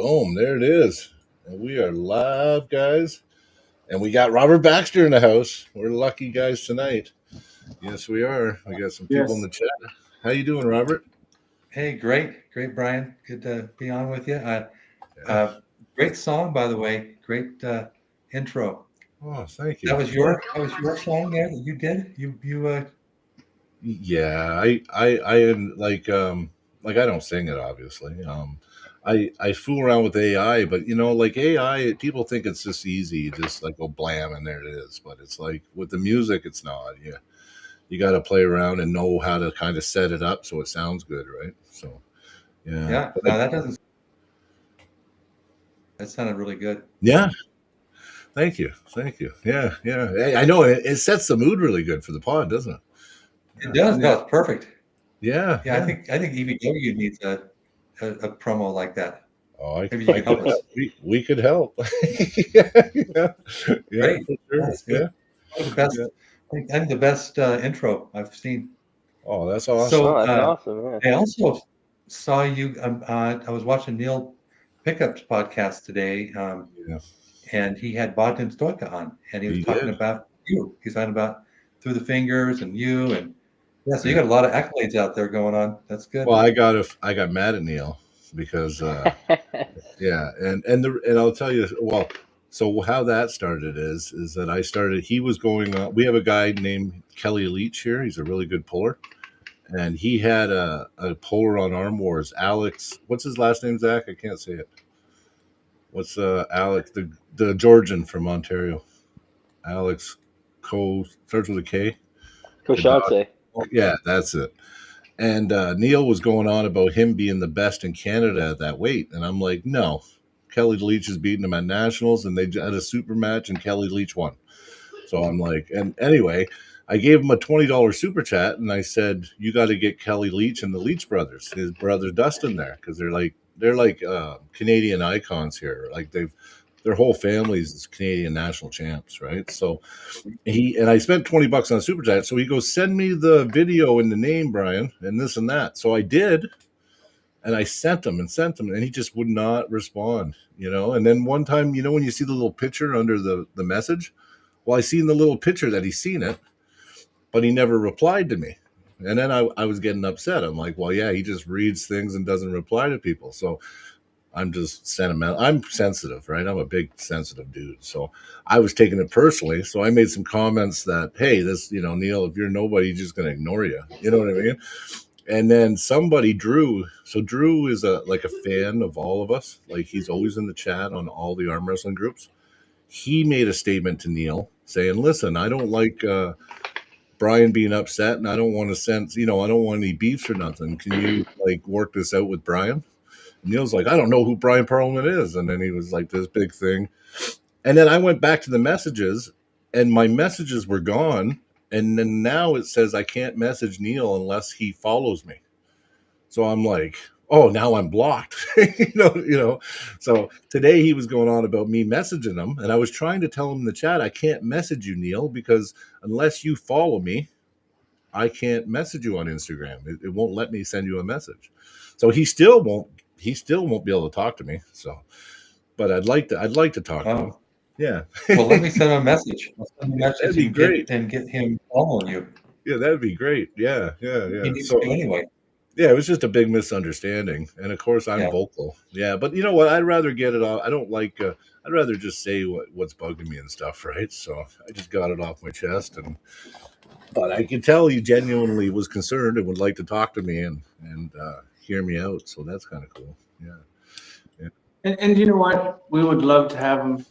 Boom, there it is. And we are live, guys. And we got Robert Baxter in the house. We're lucky guys tonight. Yes, we are. We got some people in Yes. the chat. How you doing, Robert? Hey, great, Brian. Good to be on with you. Yeah. Great song, by the way. Great intro. Oh, thank That you. was your song there that you did. You. Yeah, I like I don't sing it obviously. I fool around with AI, but like AI, people think it's just easy, you just like go blam and there it is. But it's like with the music, it's not. You got to play around and know how to kind of set it up so it sounds good, right? So yeah, Yeah. No, that doesn't. That sounded really good. yeah. Thank you. Yeah, yeah. Hey, I know it sets the mood really good for the pod, doesn't it? It Yeah, does. No, it's perfect. yeah, Yeah, I yeah. think EVW needs a promo like that. Oh, Maybe you I can could help help. us. We could help. Yeah, yeah, yeah, Great. for sure. That's good. Yeah, One of the best. yeah. I think the best intro I've seen. Oh, that's awesome. So Oh, that's awesome. Yeah. I also saw you. I was watching Neil Pickup's podcast today, Yeah, and he had Bogdan Stoika on, and he was he talking did. about you. He's talking about Through the Fingers and you, and yeah. So you Yeah. got a lot of accolades out there going on. That's good. Well, I got mad at Neil because yeah, and I'll tell you. Well, so how that started is that I started. He was going on. We have a guy named Kelly Leach here. He's a really good puller, and he had a puller on Arm Wars. Alex, what's his last name? Zach, I can't say it. What's Alex, the Georgian from Ontario? Alex Co starts with a K. The dog. Koshatse. Yeah, that's it. And Neil was going on about him being the best in Canada at that weight, and I'm like, no. Kelly Leach is beating him at nationals, and they had a super match, and Kelly Leach won. So I'm like, and anyway, I gave him a $20 super chat, and I said, you got to get Kelly Leach and the Leach brothers, his brother Dustin, there because they're like Canadian icons here. Like their whole family's is Canadian national champs, right? So I spent $20 on a super chat. So he goes, send me the video and the name, Brian, and this and that. So I did, and I sent him, and he just would not respond. And then one time, when you see the little picture under the message, well, I seen the little picture that he's seen it, but he never replied to me. And then I was getting upset. I'm like, well, yeah, he just reads things and doesn't reply to people. So I'm just sentimental. I'm sensitive, right? I'm a big sensitive dude. So I was taking it personally. So I made some comments that, hey, this, Neil, if you're nobody, he's just going to ignore you. You know what I mean? And then somebody, Drew. So Drew is like a fan of all of us. Like he's always in the chat on all the arm wrestling groups. He made a statement to Neil saying, listen, I don't like Brian being upset, and I don't want to sense, I don't want any beefs or nothing. Can you like work this out with Brian? And Neil's like, I don't know who Brian Perlman is. And then he was like this big thing. And then I went back to the messages, and my messages were gone. And then now it says I can't message Neil unless he follows me. So I'm like, oh, now I'm blocked. So today he was going on about me messaging him, and I was trying to tell him in the chat, I can't message you, Neil, because unless you follow me, I can't message you on Instagram. It won't let me send you a message. So he still won't be able to talk to me. So, but I'd like to talk to him. Oh, Yeah. well, let me send him a message. I'll send him a That'd message be great. and get him following you. Yeah, that'd be great. Yeah, yeah, He yeah. needs So to anyway. yeah, it was just a big misunderstanding. And of course I'm Yeah. vocal. Yeah, but you know what? I'd rather get it off. I don't like I'd rather just say what's bugging me and stuff, right? So I just got it off my chest, but I could tell he genuinely was concerned and would like to talk to me and hear me out. So that's kind of cool. Yeah. And you know what? We would love to have him.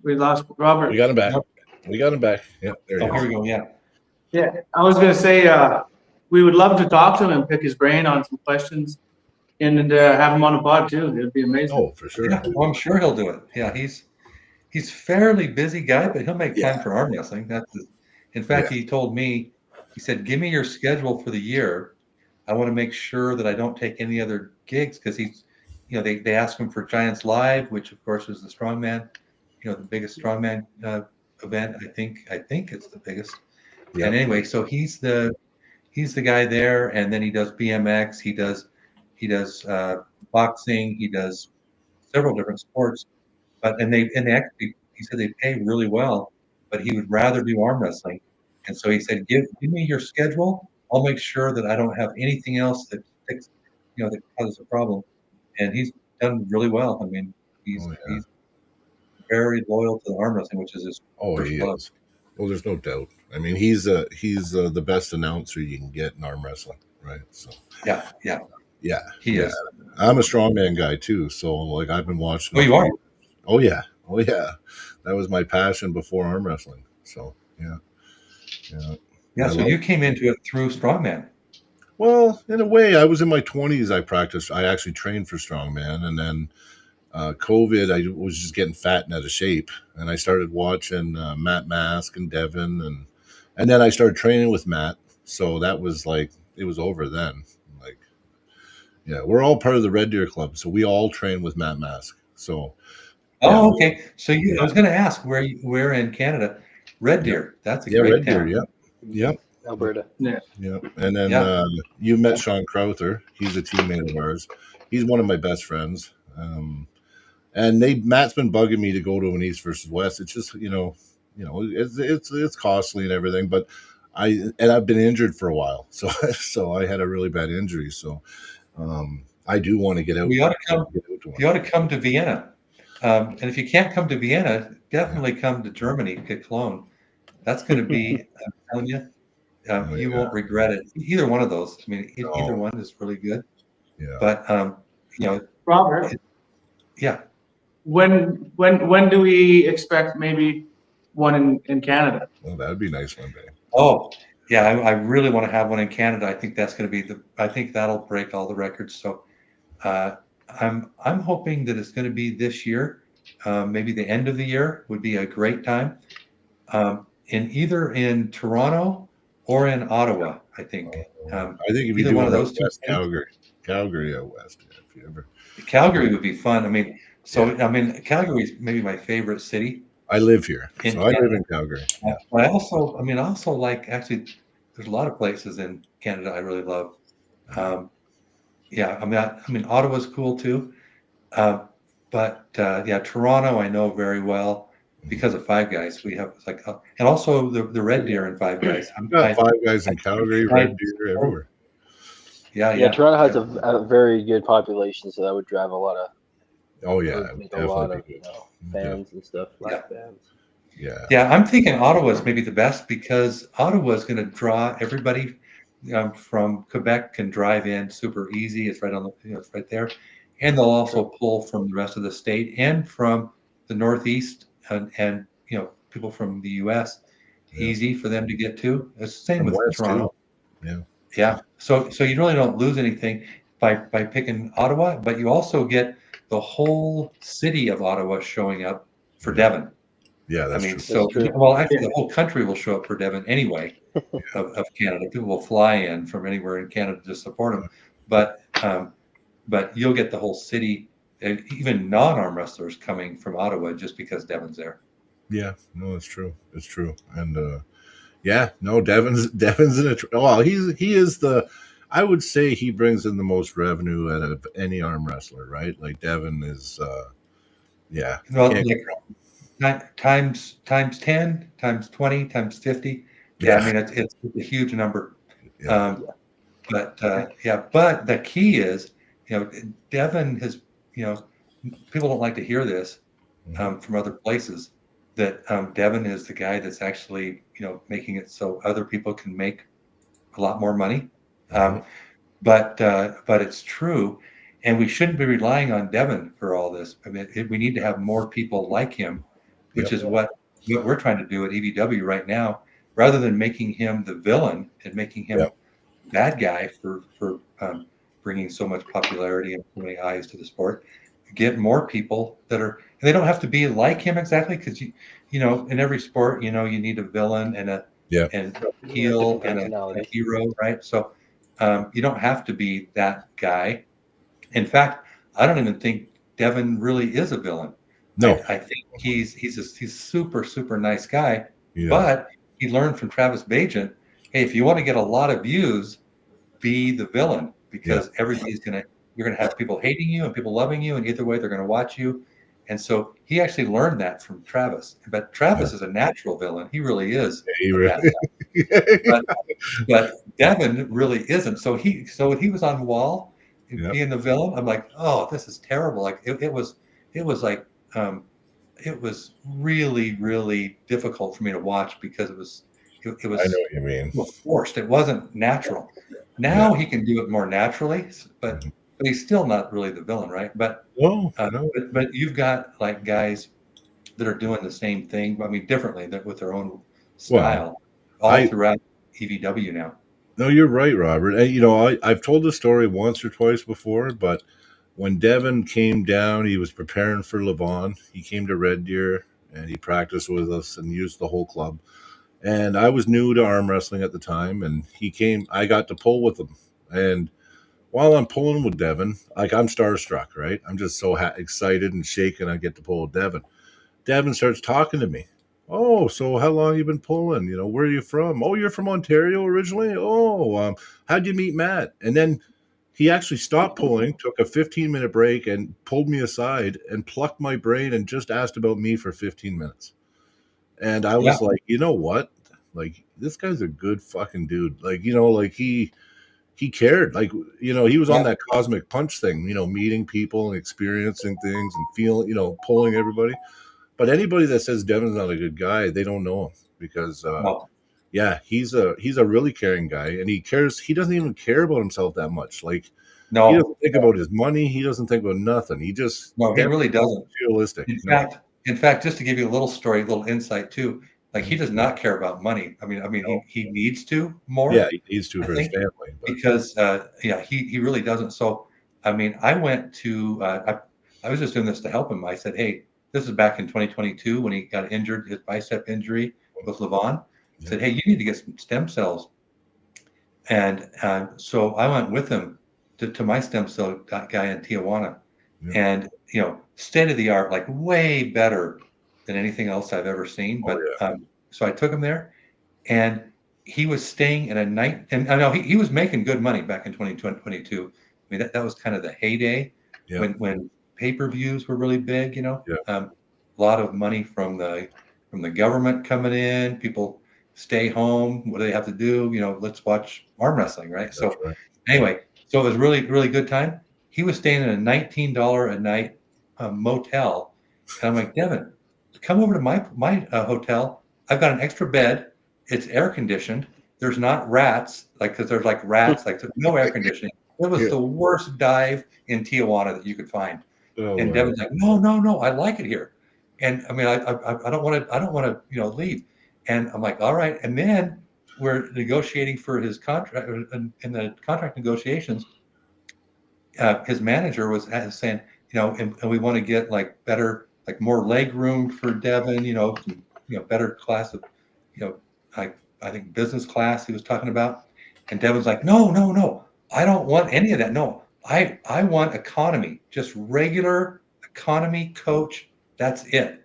We lost Robert. We got him back. Yep. We got him back. Yeah, there he Oh, here is. we go. Yeah. Yeah, I was going to say we would love to talk to him and pick his brain on some questions, and have him on the pod too. It'd be amazing. Oh, for sure. Yeah. Well, I'm sure he'll do it. Yeah. He's fairly busy guy, but he'll make time Yeah. for arm wrestling. In fact, he told me, he said, give me your schedule for the year. I want to make sure that I don't take any other gigs because they asked him for Giants Live, which of course is the strongman, the biggest strongman event. I think it's the biggest. Yeah. And anyway, so he's the guy there, and then he does BMX. He does boxing. He does several different sports, and they actually, he said they pay really well, but he would rather do arm wrestling. And so he said, give me your schedule. I'll make sure that I don't have anything else that fix, that causes a problem. And he's done really well. I mean, Oh yeah. he's very loyal to the arm wrestling, which is his Oh, first he love. is. Well, there's no doubt. I mean, he's the best announcer you can get in arm wrestling, right? So Yeah, he yeah. is. I'm a strongman guy too, so like I've been watching. Oh, you are? Oh yeah. That was my passion before arm wrestling. So yeah. Yeah, I so love. you came into it through strongman. Well, in a way, I was in my 20s. I practiced. I actually trained for strongman, and then COVID, I was just getting fat and out of shape, and I started watching Matt Mask and Devin, and then I started training with Matt. So that was like it was over then. Like, yeah, we're all part of the Red Deer Club, so we all train with Matt Mask. So yeah, Oh, okay. So I yeah, was going to ask where in Canada, Red yeah, Deer. That's a yeah, great Red Deer, town. yep, Alberta. Yeah. yeah. And then Yeah. you met Sean Crowther. He's a teammate of ours. He's one of my best friends. And Matt's been bugging me to go to an East versus West. It's just it's costly and everything, but I've been injured for a while, so so I had a really bad injury, so I do want to get out. We ought to come. Get out to one. You ought to come to Vienna. And if you can't come to Vienna, definitely come to Germany, to Cologne. That's going to be, I'm telling you, Oh, you yeah. won't regret it. Either one of those. I mean, either No. one is really good. Yeah. But Robert, yeah. when do we expect maybe one in Canada? Well, that'd be nice one day. Oh, yeah. I really want to have one in Canada. I think that's going to be I think that'll break all the records. So I'm hoping that it's going to be this year. Maybe the end of the year would be a great time. Either in Toronto or in Ottawa, I think. I think if you either do one of out those two west, cities. Calgary out west, if you ever. Calgary would be fun. I mean, Yeah. I mean, Calgary is maybe my favorite city I live here, in so I live Canada. in Calgary. Yeah. But I also like, actually, there's a lot of places in Canada I really love. Yeah, I mean, Ottawa's cool too. But yeah, Toronto I know very well because of Five Guys. We have like, and also the Red Deer and Five Guys. We've got Five Guys in Calgary, Red Deer, everywhere. Yeah, Toronto has a very good population, so that would drive a lot of. Oh yeah, would make a lot of good. fans and stuff. Black fans. Yeah. Yeah, I'm thinking Ottawa is maybe the best because Ottawa is going to draw everybody from Quebec can drive in super easy. It's right on the, it's right there, and they'll also pull from the rest of the state and from the Northeast and people from the U.S. Yeah. Easy for them to get to. It's the same From with west, Toronto. too. Yeah. So you really don't lose anything by picking Ottawa, but you also get the whole city of Ottawa showing up for Devon. Yeah, I that's mean, true. so That's true. well, actually, the whole country will show up for Devon anyway of Canada. People will fly in from anywhere in Canada to support him, but you'll get the whole city and even non-arm wrestlers coming from Ottawa just because Devon's there. Yeah, no, it's true. It's true. And yeah, no, Devin's in a well, he is the I would say he brings in the most revenue out of any arm wrestler, right? Like Devin is yeah. Well, can't- like times 10, times 20, times 50. Yeah, I mean it's a huge number. Yeah. But but the key is, Devin has, people don't like to hear this from other places that Devin is the guy that's actually, making it so other people can make a lot more money. But it's true, and we shouldn't be relying on Devin for all this. I mean, we need to have more people like him, which is what we're trying to do at EVW right now, rather than making him the villain and making him bad guy for bringing so much popularity and so many eyes to the sport. Get more people that are, and they don't have to be like him exactly, because in every sport, you need a villain and a heel and a hero, right? So you don't have to be that guy. In fact, I don't even think Devin really is a villain. No, I think he's a super nice guy, yeah. but he learned from Travis Bagent, hey, if you want to get a lot of views, be the villain, because everybody's going to you're going to have people hating you and people loving you, and either way, they're going to watch you. And so he actually learned that from Travis. But Travis is a natural villain. He really is He a really, bad guy. But Devin really isn't. So when he was on Wall Yep. being the villain, I'm like, oh, this is terrible. Like it was like it was really, really difficult for me to watch because it was I know what you mean. forced. It wasn't natural. Now he can do it more naturally, but he's still not really the villain, right? But No. but you've got like guys that are doing the same thing. I mean, differently with their own style, all throughout EVW now. No, you're right, Robert. And I've told the story once or twice before, but when Devin came down, he was preparing for Levon. He came to Red Deer and he practiced with us and used the whole club. And I was new to arm wrestling at the time, and he came. I got to pull with him, and while I'm pulling with Devin, like I'm starstruck, right? I'm just so excited and shaking. I get to pull with Devin. Devin starts talking to me. Oh, so how long you been pulling? Where are you from? Oh, you're from Ontario originally. Oh, how'd you meet Matt? And then he actually stopped pulling, took a 15-minute break, and pulled me aside and plucked my brain and just asked about me for 15 minutes. And I was like, you know what? Like, this guy's a good fucking dude. Like, like he cared. Like, he was on that cosmic punch thing, meeting people and experiencing things and feeling, pulling everybody. But anybody that says Devin's not a good guy, they don't know him because, he's a really caring guy, and he cares. He doesn't even care about himself that much. Like, he doesn't think about his money. He doesn't think about nothing. He just he really doesn't. Realistic. In fact, just to give you a little story, a little insight too, like he does not care about money. I mean, he needs to more. Yeah, he needs to for his family. Because he really doesn't. So, I mean, I went to I was just doing this to help him. I said, hey, this is back in 2022 when he got injured, his bicep injury with Levon. I said, hey, you need to get some stem cells. And so I went with him to my stem cell guy in Tijuana, and state of the art, like way better than anything else I've ever seen. But so I took him there, and he was staying in a night, and I know he was making good money back in 2022. I mean, that was kind of the heyday when pay-per-views were really big. A lot of money from the government coming in. People stay home. What do they have to do? Let's watch arm wrestling, right? Anyway, so it was really, really good time. He was staying in a $19 a night motel, and I'm like, Devin, come over to my hotel. I've got an extra bed. It's air conditioned. There's not rats, because there's like rats, like no air conditioning. It was the worst dive in Tijuana that you could find. And Devin's like, no, I like it here. And I mean, I don't want to leave. And I'm like, all right. And then we're negotiating for his contract. In the contract negotiations, his manager was saying, and we want to get like better, like more leg room for Devin, better class of, I think business class he was talking about. And Devin's like, no, I don't want any of that. No, I want economy, just regular economy coach. That's it.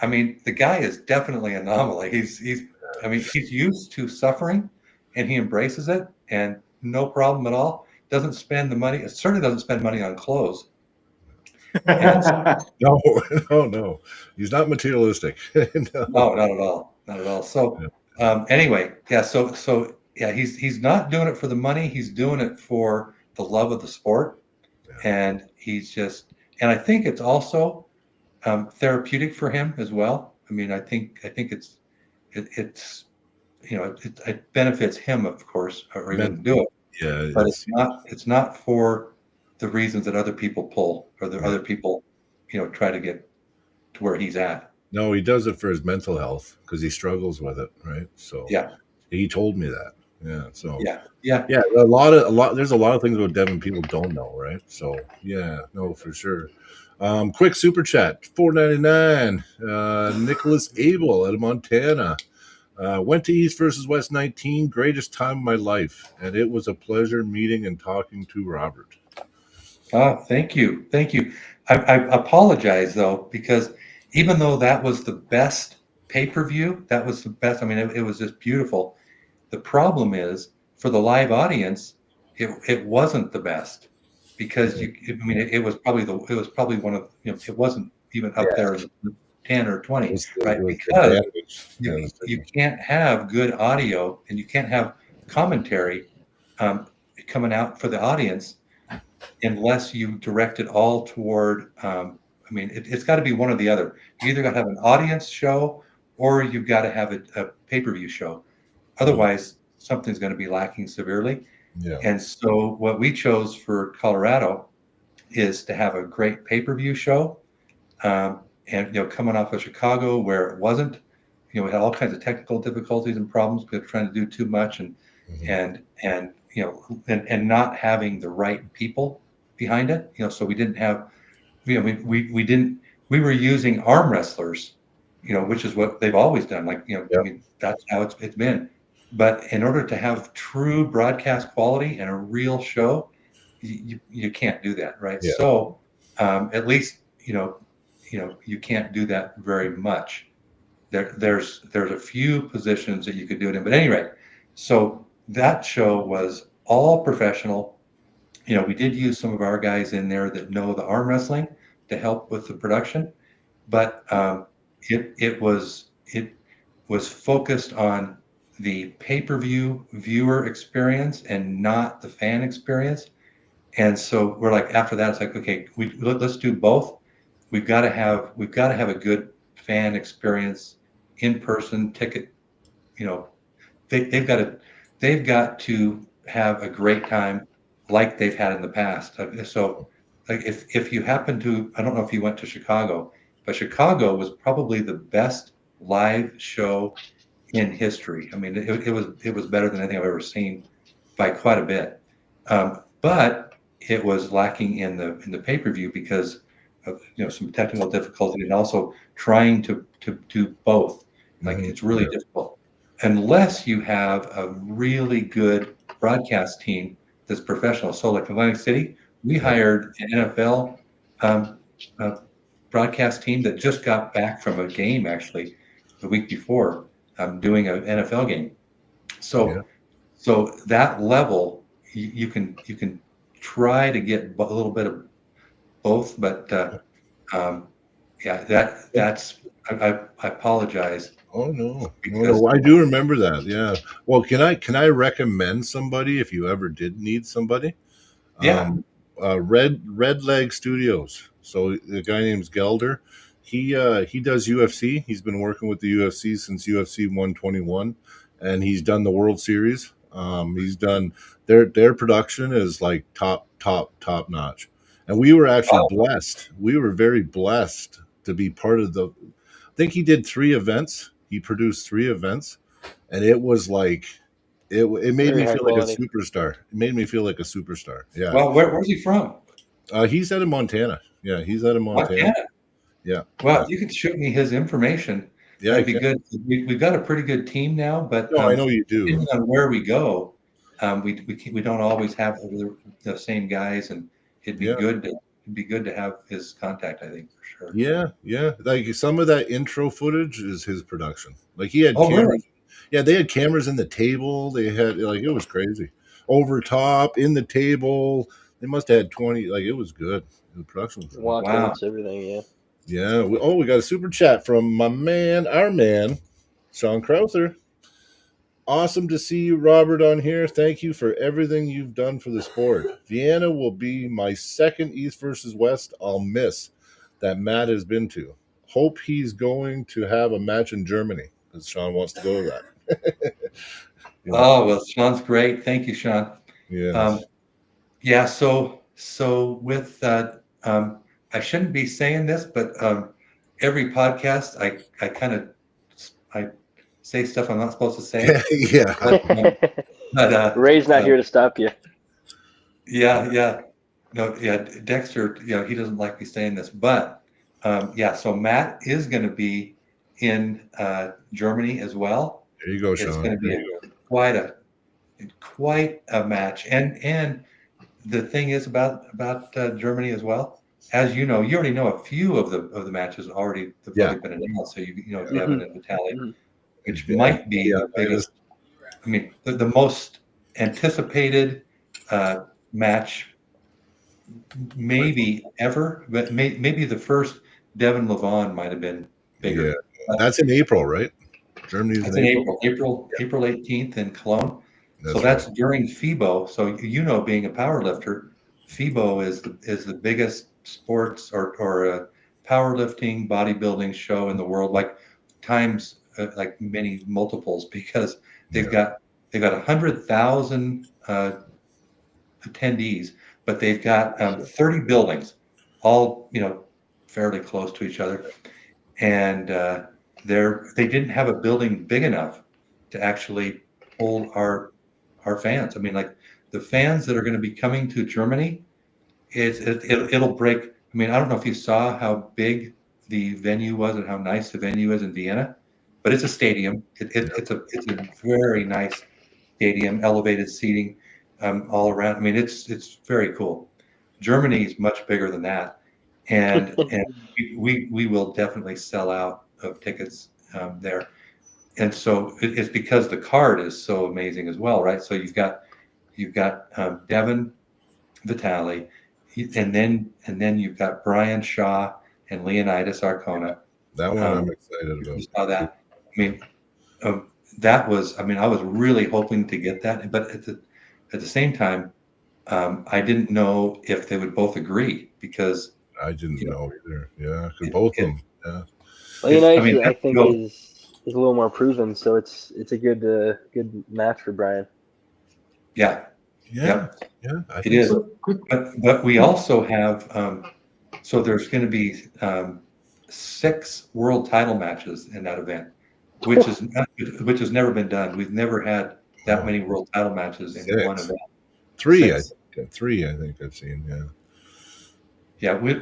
I mean, the guy is definitely an anomaly. He's used to suffering, and he embraces it, and no problem at all. Doesn't spend the money. It certainly doesn't spend money on clothes. No. He's not materialistic. No, not at all. So anyway, so he's not doing it for the money. He's doing it for the love of the sport, and and I think it's also therapeutic for him as well. I mean, I think it benefits him, of course, or he wouldn't do it. Yeah, but it's not for the reasons that other people pull, or the other people, try to get to where he's at. No, he does it for his mental health because he struggles with it, right? So he told me that. Yeah. So yeah. There's a lot of things about Devin people don't know, right? So no, for sure. Quick super chat, $4.99. Nicholas Abel out of Montana. Went to East versus West 19. Greatest time of my life, and it was a pleasure meeting and talking to Robert. Thank you. I apologize though, because even though that was the best pay-per-view, that was the best. I mean, it was just beautiful. The problem is, for the live audience, it wasn't the best. because it was probably one of, it wasn't even up there as 10 or 20, right? Because you can't have good audio and you can't have commentary coming out for the audience unless you direct it all toward, it's got to be one or the other. You either got to have an audience show or you've got to have a pay-per-view show. Otherwise, something's going to be lacking severely. Yeah. And so what we chose for Colorado is to have a great pay-per-view show. And coming off of Chicago where it wasn't, we had all kinds of technical difficulties and problems because trying to do too much and not having the right people behind it. So we didn't have, we were using arm wrestlers, which is what they've always done. That's how it's been. But in order to have true broadcast quality and a real show, you can't do that, right? Yeah. So at least you can't do that very much. There's a few positions that you could do it in, but at any rate, so that show was all professional. We did use some of our guys in there that know the arm wrestling to help with the production, but it was focused on the pay-per-view viewer experience and not the fan experience. And so we're like, after that, it's like, okay, let's do both. We've got to have a good fan experience, in-person ticket. They've got to have a great time like they've had in the past. So like if you happen to, I don't know if you went to Chicago, but Chicago was probably the best live show in history. It was better than anything I've ever seen by quite a bit. But it was lacking in the pay-per-view because of some technical difficulty and also trying to do both. It's really difficult unless you have a really good broadcast team that's professional. So like Atlantic City, we hired an NFL broadcast team that just got back from a game actually the week before doing an NFL game. So that level you can try to get a little bit of both, but that's I apologize. Oh no, I do remember that. Yeah. Well, can I recommend somebody if you ever did need somebody? Yeah. Red Leg Studios. So the guy named Gelder, he does UFC. He's been working with the UFC since UFC 121, and he's done the World Series. He's done their production is like top notch, and we were actually blessed. We were very blessed to be part of the. I think he did 3 events. He produced 3 events, and it was like it made me feel like a superstar. It made me feel like a superstar. Yeah. Well, where's he from? He's out of Montana. Yeah, he's out of Montana. Yeah. Well, if you could shoot me his information, that'd be good. We've got a pretty good team now, but I know you do. Depending on where we go, we don't always have the same guys, and it'd be good to have his contact. I think for sure. Yeah. Like some of that intro footage is his production. Like he had cameras. Really? Yeah, they had cameras in the table. They had it was crazy. Over top, in the table. They must have had 20. Like it was good. The production was wow. Everything, yeah. Yeah. We got a super chat from our man, Sean Krauther. Awesome to see you, Robert, on here. Thank you for everything you've done for the sport. Vienna will be my second East versus West I'll miss that Matt has been to. Hope he's going to have a match in Germany because Sean wants to go to that. Oh, well, Sean's great. Thank you, Sean. Yeah. So with that, I shouldn't be saying this, but every podcast, I say stuff I'm not supposed to say. Yeah. But Ray's not here to stop you. Yeah. No, yeah. Dexter, he doesn't like me saying this, but so Matt is going to be in Germany as well. There you go, Sean. It's going to be quite a match. And the thing is about Germany as well. As you know, you already know a few of the matches already have already been announced. So Devin and Vitaly, which might be the biggest. I mean, the most anticipated match maybe ever, but maybe the first Devin Levon might have been bigger. Yeah, that's in April, right? Germany's That's in in April. April 18th in Cologne. So That's that's during FIBO. So being a power lifter, FIBO is the biggest sports or powerlifting bodybuilding show in the world, like times like many multiples, because they've got 100,000 attendees, but they've got 30 buildings, all fairly close to each other, and they didn't have a building big enough to actually hold our fans. I mean, like the fans that are going to be coming to Germany, it'll break. I mean, I don't know if you saw how big the venue was and how nice the venue is in Vienna, but it's a stadium. It's a very nice stadium, elevated seating all around. I mean, it's very cool. Germany is much bigger than that, and we will definitely sell out of tickets there. And so it's because the card is so amazing as well, right? So you've got Devin Vitale, and then you've got Brian Shaw and Leonidas Arcona. that one I'm excited about. You saw that? I mean, that was. I mean, I was really hoping to get that, but at the same time, I didn't know if they would both agree because I didn't know either. Yeah, because both of them. Yeah. Leonidas, I think, is a little more proven, so it's a good match for Brian. Yeah. Yeah. It is. But we also have so there's going to be 6 world title matches in that event, which has never been done. We've never had that many world title matches in one event. 3, 6. I think I've seen. Yeah. Yeah, we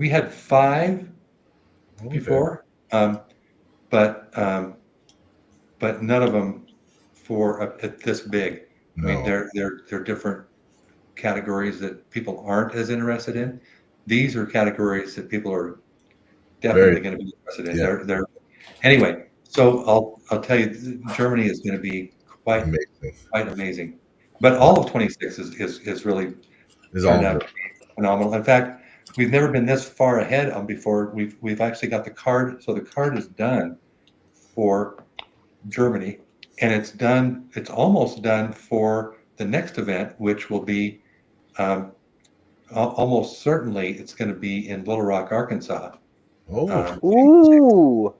had 5 before, but none of them for this big. I mean, they're different categories that people aren't as interested in. These are categories that people are definitely going to be interested in. Yeah. They're anyway. So I'll tell you, Germany is going to be quite amazing. But all of 26 is really turned out to be phenomenal. In fact, we've never been this far ahead on before. We've actually got the card. So the card is done for Germany, and it's almost done for the next event, which will be almost certainly it's going to be in Little Rock, Arkansas. Ooh.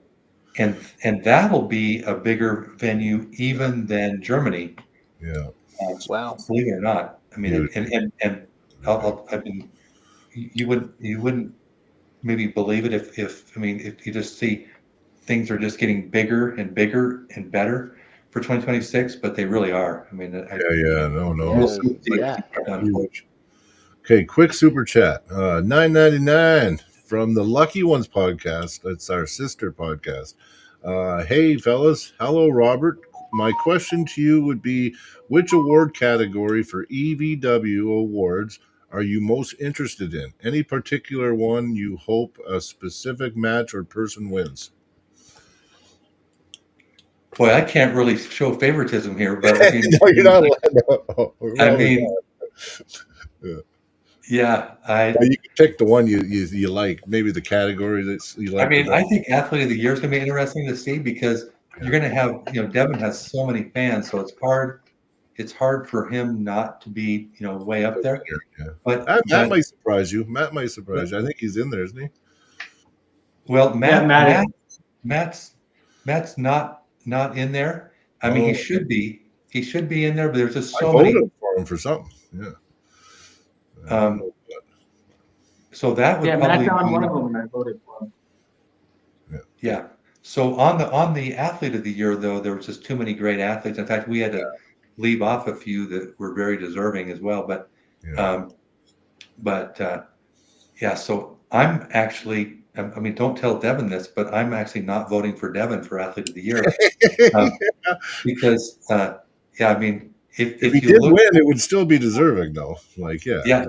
And that'll be a bigger venue even than Germany. Yeah. Wow. Believe it or not. I mean, and I've been, you wouldn't maybe believe it if you just see things are just getting bigger and bigger and better for 2026, but they really are. I mean, Huge. Okay, quick super chat. $9.99 from the Lucky Ones podcast. That's our sister podcast. Hey, fellas. Hello, Robert. My question to you would be, which award category for EVW awards are you most interested in? Any particular one you hope a specific match or person wins? Boy, I can't really show favoritism here, but no, you're not allowed. I mean, yeah, you can pick the one you like, maybe the category that you like. I mean, I think Athlete of the Year is going to be interesting to see because you're going to have, Devin has so many fans, so it's hard. It's hard for him not to be, way up there. Yeah. But Matt might surprise you. I think he's in there, isn't he? Well, Matt's not in there. I mean, he should be. He should be in there, but there's just so many. I voted for him for something. Yeah. So that would probably Matt's on one of them, and I voted for him. Yeah. So on the Athlete of the Year, though, there was just too many great athletes. In fact, we had to leave off a few that were very deserving as well. But so I'm actually. I mean, don't tell Devin this, but I'm actually not voting for Devin for Athlete of the Year because, I mean, if he did win, it would still be deserving, though. Yeah.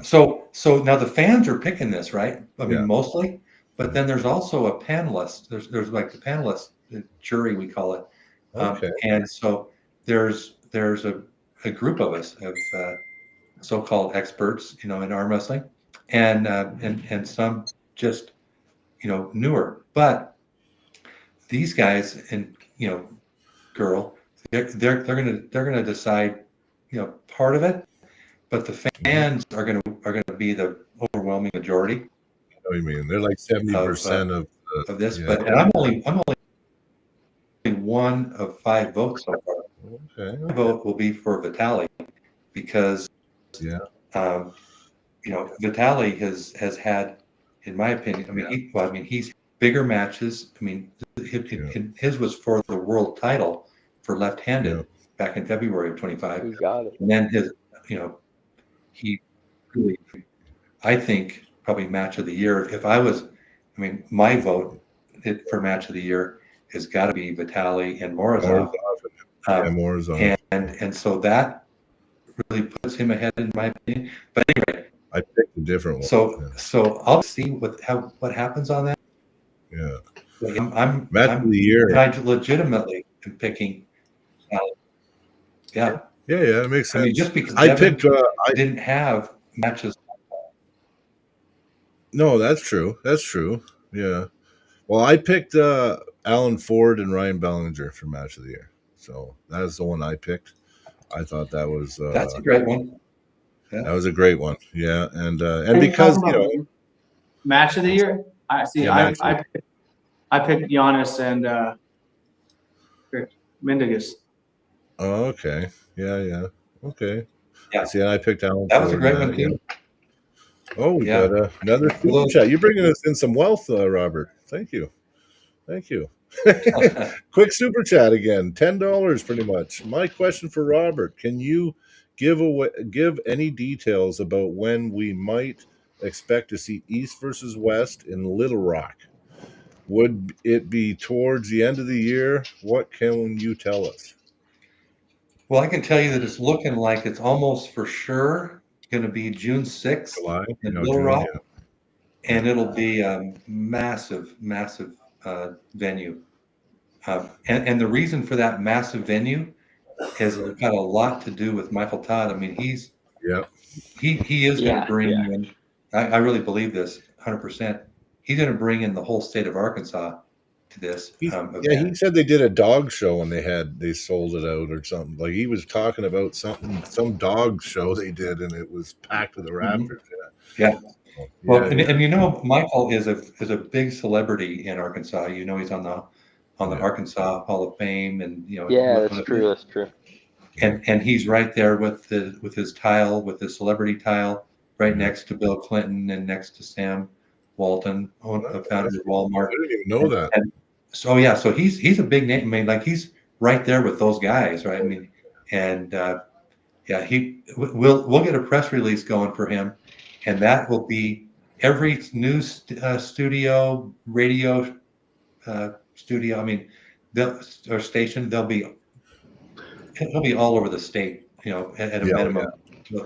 So now the fans are picking this, right? I mean, mostly, but then there's also a panelist. There's like the panelist, the jury, we call it. And so there's a group of us so-called experts, in arm wrestling, and some just, newer. But these guys and girl, they're gonna decide, part of it, but the fans are gonna be the overwhelming majority know what you mean? They're like of 70% of this. yeah. But and I'm only one of 5 votes so far. Okay. My vote will be for Vitali because Yeah. um, Vitali has had, in my opinion, he's bigger matches. I mean, his was for the world title for left-handed Yeah. back in February of 25, He's got it. and then he really, I think, probably match of the year. If I was, my vote for match of the year has got to be Vitali and Morozov. Yeah, Morozov. And so that really puts him ahead in my opinion. But anyway, I picked a different one. so I'll see what happens on that. Yeah. Match of the year. I legitimately am picking. Yeah. Yeah, it makes sense. I mean, just because I picked. I didn't have matches. No, that's true. That's true. Yeah. Well, I picked Alan Ford and Ryan Bellinger for match of the year. So that's the one I picked. I thought that was That's a great one. Yeah. That was a great one. Yeah, and Hey, because match of the year. I see. Yeah, I picked Giannis and Mendigas. Oh, okay. Yeah. Okay. Yeah. See, and I picked Alan That Ford. was a great one too. Oh, we got another super chat. You're bringing us in some wealth, Robert. Thank you. Quick super chat again. $10 pretty much. My question for Robert: can you give any details about when we might expect to see East versus West in Little Rock? Would it be towards the end of the year? What can you tell us? Well, I can tell you that it's looking like it's almost for sure going to be June 6th in Little Rock, and it'll be a massive venue. And the reason for that massive venue has got a lot to do with Michael Todd. I mean, he is going to bring in. I really believe this 100%. He's going to bring in the whole state of Arkansas to this event. Yeah, he said they did a dog show and they sold it out or something. Like he was talking about some dog show they did and it was packed to the rafters. Yeah. Well, and Michael is a big celebrity in Arkansas. He's on the Arkansas Hall of Fame, and that's true. That's true. And he's right there with his tile, with his celebrity tile, right next to Bill Clinton and next to Sam Walton, the founder of Walmart. I didn't even know that. So he's a big name. I mean, like he's right there with those guys, right? I mean, and we'll get a press release going for him, and that will be every news studio, radio studio. I mean, or station. He'll be all over the state. At a minimum.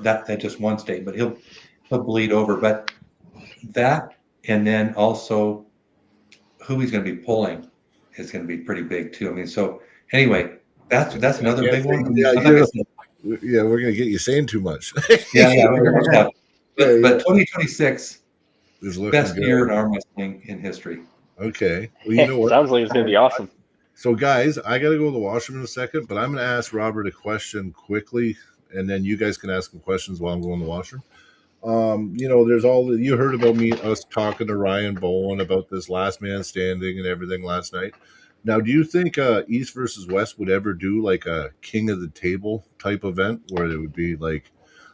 That just one state, but he'll bleed over. But that, and then also who he's going to be pulling is going to be pretty big too. I mean, so anyway, that's another big one. Yeah, we're going to get you saying too much. But 2026 is the best year in arm wrestling in history. Okay. Well, you know what? Sounds like it's going to be awesome. So, guys, I got to go to the washroom in a second, but I'm going to ask Robert a question quickly, and then you guys can ask him questions while I'm going to the washroom. There's you heard about us talking to Ryan Bowen about this last man standing and everything last night. Now, do you think East versus West would ever do like a king of the table type event where it would be like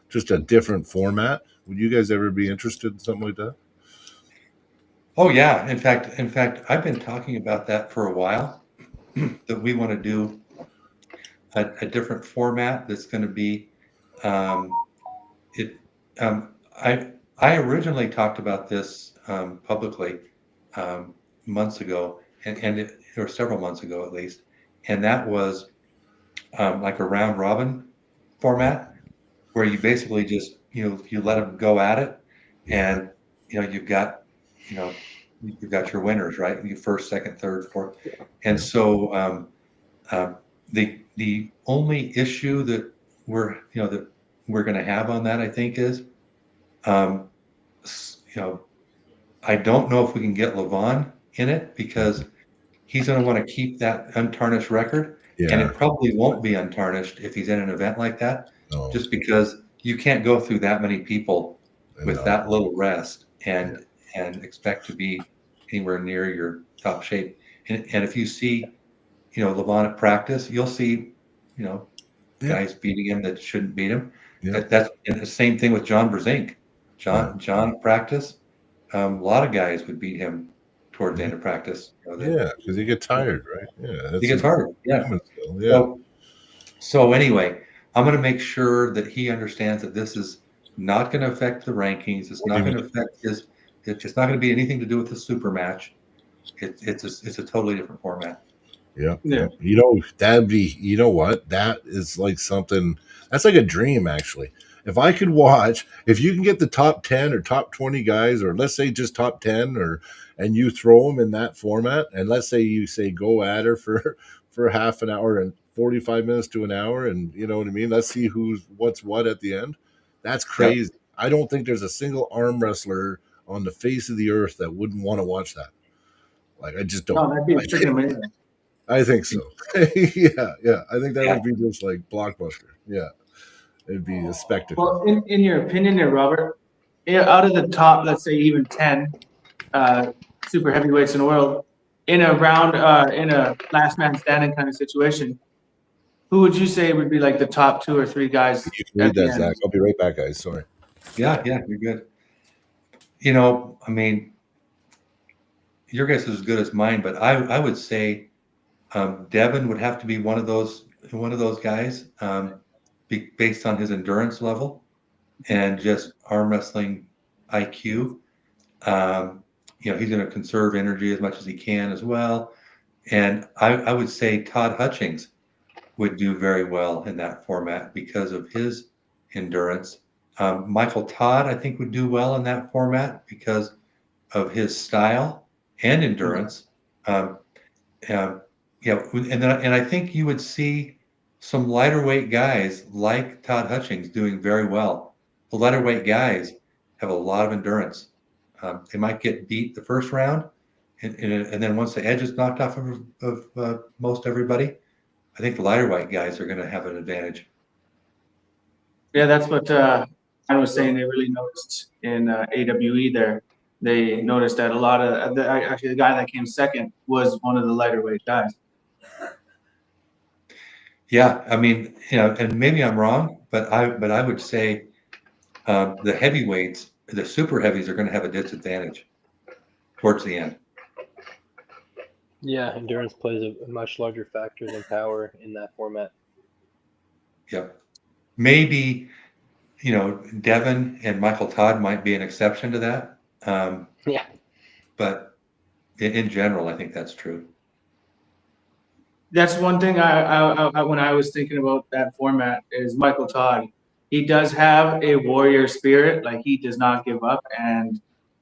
just a different format? Would you guys ever be interested in something like that? Oh yeah. In fact, I've been talking about that for a while, that we want to do a different format that's going to be I originally talked about this publicly months ago, or several months ago at least, and that was like a round robin format where you basically just you let them go at it, and you've got your winners, right? You first, second, third, fourth, and so the only issue that we're going to have on that, I think, is, you know, I don't know if we can get Levon in it because he's going to want to keep that untarnished record. And Yeah. it probably won't be untarnished if he's in an event like that, No. just because you can't go through that many people with No. that little rest and expect to be anywhere near your top shape. And if you see, Levon at practice, you'll see, Yeah. guys beating him that shouldn't beat him. Yeah. That's and the same thing with John Brzenk. Yeah. John practice, a lot of guys would beat him towards the end of practice. Yeah, because you get tired, right? Yeah, He gets harder. Yeah. Still. Yeah. So anyway, I'm going to make sure that he understands that this is not going to affect the rankings. It's not going to affect his. It's not going to be anything to do with the super match. It's a totally different format. Yeah. That'd be, you know what? That is like something, that's like a dream, actually. If I could watch, if you can get the top 10 or top 20 guys, or let's say just top 10, and you throw them in that format, and let's say you say go at her for half an hour and 45 minutes to an hour, and you know what I mean? Let's see what's what at the end. That's crazy. Yep. I don't think there's a single arm wrestler on the face of the earth that wouldn't want to watch that. Like, I just don't. No, that'd be freaking amazing. I think so. yeah. I think that would be just like blockbuster. Yeah. It'd be a spectacle. Well, in your opinion there, Robert, out of the top, let's say even 10 super heavyweights in the world, in a round, in a last man standing kind of situation, who would you say would be like the top 2 or 3 guys? You can read that, Zach. I'll be right back, guys. Sorry. Yeah, you're good. I mean, your guess is as good as mine, but I would say Devin would have to be one of those guys, based on his endurance level and just arm wrestling IQ. He's going to conserve energy as much as he can as well. And I would say Todd Hutchings would do very well in that format because of his endurance. Michael Todd, I think, would do well in that format because of his style and endurance. And I think you would see some lighter weight guys like Todd Hutchings doing very well. The lighter weight guys have a lot of endurance. They might get beat the first round, and then once the edge is knocked off of most everybody, I think the lighter weight guys are going to have an advantage. Yeah, that's what I was saying. They really noticed in AWE there. They noticed that a lot of actually the guy that came second was one of the lighter weight guys. Yeah, I mean, and maybe I'm wrong, but I would say the heavyweights, the super heavies, are going to have a disadvantage towards the end. Yeah, endurance plays a much larger factor than power in that format. Yep. Maybe, Devin and Michael Todd might be an exception to that. Yeah. But in general, I think that's true. That's one thing I when I was thinking about that format is Michael Todd. He does have a warrior spirit. Like, he does not give up, and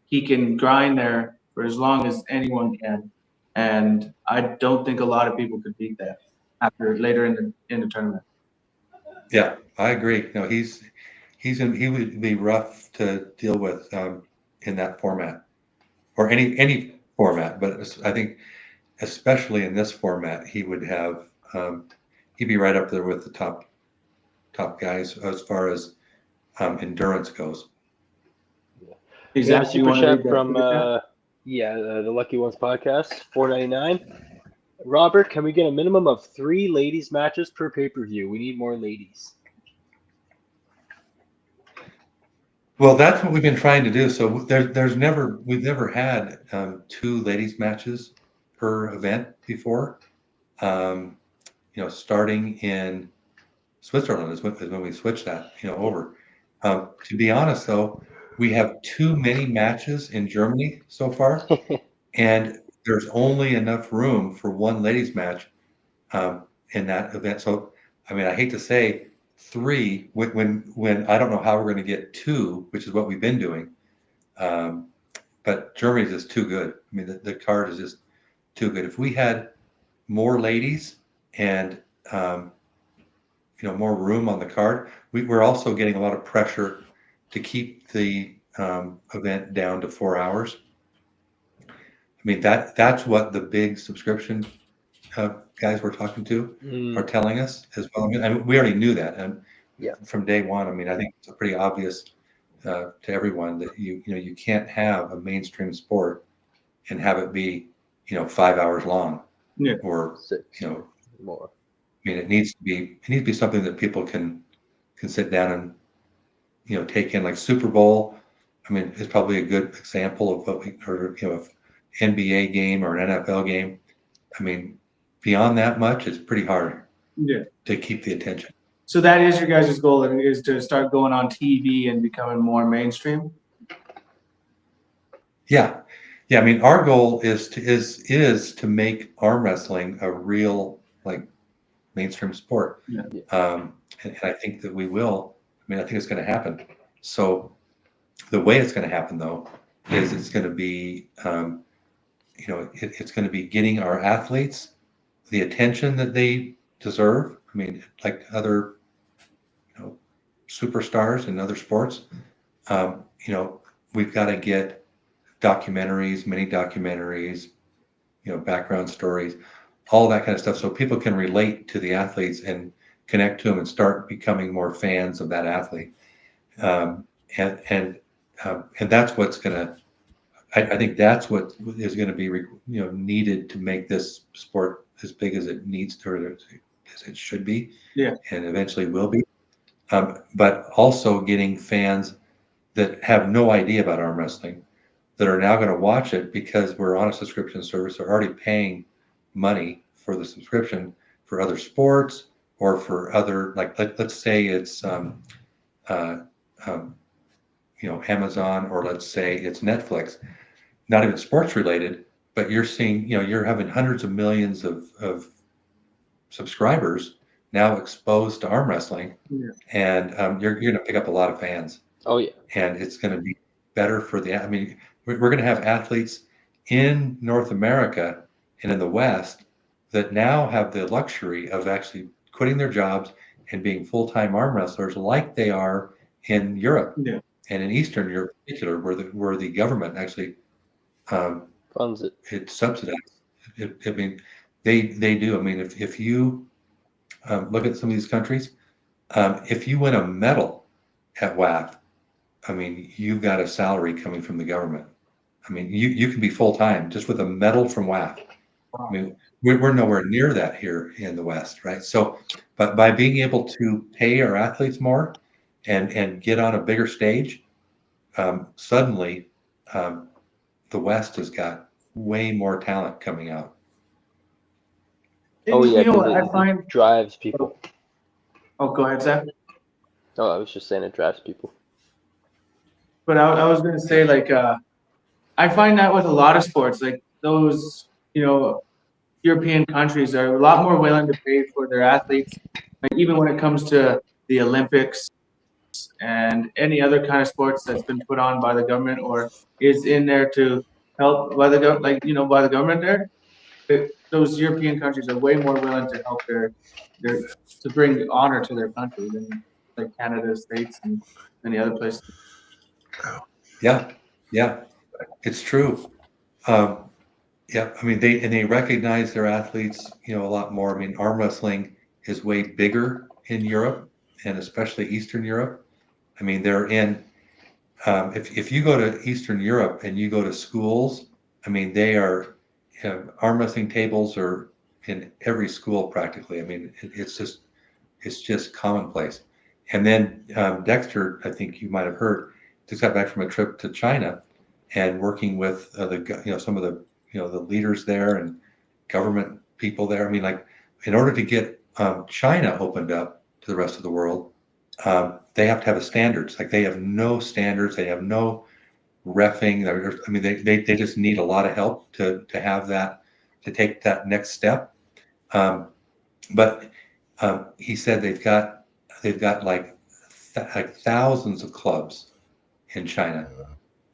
he can grind there for as long as anyone can. And I don't think a lot of people could beat that later in the tournament. Yeah, I agree. He would be rough to deal with in that format, or any format. But I think, especially in this format, he would have he'd be right up there with the top guys as far as endurance goes. We have a super chat from the Lucky Ones podcast, $4.99. Robert, can we get a minimum of 3 ladies matches per pay-per-view? We need more ladies. Well, that's what we've been trying to do. So we've never had 2 ladies matches per event before. Starting in Switzerland is when we switched that over. To be honest, though, we have too many matches in Germany so far, and there's only enough room for 1 ladies match in that event. So, I mean, I hate to say 3 when I don't know how we're going to get 2, which is what we've been doing. But Germany's just too good. I mean, the card is just too good. If we had more ladies and more room on the card, we're also getting a lot of pressure to keep the event down to 4 hours. I mean, that's what the big subscription guys we're talking to are telling us as well. I mean, we already knew that, and from day one. I mean, I think it's pretty obvious to everyone that you can't have a mainstream sport and have it be 5 hours long, or 6 more. I mean, it needs to be something that people can sit down and take in, like Super Bowl. I mean, it's probably a good example of what NBA game or an NFL game. I mean, beyond that much, it's pretty hard to keep the attention. So that is your guys' goal, is to start going on TV and becoming more mainstream? Yeah. I mean, our goal is to make arm wrestling a real, like, mainstream sport. And I think that we will. I mean, I think it's going to happen. So the way it's going to happen, though, is it's going to be, it's going to be getting our athletes the attention that they deserve. I mean, like other, superstars in other sports. We've got to get documentaries, mini documentaries, background stories, all that kind of stuff, so people can relate to the athletes and connect to them and start becoming more fans of that athlete. And that's what's going to. I think that's what is going to be needed to make this sport as big as it needs to, or as it should be, and eventually will be. But also getting fans that have no idea about arm wrestling, that are now going to watch it because we're on a subscription service. They're already paying money for the subscription for other sports, or for other, like, let's say it's Amazon, or let's say it's Netflix, not even sports related, but you're seeing, you're having hundreds of millions of subscribers now exposed to arm wrestling, and you're going to pick up a lot of fans. Oh yeah, and it's going to be better for I mean, we're going to have athletes in North America and in the West that now have the luxury of actually quitting their jobs and being full-time arm wrestlers, like they are in Europe and in Eastern Europe in particular, where the government actually funds it. It subsidizes. I mean, they do. I mean, if you look at some of these countries, if you win a medal at WAF, I mean, you've got a salary coming from the government. I mean, you can be full-time just with a medal from WAF. I mean, we're nowhere near that here in the West, right? So, but by being able to pay our athletes more and get on a bigger stage, suddenly the West has got way more talent coming out. Oh yeah, what I find drives people. Oh, go ahead, Zach. Oh, I was just saying it drives people. But I was going to say, like, I find that with a lot of sports, like those, European countries are a lot more willing to pay for their athletes. Like, even when it comes to the Olympics and any other kind of sports that's been put on by the government or is in there to help by the by the government there, those European countries are way more willing to help their to bring honor to their country than like Canada, States, and many other places. Yeah, it's true. Yeah, I mean, they recognize their athletes, a lot more. I mean, arm wrestling is way bigger in Europe, and especially Eastern Europe. I mean, they're in. If you go to Eastern Europe and you go to schools, I mean, they are arm wrestling tables are in every school practically. I mean, it's just commonplace. And then Dexter, I think you might have heard, just got back from a trip to China, and working with some of the the leaders there and government people there. I mean, like, in order to get China opened up to the rest of the world, they have to have a standards. Like, they have no standards. They have no reffing. I mean, they just need a lot of help to have that, to take that next step. But he said they've got like thousands of clubs in China,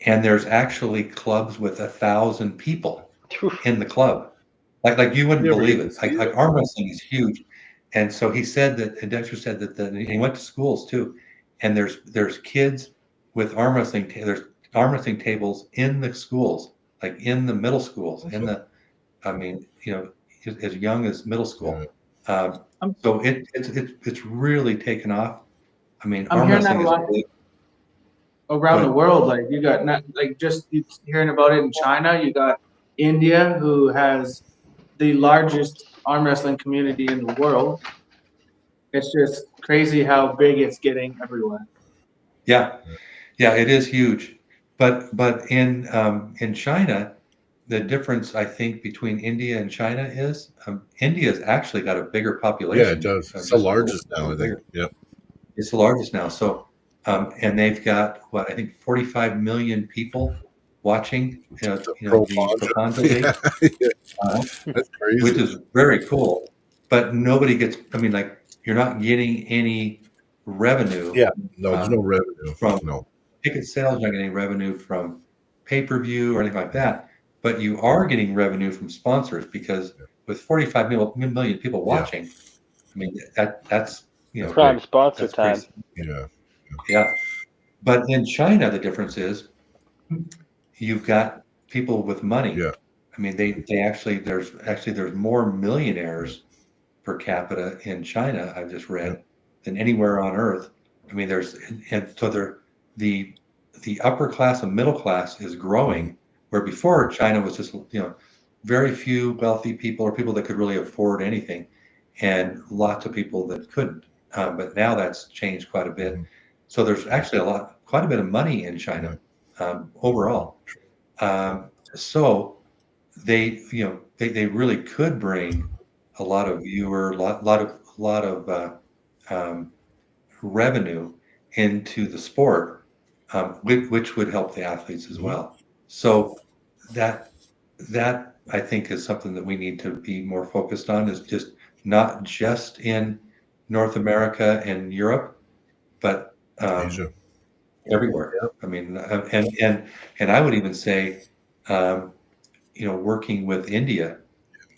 and there's actually clubs with 1,000 people in the club. Like you wouldn't believe it. Like arm wrestling is huge, And so he said that, and Dexter said that, and he went to schools too, and there's kids with arm wrestling. There's arm wrestling tables in the schools, like in the middle schools, in the, I mean, as young as middle school. So it's really taken off. I mean, I'm arm hearing that wrestling a is lot big. around the world. Like you got just hearing about it in China. You got India, who has the largest arm wrestling community in the world. It's just crazy how big it's getting everywhere. Yeah, it is huge. But in China, the difference I think between India and China is India's actually got a bigger population. Yeah, it does. It's the largest now, I think. Yep. It's the largest now. So, and they've got what I think 45 million people watching. The Proponza League, That's crazy. which is very cool. But nobody gets. I mean, like you're not getting any revenue. Yeah, no, there's no revenue from ticket sales. You're not getting revenue from pay-per-view or anything like that. But you are getting revenue from sponsors because with 45 million people watching, I mean that's prime sponsor time. Yeah. But in China, the difference is you've got people with money. Yeah. I mean, they actually there's more millionaires per capita in China, I've just read, than anywhere on earth. I mean, so the upper class and middle class is growing, where before China was just very few wealthy people or people that could really afford anything, and lots of people that couldn't. But now that's changed quite a bit. So there's actually quite a bit of money in China overall. So they really could bring a lot of revenue into the sport, which would help the athletes as well. So that I think is something that we need to be more focused on, is just not just in North America and Europe, but Asia. Everywhere. I mean, and I would even say, working with India,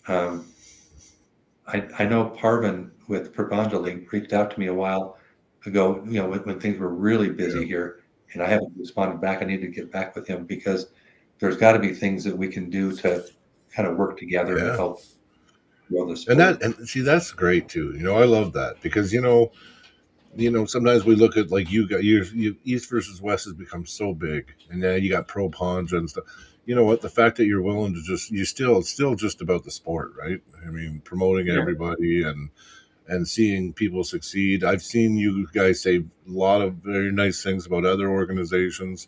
I know Parvin with Prabanja League reached out to me a while ago, when things were really busy here, and I haven't responded back. I need to get back with him because there's got to be things that we can do to kind of work together to help grow the sport. And see, that's great too. I love that because sometimes we look at like you East versus West has become so big, and then you got Pro Ponja and stuff. You know what? The fact that you're willing to it's still just about the sport, right? I mean, promoting everybody and seeing people succeed. I've seen you guys say a lot of very nice things about other organizations.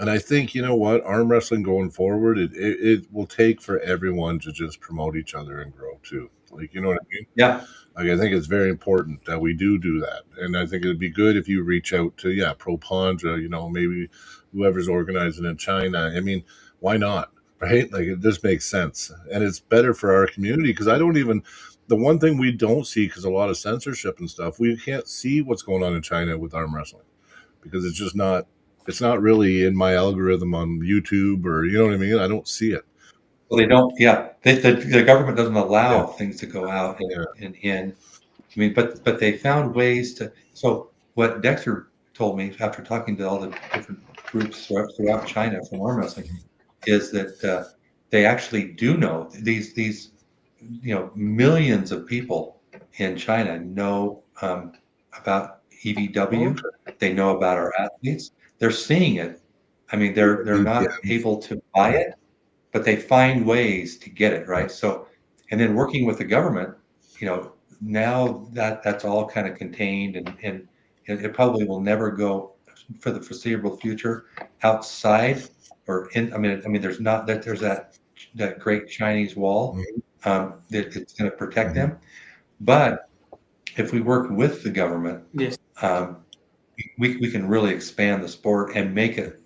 And I think, arm wrestling going forward, it will take for everyone to just promote each other and grow too. Like, you know what I mean? Yeah. Like, I think it's very important that we do that. And I think it'd be good if you reach out to, Pro Ponja, maybe whoever's organizing in China. I mean, why not? Right? Like, it just makes sense. And it's better for our community because the one thing we don't see, because a lot of censorship and stuff, we can't see what's going on in China with arm wrestling because it's just not really in my algorithm on YouTube, or you know what I mean? I don't see it. Well, they don't. Yeah, the government doesn't allow things to go out and in. I mean, but they found ways to. So what Dexter told me after talking to all the different groups throughout China from arm wrestling is that they actually do know these millions of people in China know about EVW. They know about our athletes. They're seeing it. I mean, they're not able to buy it, but they find ways to get it, right? So, and then working with the government, now that's all kind of contained, and it probably will never go for the foreseeable future outside or in. I mean, there's that great Chinese wall that it's going to protect them, but if we work with the government, we can really expand the sport and make it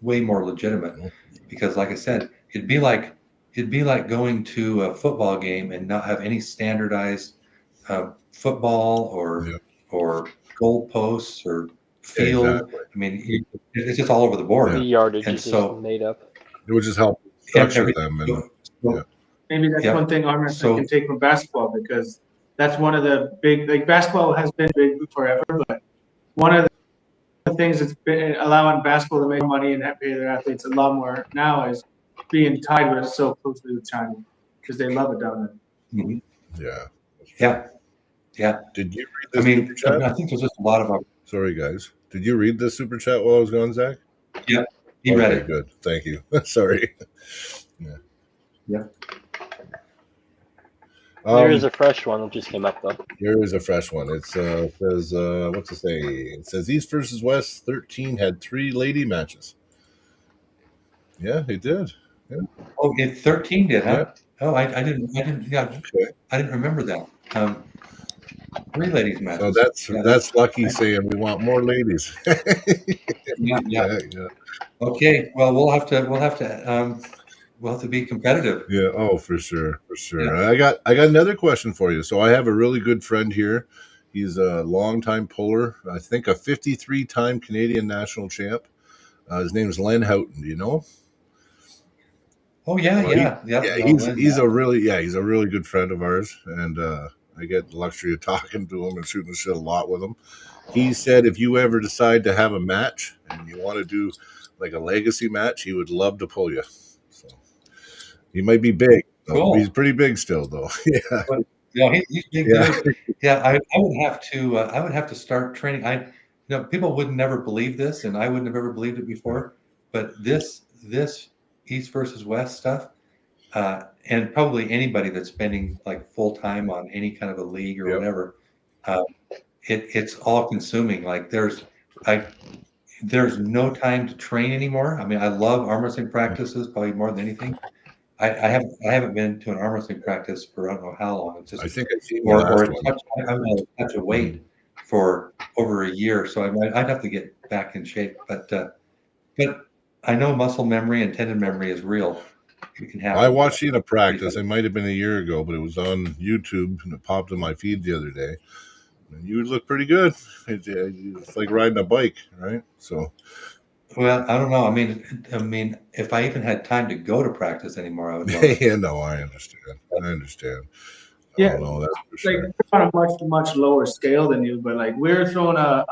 way more legitimate. Because like I said, it'd be like going to a football game and not have any standardized football or goal posts or field. Exactly. I mean, it's just all over the board. The yardage and is just made up. It would just help structure them. Maybe that's one thing arm wrestling can take from basketball, because that's one of the big, like basketball has been big forever, but one of the things that's been allowing basketball to make money and pay their athletes a lot more now is being tied with so closely with China because they love it down there. Mm-hmm. Yeah. Yeah. Did you read this super chat? I think there's just a lot of. Sorry, guys. Did you read this super chat while I was gone, Zach? Yeah. He read it. Good. Thank you. Sorry. Yeah. There is a fresh one that just came up though. There is a fresh one. It says, what's it say? It says East versus West 13 had 3 lady matches. Yeah, it did. Yeah. Oh, 13 did, huh? Yeah. Oh, I didn't. Yeah, okay. I didn't remember that. 3 ladies matches. So that's Lucky saying we want more ladies. yeah. Okay. Well, we'll have to be competitive. Yeah. Oh, for sure. Yeah. I got another question for you. So I have a really good friend here. He's a longtime puller. I think a 53-time Canadian national champ. His name is Len Houghton. Do you know? Oh yeah. He's a really good friend of ours, and I get the luxury of talking to him and shooting the shit a lot with him. He said if you ever decide to have a match and you want to do like a legacy match, he would love to pull you. So he might be big. Cool. He's pretty big still, though. Yeah. Yeah, he's big. Yeah, I would have to start training. People would never believe this, and I wouldn't have ever believed it before. But this East versus West stuff, and probably anybody that's spending like full time on any kind of a league or whatever, it's all consuming. Like there's no time to train anymore. I mean, I love arm wrestling practices probably more than anything. I haven't been to an arm wrestling practice for I don't know how long. It's just, I think I've seen a touch of weight for over a year, so I'd have to get back in shape. But I know muscle memory and tendon memory is real. You can have. I watched you in a practice. It might have been a year ago, but it was on YouTube and it popped in my feed the other day. And you look pretty good. It's like riding a bike, right? So. Well, I don't know. I mean, if I even had time to go to practice anymore, I would. Yeah, no, I understand. Yeah, no, that's for sure. Like on a much lower scale than you, but like we're throwing a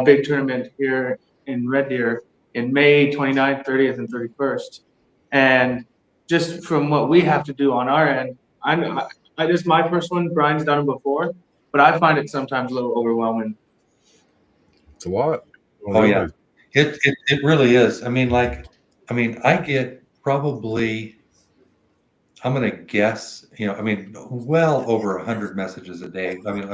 big tournament here in Red Deer in May 29th, 30th, and 31st, and just from what we have to do on our end, this is my first one. Brian's done it before, but I find it sometimes a little overwhelming. It's a lot. Oh yeah. It really is. I I get probably, I'm going to guess, well over 100 messages a day. I was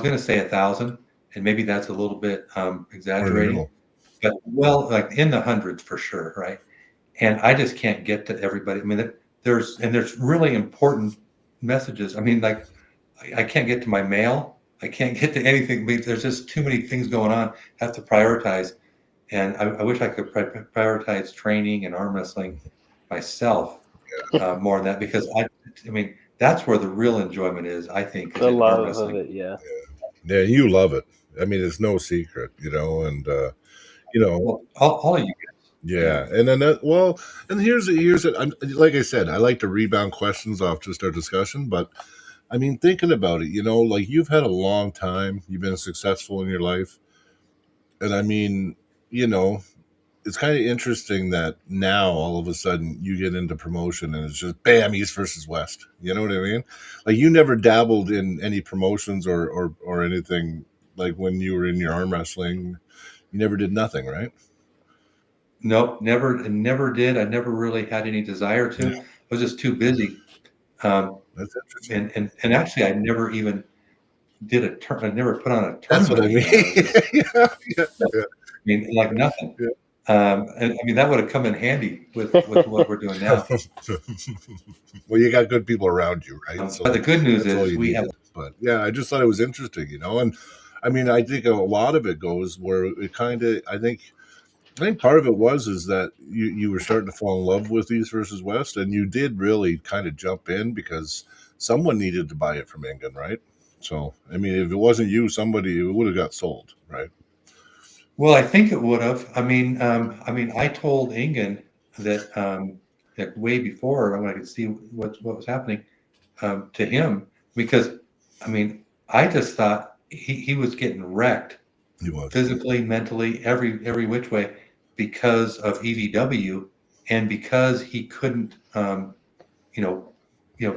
going to say 1,000, and maybe that's a little bit exaggerating, but well, like in the hundreds for sure, right? And I just can't get to everybody. I mean, there's really important messages. I mean, like I can't get to my mail. I can't get to anything. There's just too many things going on. I have to prioritize, and I wish I could prioritize training and arm wrestling myself more than that, because I mean that's where the real enjoyment is. I think the love of it. Yeah, you love it. I mean, it's no secret, and well, all of you guys. Yeah, and then and here's it. Like I said, I like to rebound questions off just our discussion, but. I mean, thinking about it, like you've had a long time, you've been successful in your life. And I mean, it's kind of interesting that now all of a sudden you get into promotion and it's just bam, East versus West. You know what I mean? Like you never dabbled in any promotions or anything like when you were in your arm wrestling. You never did nothing, right? Nope, never did. I never really had any desire to. I was just too busy. That's interesting. And actually, I never even did I never put on a tournament. That's what I mean. I mean, like nothing. Yeah. And I mean, that would have come in handy with what we're doing now. Well, you got good people around you, right? So but the good news is we have. But yeah, I just thought it was interesting, and I mean, I think a lot of it goes where it kind of, I think part of it is that you were starting to fall in love with East versus West, and you did really kind of jump in because someone needed to buy it from England, right? So, I mean, if it wasn't you, it would have got sold, right? Well, I think it would have. I mean, I told England that way before when I could see what was happening to him because I mean, I just thought he was getting wrecked He was. physically, mentally, every which way because of EVW and because he couldn't, you know,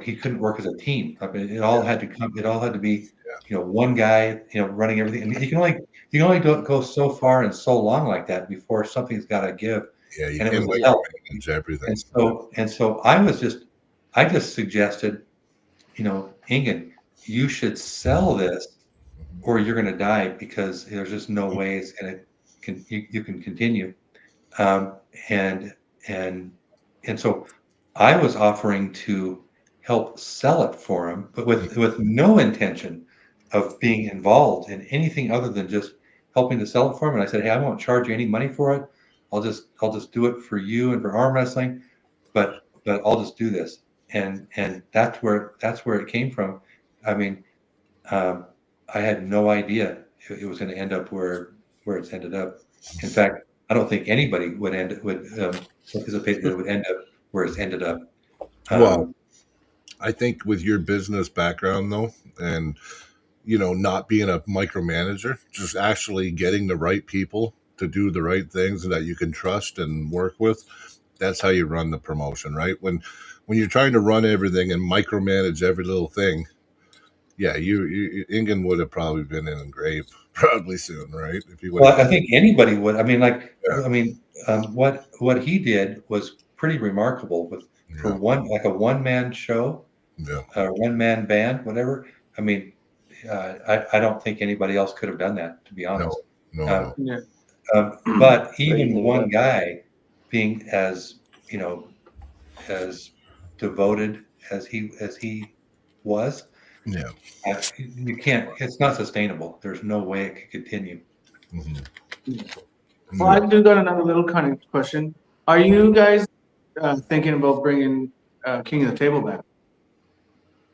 he couldn't work as a team. I mean, it all had to come. It all had to be, one guy, running everything. And you can only go so far and so long like that before something's got to give. Yeah, you And it can't was health. manage everything. And so I just suggested, Ingen, you should sell this or you're going to die because there's just no way it's going to you can continue. Um, and and and so I was offering to help sell it for him, but with no intention of being involved in anything other than just helping to sell it for him. And I said, hey, I won't charge you any money for it. I'll just do it for you and for arm wrestling, but I'll just do this. And that's where it came from. I mean, um, I had no idea it was going to end up where it's ended up. In fact, I don't think anybody would anticipate that it would end up where it's ended up. Well, I think with your business background though, and not being a micromanager, just actually getting the right people to do the right things that you can trust and work with, that's how you run the promotion, right? When you're trying to run everything and micromanage every little thing, yeah, Ingen would have probably been in the grave probably soon, right? If you would. Well, I think anybody would. I mean, Yeah. what he did was pretty remarkable for a one-man show, Yeah. a one-man band, whatever. I mean, I don't think anybody else could have done that, to be honest. No. Yeah. But Crazy, even one yeah. guy being as devoted as he was, Yeah. you can't. It's not sustainable. There's no way it could continue. Mm-hmm. Well, I do got another little kind of question. Are you guys thinking about bringing King of the Table back?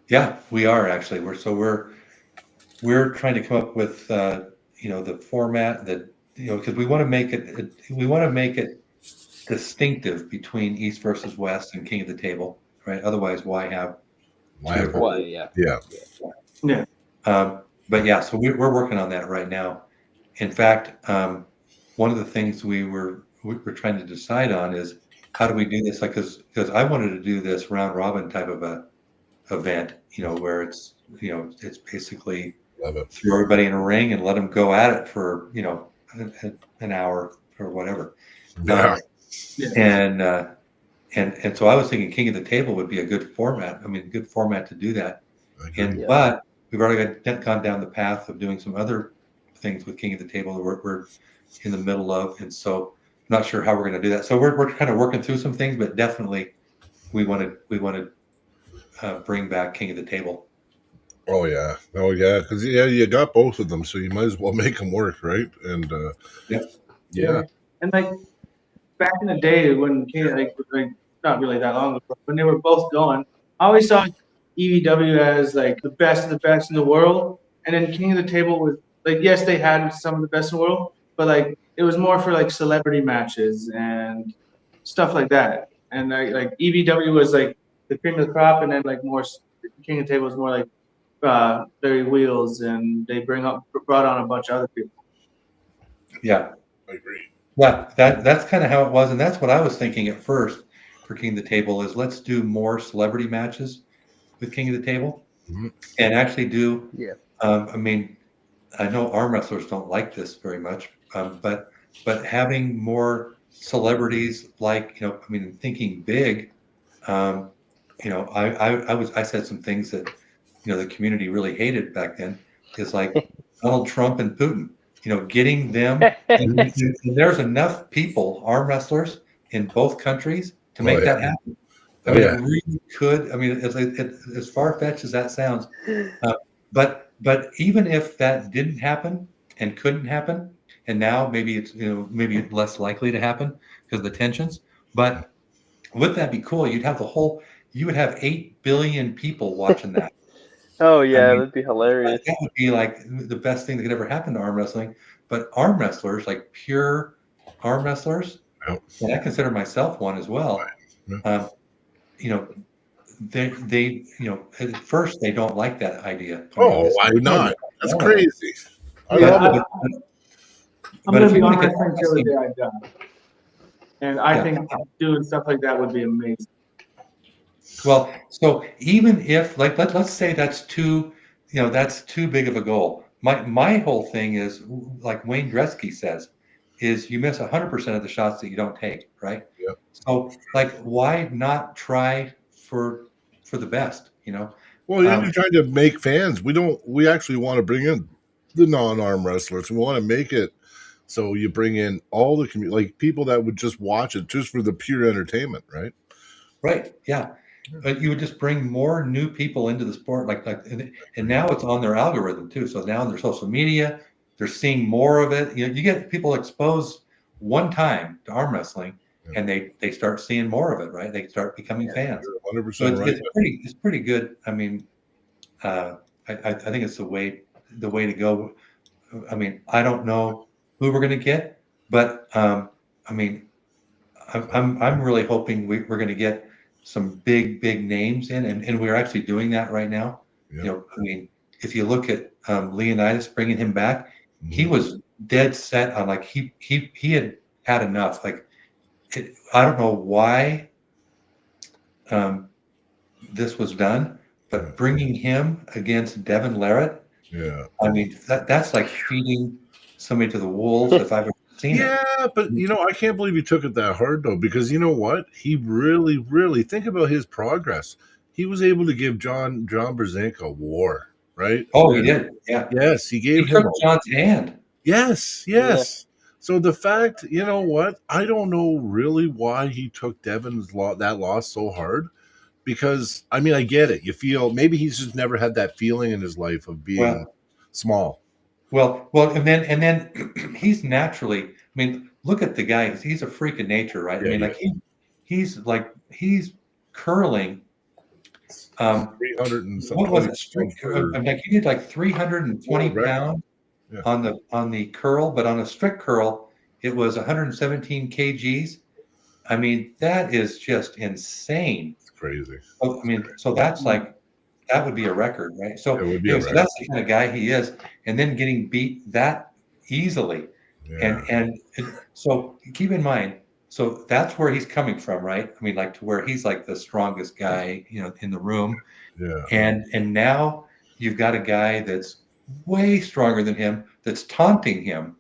Yeah, we are actually. We're trying to come up with the format that because we want to make it distinctive between East versus West and King of the Table, right? Otherwise, why have two different? Why? Yeah. Yeah. But yeah, so we're working on that right now. In fact, one of the things we're trying to decide on is how do we do this? Like, because I wanted to do this round robin type of a event, where it's basically Love it. throw everybody in a ring and let them go at it for an hour or whatever. Yeah. And so I was thinking King of the Table would be a good format. I mean, a good format to do that. agree. But we've already gone down the path of doing some other things with King of the Table that we're in the middle of, and so I'm not sure how we're going to do that. So we're kind of working through some things, but definitely we want to bring back King of the Table. Oh yeah, because you got both of them, so you might as well make them work, right? And yeah. And like back in the day when King, like not really that long ago, when they were both going, I always saw EVW as like the best of the best in the world, and then King of the Table was like, yes, they had some of the best in the world, but like it was more for like celebrity matches and stuff like that. And like EVW was like the cream of the crop, and then like more King of the Table was more like Larry Wheels, and they brought on a bunch of other people. Yeah, I agree. Yeah, that's kind of how it was, and that's what I was thinking at first for King of the Table is let's do more celebrity matches with King of the Table, and actually do. Yeah. I mean, I know arm wrestlers don't like this very much, but having more celebrities like I mean, thinking big, I said some things that the community really hated back then is like Donald Trump and Putin. Getting them. And there's enough people, arm wrestlers in both countries to make that happen. I mean, it really could. I mean, as far-fetched as that sounds, but even if that didn't happen and couldn't happen, and now maybe it's maybe less likely to happen because of the tensions. But would that be cool? You would have 8 billion people watching that. Oh yeah, I mean, that'd be hilarious. that would be like the best thing that could ever happen to arm wrestling. But arm wrestlers, like pure arm wrestlers, and I consider myself one as well. Yeah. they at first they don't like that idea. Oh, why not? That's crazy. I Yeah, love it. I'm going to be on get wrestling till the day I die. And I think doing stuff like that would be amazing. Well, so even if let's say that's too big of a goal. My whole thing is like Wayne Gretzky says, is you miss 100% of the shots that you don't take, right? Yep. So like, why not try for the best, Well, you're trying to make fans. We actually want to bring in the non-arm wrestlers. We want to make it so you bring in all the like people that would just watch it just for the pure entertainment, right? Right. Yeah. But you would just bring more new people into the sport, and now it's on their algorithm too. So now on their social media, they're seeing more of it. You get people exposed one time to arm wrestling, and they start seeing more of it, right? They start becoming fans. 100% So right. it's pretty good. I mean, I think it's the way to go. I mean, I don't know who we're going to get, but I mean, I'm really hoping we're going to get some big names in, and we're actually doing that right now. Yeah. I mean, if you look at Leonidas, bringing him back, he Mhm. was dead set on like he had enough. Like I don't know why this was done, but bringing him against Devin Larratt, Yeah. I mean that's like feeding somebody to the wolves if I've ever seen it. Yeah, but I can't believe he took it that hard though, because you know what? He really, really think about his progress. He was able to give John Brzenko a war, right? Oh, he did. Yeah. Yes, he He gave him took John's hand. Yes. So the fact, you know what? I don't know really why he took Devin's that loss so hard. Because I mean, I get it. You feel maybe he's just never had that feeling in his life of being small. Well, and then he's naturally. I mean, look at the guy. He's a freak of nature, right? I mean, like he's curling. 300 and What was something. it? Like he did like 320 pounds on the curl, but on a strict curl, it was 117 kgs. I mean, that is just insane. It's crazy. So, I mean, so that's like that would be a record, right? So, It would be anyway, a so record. that's the kind of guy he is, and then getting beat that easily, so keep in mind, so that's where he's coming from, right? I mean, like to where he's like the strongest guy, in the room, and now you've got a guy that's way stronger than him that's taunting him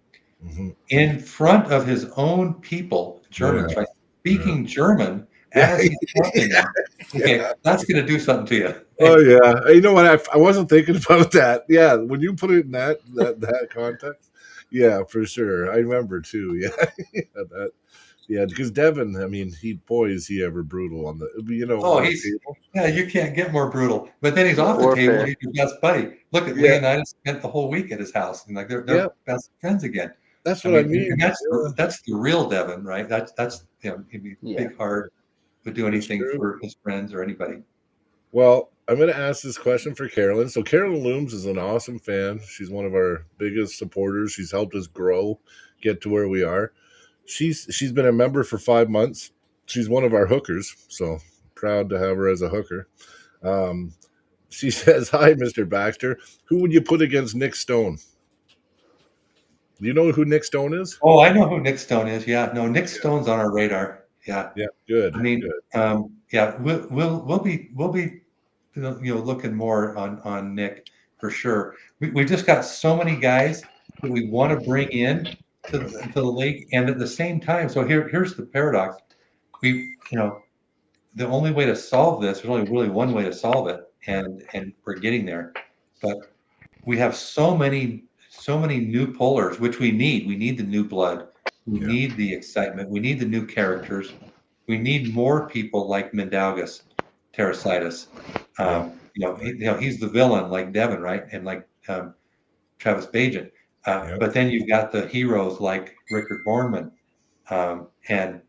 in front of his own people, Germans, right? Speaking German as he's taunting them. Okay, that's going to do something to you. Oh yeah, you know what? I wasn't thinking about that. Yeah, when you put it in that context, yeah, for sure. I remember too. Yeah, because Devin, I mean, is he ever brutal on the on the table? You can't get more brutal. But then he's off the table. He's your best buddy. Look at Leonidas spent the whole week at his house, and like they're best friends again. That's what I mean. And that's the real Devin, right? That's he'd be big heart, would do anything for his friends or anybody. Well, I'm going to ask this question for Carolyn. So Carolyn Looms is an awesome fan. She's one of our biggest supporters. She's helped us grow, get to where we are. She's been a member for 5 months. She's one of our hookers, so proud to have her as a hooker. She says, "Hi, Mr. Baxter. Who would you put against Nick Stone?" Do you know who Nick Stone is? Oh, I know who Nick Stone is. Yeah, no, Nick Stone's on our radar. Yeah, good. I mean, we'll be looking more on Nick for sure. We just got so many guys that we want to bring in to the league, and at the same time, so here's the paradox. The only way to solve this, there's only really one way to solve it, and we're getting there. But we have so many new pullers, which we need. We need the new blood. We need the excitement. We need the new characters. We need more people like Mindaugas, Terrasitis. He's the villain like Devin, right? And like Travis Bajan. But then you've got the heroes like Rickard Bornman and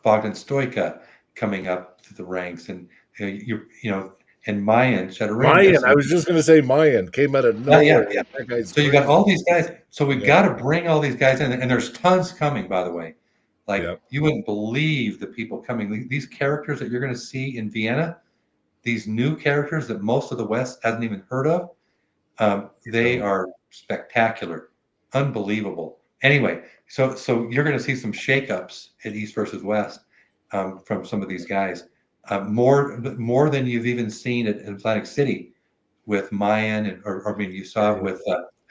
Bogdan Stoica coming up to the ranks, and and Mayan Shadarian. I was just going to say Mayan came out of nowhere. So you got all these guys. So we've got to bring all these guys in, and there's tons coming, by the way. Like Yep. you wouldn't believe the people coming. These characters that you're going to see in Vienna, these new characters that most of the West hasn't even heard of, they are spectacular, unbelievable. Anyway, so you're going to see some shakeups at East versus West from some of these guys, more than you've even seen at Atlantic City with Mayan, or I mean, you saw with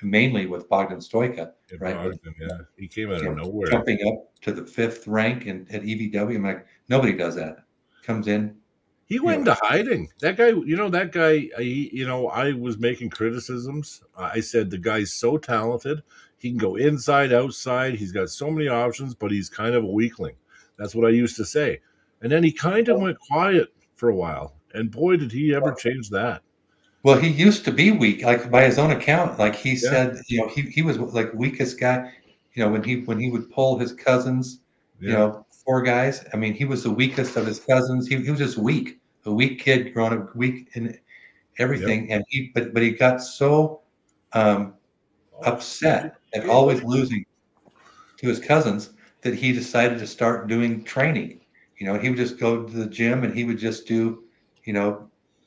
mainly with Bogdan Stoica, right? Bogdan, he came out of nowhere, jumping up to the 5th rank at EVW. I'm like, nobody does that. Comes in. He went into hiding. That guy, I was making criticisms. I said the guy's so talented. He can go inside, outside. He's got so many options, but he's kind of a weakling. That's what I used to say. And then he kind of went quiet for a while. And boy, did he ever change that. Well, he used to be weak, like by his own account. Like he said, he was like weakest guy. When he would pull his cousins, 4 guys. I mean, he was the weakest of his cousins. He was just weak, a weak kid growing up, weak in everything. And but he got so upset at always losing to his cousins that he decided to start doing training. He would just go to the gym and he would just do,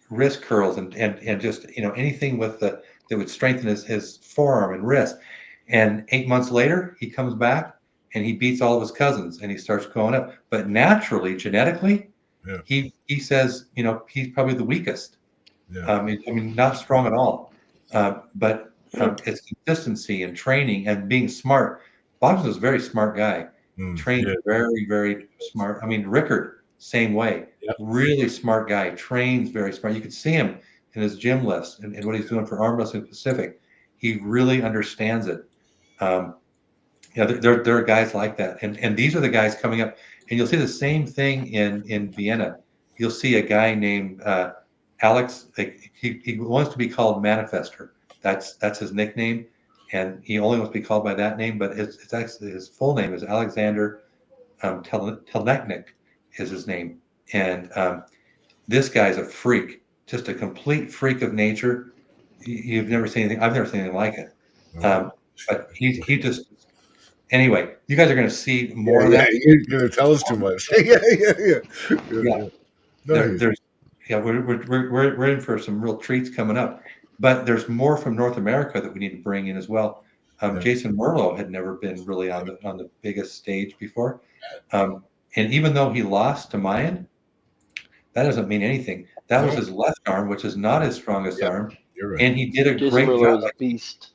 wrist curls and just, anything that would strengthen his forearm and wrist. And 8 months later, he comes back and he beats all of his cousins and he starts going up. But naturally, genetically, he says, he's probably the weakest. I mean, not strong at all. But it's consistency and training and being smart. Bogdan was a very smart guy. Trained very, very smart. I mean, Rickard, same way. Really smart guy. Trains very smart. You could see him in his gym lifts and what he's doing for arm wrestling Pacific. He really understands it. There are guys like that, and these are the guys coming up. And you'll see the same thing in Vienna. You'll see a guy named Alex. He wants to be called Manifester. That's his nickname, and he only wants to be called by that name. But it's actually his full name is Alexander Telechnik is his name. And this guy's a freak, just a complete freak of nature. You've never seen anything. I've never seen anything like it. But he just. Anyway, you guys are going to see more of that. You're going to tell us too much. We're in for some real treats coming up. But there's more from North America that we need to bring in as well. Jason Merlo had never been really on the biggest stage before, and even though he lost to Mayan, that doesn't mean anything. That was his left arm, which is not his strongest arm, and he did a great job. Beast.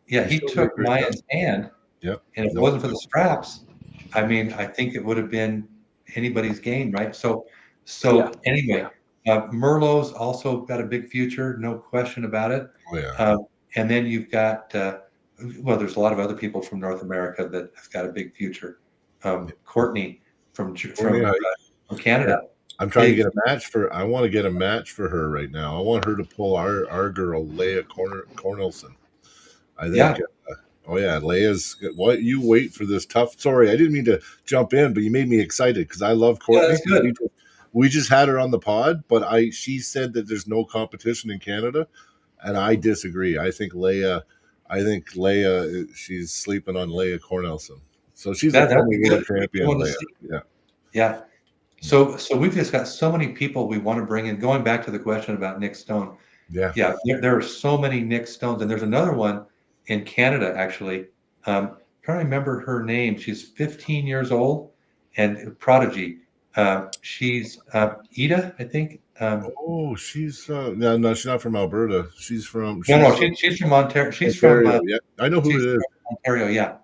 Yeah, he took Mayan's hand. And if it wasn't for the straps, I mean, I think it would have been anybody's game, right? Anyway, Merlot's also got a big future, no question about it. And then you've got, there's a lot of other people from North America that have got a big future. Courtney from Canada. I'm trying to get a match for. I want to get a match for her right now. I want her to pull our girl Leah Cornelson. I think. Leia's. What you wait for this tough? Sorry, I didn't mean to jump in, but you made me excited because I love Courtney. That's good. We just had her on the pod, but she said that there's no competition in Canada, and I disagree. I think Leia, she's sleeping on Leah Cornelson. So she's a former world champion. Leia. Yeah. So we've just got so many people we want to bring in. Going back to the question about Nick Stone. Yeah. There are so many Nick Stones, and there's another one in Canada actually. I'm trying to remember her name. She's 15 years old and prodigy. She's Ida, I think. She's no, she's not from Alberta. She's from she's from Ontario. She's Ontario, from I know who it is. Ontario, yeah.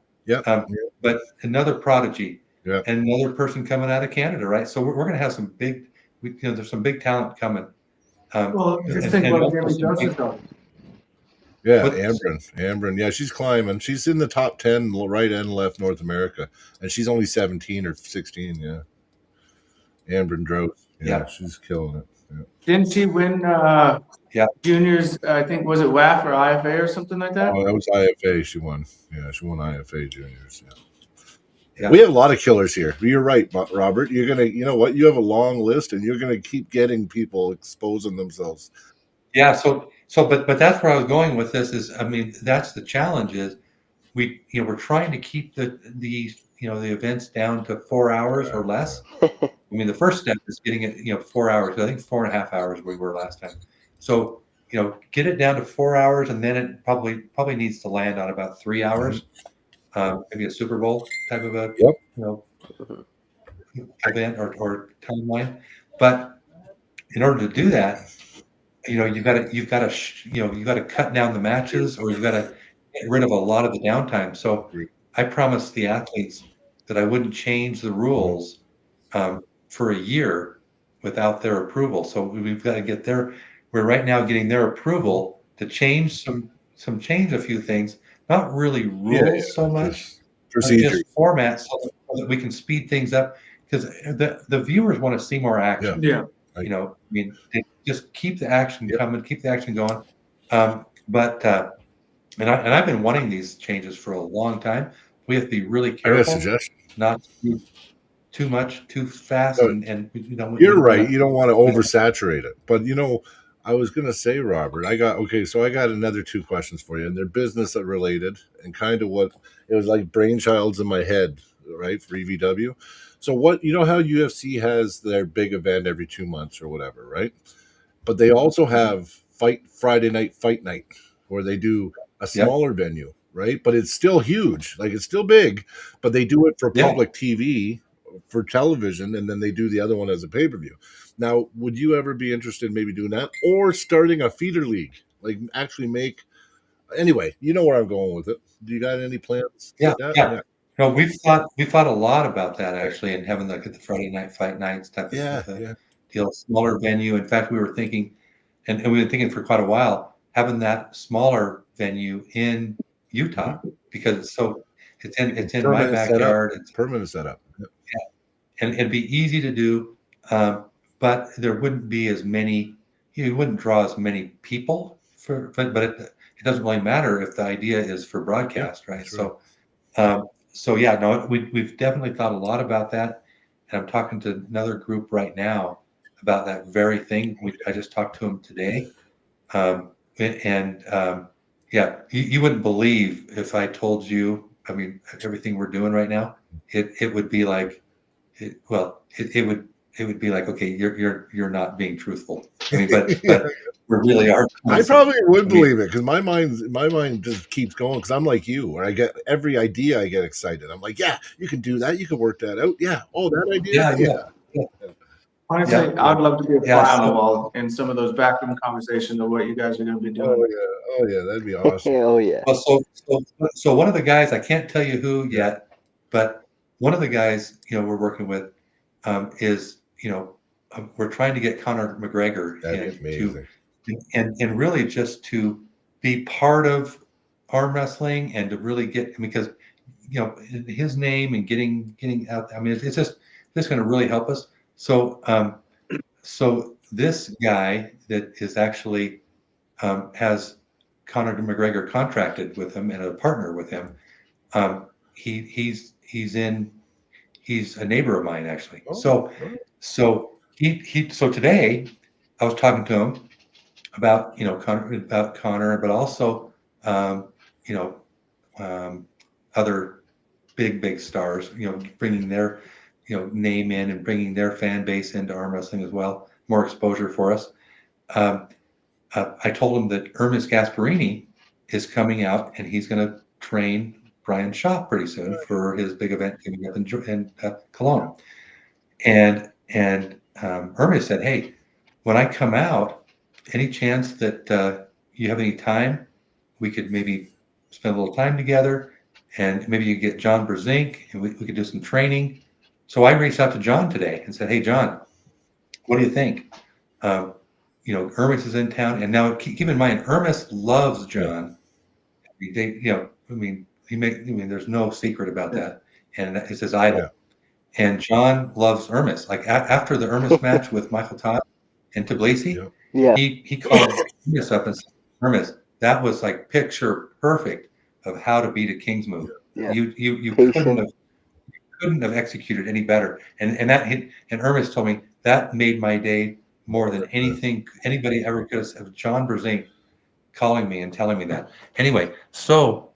But another prodigy. Yeah. And another person coming out of Canada, right? So we're going to have some big, there's some big talent coming. Just think about Jeremy Joseph, though. Yeah, Ambrin. Yeah, she's climbing. She's in the top 10 right and left North America, and she's only 17 or 16. Yeah, Ambrin Drost. Yeah, she's killing it. Yeah. Didn't she win? Juniors. I think was it WAF or IFA or something like that. Oh, that was IFA. She won. Yeah, she won IFA juniors. Yeah. We have a lot of killers here. You're right, Robert. You're gonna. You know what? You have a long list, and you're gonna keep getting people exposing themselves. Yeah. But that's where I was going with this. Is I mean, that's the challenge. Is we're trying to keep the the events down to 4 hours or less. I mean, the first step is getting it, 4 hours. I think 4.5 hours we were last time. So, get it down to 4 hours, and then it probably needs to land on about 3 hours. Maybe a Super Bowl type of a Yep. Event or timeline. But in order to do that, you've got to cut down the matches, or you've got to get rid of a lot of the downtime. So I promised the athletes that I wouldn't change the rules for a year without their approval. So we've got to get we're right now getting their approval to change change a few things, not really rules so much, procedures, just formats, so that we can speed things up, because the viewers want to see more action. Yeah. I mean, just keep the action coming, keep the action going. And I've been wanting these changes for a long time. We have to be really careful not to do too much too fast, and you're right. You don't want to oversaturate it. But I was going to say, Robert, I got another 2 questions for you, and they're business related, and kind of what it was like brainchilds in my head, right, for EVW. So what, how UFC has their big event every 2 months or whatever, right? But they also have Friday night fight night, where they do a smaller venue, right? But it's still huge, like it's still big, but they do it for public TV, for television, and then they do the other one as a pay-per-view. Now, would you ever be interested in maybe doing that, or starting a feeder league, like actually make? Anyway, you know where I'm going with it. Do you got any plans? Yeah. No, we've thought a lot about that, actually, and having the Friday night fight nights type of deal, smaller venue. In fact, we were thinking, and we've been thinking for quite a while, having that smaller venue in Utah, because it's in my backyard. It's permanent setup. And it'd be easy to do, but there wouldn't be as many. You wouldn't draw as many people but it doesn't really matter if the idea is for broadcast, right? True. We've definitely thought a lot about that, and I'm talking to another group right now about that very thing. I just talked to them today, you wouldn't believe if I told you. I mean, everything we're doing right now, it would be like. It would be like, okay, you're not being truthful. I mean, but we really are. I probably would believe it, because my mind just keeps going, because I'm like you, where I get every idea, I get excited. I'm like, yeah, you can do that. You can work that out. Yeah. Oh, that idea. Yeah. Honestly, I'd love to be a fly on the wall in some of those backroom conversations of what you guys are going to be doing. Oh yeah, that'd be awesome. Oh yeah. Well, so one of the guys, I can't tell you who yet, but one of the guys we're working with is we're trying to get Conor McGregor and really just to be part of arm wrestling, and to really get, because his name and getting out. I mean, it's just going to really help us. So this guy that is actually has Conor McGregor contracted with him and a partner with him. He's a neighbor of mine, actually. So today I was talking to him about Conor, but also other big stars, bringing their name in and bringing their fan base into arm wrestling as well, more exposure for us. I told him that Ermis Gasparini is coming out, and he's going to train Brian Shaw pretty soon for his big event coming up in Cologne. And Ermis said, hey, when I come out, any chance that you have any time, we could maybe spend a little time together, and maybe you get John Brzezinski, and we could do some training. So I reached out to John today and said, hey, John, what do you think? Ermis is in town, and now keep in mind, Ermis loves John. There's no secret about that, and it's his idol. Yeah. And John loves Ermis. Like after the Ermis match with Michael Todd and Tbilisi, he called Ermis up and said, Ermis, that was like picture perfect of how to beat a King's move. Yeah. You couldn't have executed any better. And Ermis told me that made my day more than anything anybody ever could have. John Brzezinski calling me and telling me that. Anyway, so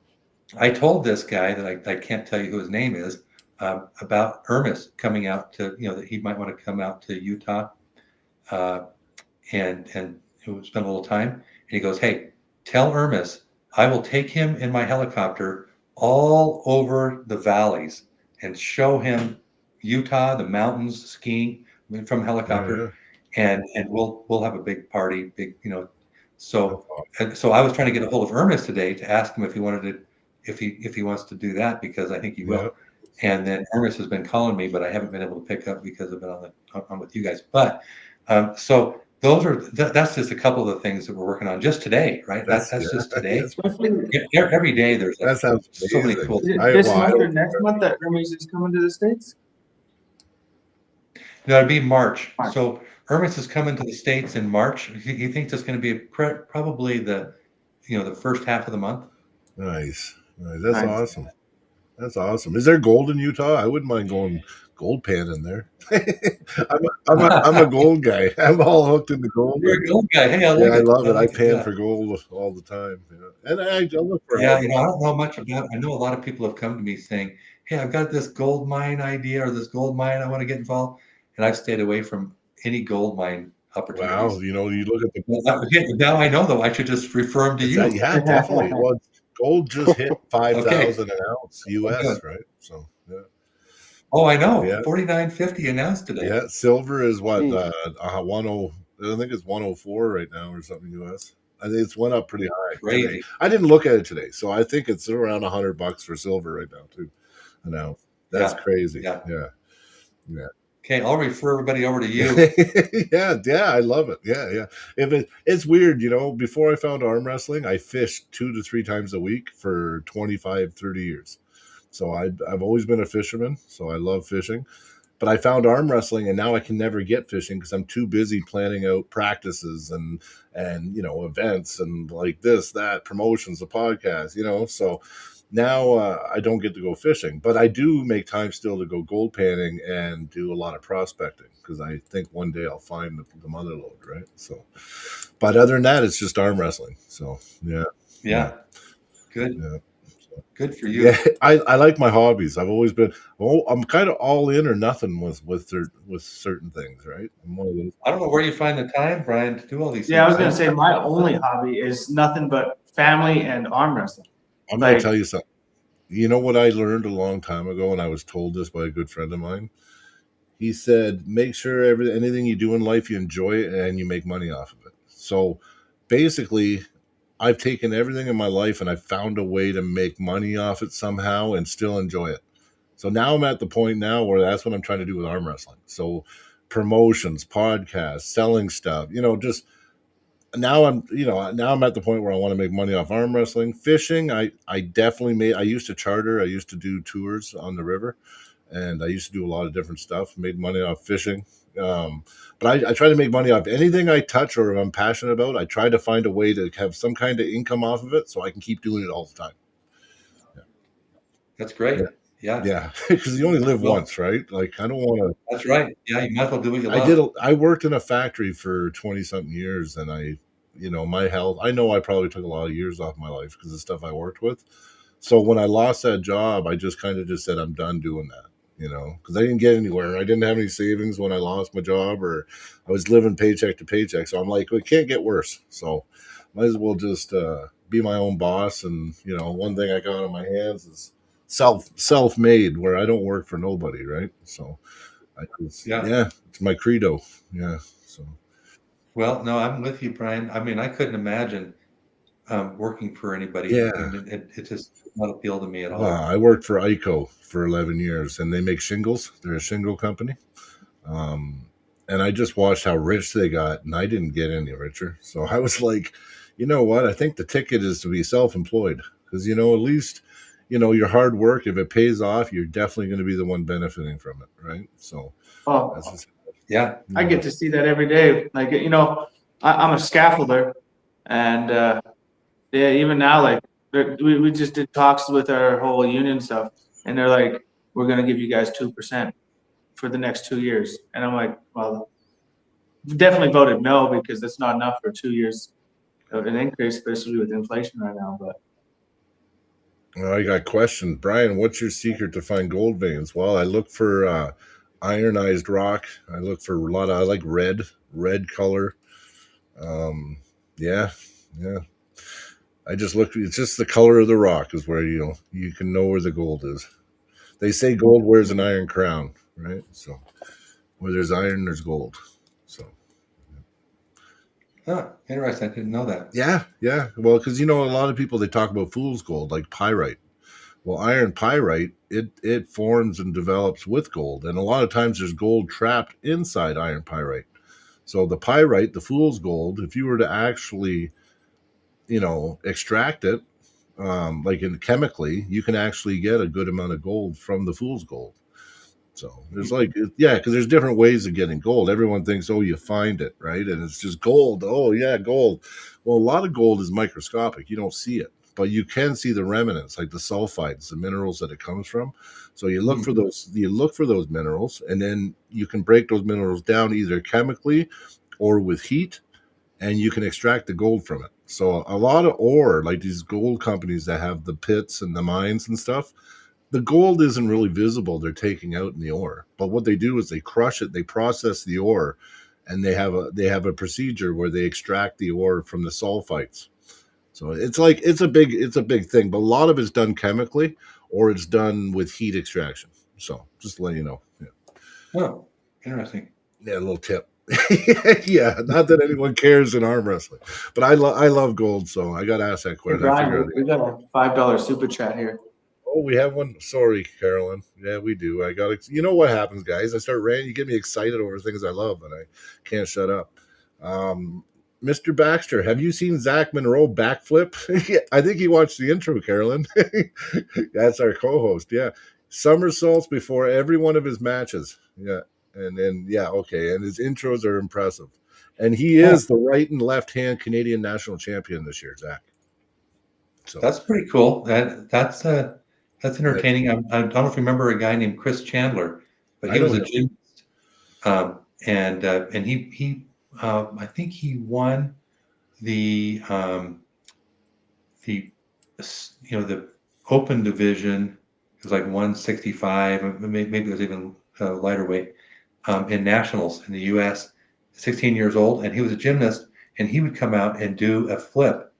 I told this guy that I can't tell you who his name is, about Hermes coming out to, that he might want to come out to Utah and spend a little time. And he goes, hey, tell Hermes I will take him in my helicopter all over the valleys and show him Utah, the mountains, skiing from helicopter, and we'll have a big party, So I was trying to get a hold of Hermes today to ask him if he wanted to, if he wants to do that, because I think he will. And then Hermes has been calling me, but I haven't been able to pick up because I've been on with you guys. But so that's just a couple of the things that we're working on just today, right? That's just today. Every day there's that sounds so many cool. This month or next month that Hermes is coming to the States? No, it'd be March. So Hermes is coming to the States in March. He thinks it's going to be probably the first half of the month. Nice. That's awesome. That's awesome. Is there gold in Utah? I wouldn't mind going gold panning there. I'm a gold guy. I'm all hooked into gold. You're a gold guy. Hey, I love it. I pan for gold all the time. And I look for I don't know much about it. I know a lot of people have come to me saying, hey, I've got this gold mine idea or this gold mine I want to get involved. And I've stayed away from any gold mine opportunities. Wow. You look at the now I know, though, I should just refer them to you. Yeah, definitely. Well, gold just hit 5,000 an ounce US, right? So Oh, I know. Yeah. $49.50 an ounce today. Yeah, silver is what 10. I think it's 104 right now or something US. I think it's went up pretty high. Crazy. Today. I didn't look at it today, so I think it's around $100 for silver right now too. An ounce. That's crazy. Yeah. Okay, I'll refer everybody over to you. yeah, I love it. Yeah. It's weird, before I found arm wrestling, I fished 2 to 3 times a week for 25, 30 years. So I've always been a fisherman, so I love fishing. But I found arm wrestling, and now I can never get fishing because I'm too busy planning out practices and events and like this, that, promotions, the podcast, so now I don't get to go fishing, but I do make time still to go gold panning and do a lot of prospecting because I think one day I'll find the mother lode, right? So, but other than that, it's just arm wrestling. So, yeah. Good. Yeah. Good for you. Yeah, I like my hobbies. I've always been. I'm kind of all in or nothing with certain things, right? I'm one of those. I don't know where you find the time, Brian, to do all these things. Yeah, I was gonna say my only hobby is nothing but family and arm wrestling. I'm going to tell you something. You know what I learned a long time ago, and I was told this by a good friend of mine? He said, make sure anything you do in life, you enjoy it and you make money off of it. So basically, I've taken everything in my life and I've found a way to make money off it somehow and still enjoy it. So now I'm at the point now where that's what I'm trying to do with arm wrestling. So promotions, podcasts, selling stuff, just now I'm at the point where I want to make money off arm wrestling. Fishing, I definitely I used to charter. I used to do tours on the river, and I used to do a lot of different stuff. Made money off fishing. But I try to make money off anything I touch or I'm passionate about. I try to find a way to have some kind of income off of it so I can keep doing it all the time. Yeah. That's great. Yeah. Because you only live once, right? Like I don't want to. That's right. Yeah, you might as well do what you love. I worked in a factory for 20-something years, and my health. I know I probably took a lot of years off my life because of the stuff I worked with. So when I lost that job, I just kind of said I'm done doing that. Because I didn't get anywhere. I didn't have any savings when I lost my job, or I was living paycheck to paycheck. So I'm like, it can't get worse. So might as well just be my own boss. And one thing I got on my hands is self-made, where I don't work for nobody, right? So it's my credo. Yeah. So. Well, no, I'm with you, Brian. I mean, I couldn't imagine working for anybody. Yeah. It just not appeal to me at all. I worked for ICO for 11 years, and they make shingles. They're a shingle company. And I just watched how rich they got, and I didn't get any richer. So I was like, you know what? I think the ticket is to be self-employed because, at least, your hard work, if it pays off, you're definitely going to be the one benefiting from it, right? So, I get to see that every day. Like, I'm a scaffolder, and even now, like, we just did talks with our whole union stuff, and they're like, we're going to give you guys 2% for the next 2 years. And I'm like, well, definitely voted no because that's not enough for 2 years of an increase, especially with inflation right now. But Well, I got questions. Brian, what's your secret to find gold veins? Well, I look for ironized rock. I look for a lot of, I like red color. Um, yeah, yeah. I just look, it's just the color of the rock is where you can know where the gold is. They say gold wears an iron crown, right? So where there's iron, there's gold. So Interesting. I didn't know that. yeah, yeah. Well, because a lot of people they talk about fool's gold, like pyrite. Well, iron pyrite, it forms and develops with gold, and a lot of times there's gold trapped inside iron pyrite. So the pyrite, the fool's gold, if you were to actually, extract it, like in chemically, you can actually get a good amount of gold from the fool's gold. So there's because there's different ways of getting gold. Everyone thinks, oh, you find it, right? And it's just gold. Oh, yeah, gold. Well, a lot of gold is microscopic. You don't see it, but you can see the remnants, like the sulfides, the minerals that it comes from. So you look for those. You look for those minerals, and then you can break those minerals down either chemically or with heat, and you can extract the gold from it. So a lot of ore, like these gold companies that have the pits and the mines and stuff, the gold isn't really visible. They're taking out in the ore, but what they do is they crush it, they process the ore, and they have a procedure where they extract the ore from the sulfites. So it's a big thing, but a lot of it's done chemically or it's done with heat extraction. So just to let you know. Yeah. Oh, interesting. Yeah, a little tip. Yeah, not that anyone cares in arm wrestling, but I love gold, so I got to ask that Hey, question. Brian, we got a $5 super chat here. Oh, we have one. Sorry, Carolyn. Yeah, we do. I got. You know what happens, guys? I start ranting. You get me excited over things I love, and I can't shut up. Um, Mr. Baxter, have you seen Zach Monroe backflip? Yeah, I think he watched the intro, Carolyn. That's our co-host. Yeah, somersaults before every one of his matches. Yeah, and then okay, and his intros are impressive. And he is the right and left hand Canadian national champion this year, Zach. So that's pretty cool. That's entertaining. I don't know if you remember a guy named Chris Chandler, but he was a gymnast, and he I think he won the the open division. It was like 165, maybe it was even lighter weight in nationals in the U.S. 16 years old, and he was a gymnast, and he would come out and do a flip.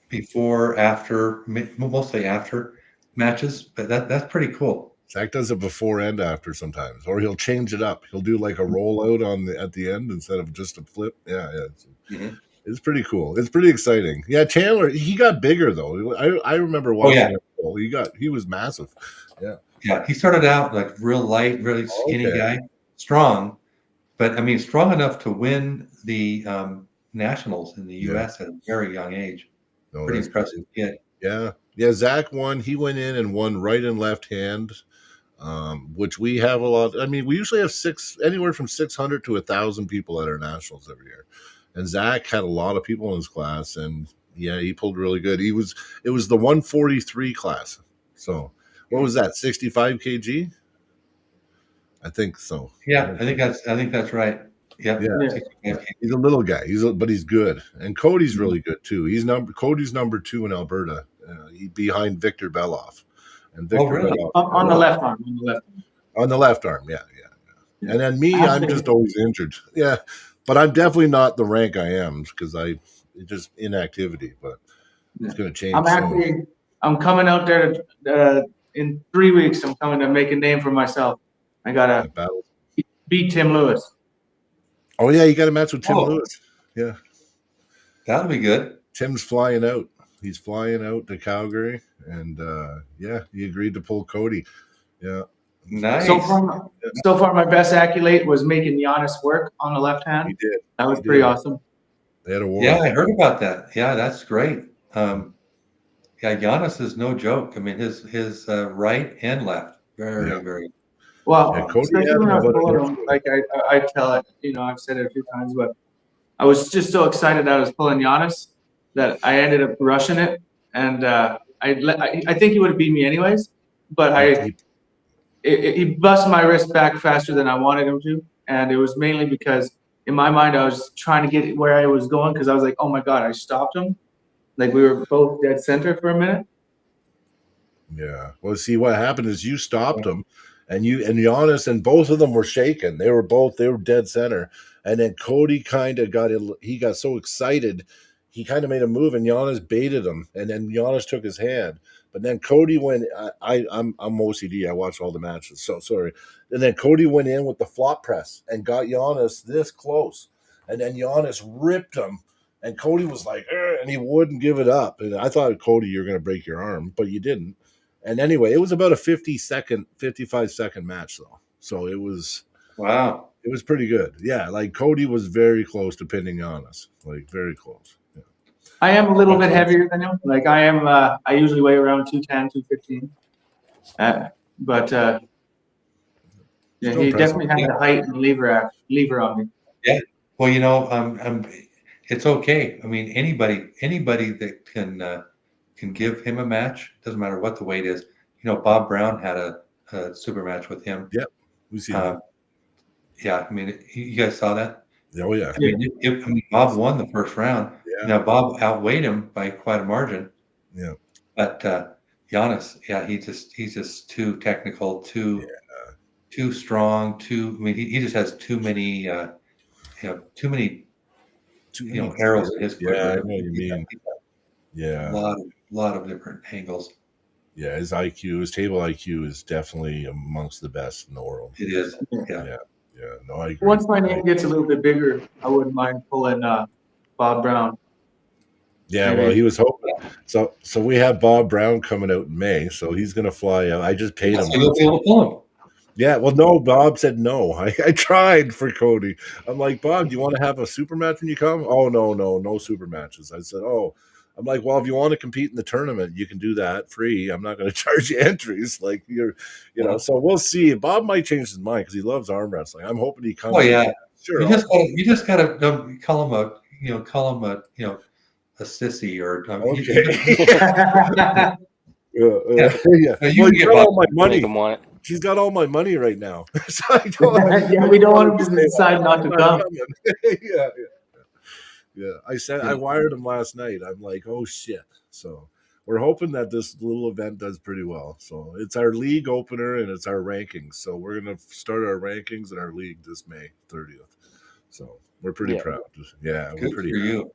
Before, after, mostly after matches, but that's pretty cool. Zach does it before and after sometimes, or he'll change it up. He'll do like a rollout at the end instead of just a flip. Yeah. It's pretty cool. It's pretty exciting. Yeah, Chandler, he got bigger though. I remember watching him. He was massive. Yeah. Yeah, he started out like real light, really skinny guy, strong, but I mean strong enough to win the nationals in the U.S. at a very young age. No, pretty impressive kid. Yeah. Zach won. He went in and won right and left hand, which we have a lot. I mean, we usually have anywhere from 600 to 1,000 people at our nationals every year, and Zach had a lot of people in his class, and yeah, he pulled really good. It was the 143 class. So what was that? 65 kg? I think so. Yeah, I think that's right. Yep. Yeah. He's a little guy. But he's good, and Cody's really good too. Cody's number 2 in Alberta, behind Victor Beloff. And Victor Beloff, on the left arm. On the left arm, yeah. And then me, I'm just always injured. Yeah, but I'm definitely not the rank I am because just inactivity. But it's going to change. I'm coming out there in 3 weeks. I'm coming to make a name for myself. I gotta beat Tim Lewis. Oh yeah, you got a match with Tim Lewis. Yeah, that'll be good. Tim's flying out. He's flying out to Calgary, and he agreed to pull Cody. Yeah, nice. So far, my best accolade was making Giannis work on the left hand. He did. That was pretty awesome. They had a war. Yeah, I heard about that. Yeah, that's great. Giannis is no joke. I mean, his right and left, very. Well, especially when I was pulling him, like I tell it, I've said it a few times, but I was just so excited that I was pulling Giannis that I ended up rushing it, and I think he would have beat me anyways, but he busted my wrist back faster than I wanted him to, and it was mainly because in my mind I was trying to get where I was going because I was like, oh my god, I stopped him, Like we were both dead center for a minute. Yeah. Well, see, what happened is you stopped them, and Giannis, and both of them were shaking. They were dead center, and then Cody kind of he got so excited, he kind of made a move, and Giannis baited him, and then Giannis took his hand. But then Cody went. I'm OCD. I watched all the matches, so sorry. And then Cody went in with the flop press and got Giannis this close, and then Giannis ripped him. And Cody was like, and he wouldn't give it up. And I thought, Cody, you're going to break your arm, but you didn't. And anyway, it was about a 55-second match, though. So it was Wow. It was pretty good. Yeah, like Cody was very close to pinning Giannis, like very close. Yeah. I am a little bit heavier than him. Like I am. I usually weigh around 210, 215. But yeah, he definitely had the height and lever on me. Yeah. Well, you know, it's okay. I mean, anybody that can give him a match, doesn't matter what the weight is. You know, Bob Brown had a super match with him. Yep, we see that. Yeah, I mean, you guys saw that? Oh yeah. I mean, Bob won the first round. Yeah. Now Bob outweighed him by quite a margin. Yeah. But Giannis, yeah, he's just too technical, too strong, I mean, he just has too many too many arrows in his quiver. Yeah, I know what you mean. Yeah. A lot of different angles. Yeah, his table IQ is definitely amongst the best in the world. It is. Yeah. No, I agree. Once my name gets a little bit bigger, I wouldn't mind pulling Bob Brown. Yeah, well, he was hoping. So we have Bob Brown coming out in May, so he's going to fly out. I just paid him. So you'll be able to pull him. Yeah, well, no, Bob said no. I tried for Cody. I'm like, Bob, do you want to have a super match when you come? Oh, no super matches. I said, I'm like, well, if you want to compete in the tournament, you can do that free. I'm not going to charge you entries. Like so we'll see. Bob might change his mind because he loves arm wrestling. I'm hoping he comes. Oh yeah, sure. You just gotta call him a sissy or okay. Yeah. You get all my money. She's got all my money right now. So I don't we don't want him to decide not to come. Yeah. I wired him last night. I'm like, oh shit. So we're hoping that this little event does pretty well. So it's our league opener and it's our rankings. So we're gonna start our rankings in our league this May 30th. So we're pretty proud. Yeah, good we're pretty for you.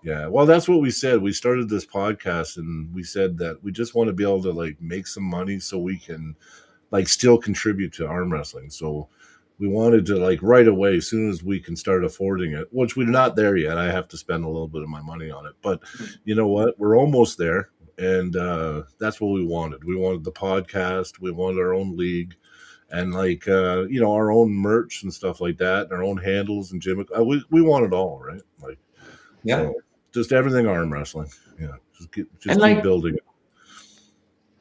Yeah, well, that's what we said. We started this podcast and we said that we just want to be able to like make some money so we can like still contribute to arm wrestling. So we wanted to like right away, as soon as we can start affording it, which we're not there yet. I have to spend a little bit of my money on it, but you know what? We're almost there. And that's what we wanted. We wanted the podcast. We wanted our own league and like, our own merch and stuff like that, and our own handles and gym. We want it all, right? Like, so just everything arm wrestling. Yeah. Just keep building it.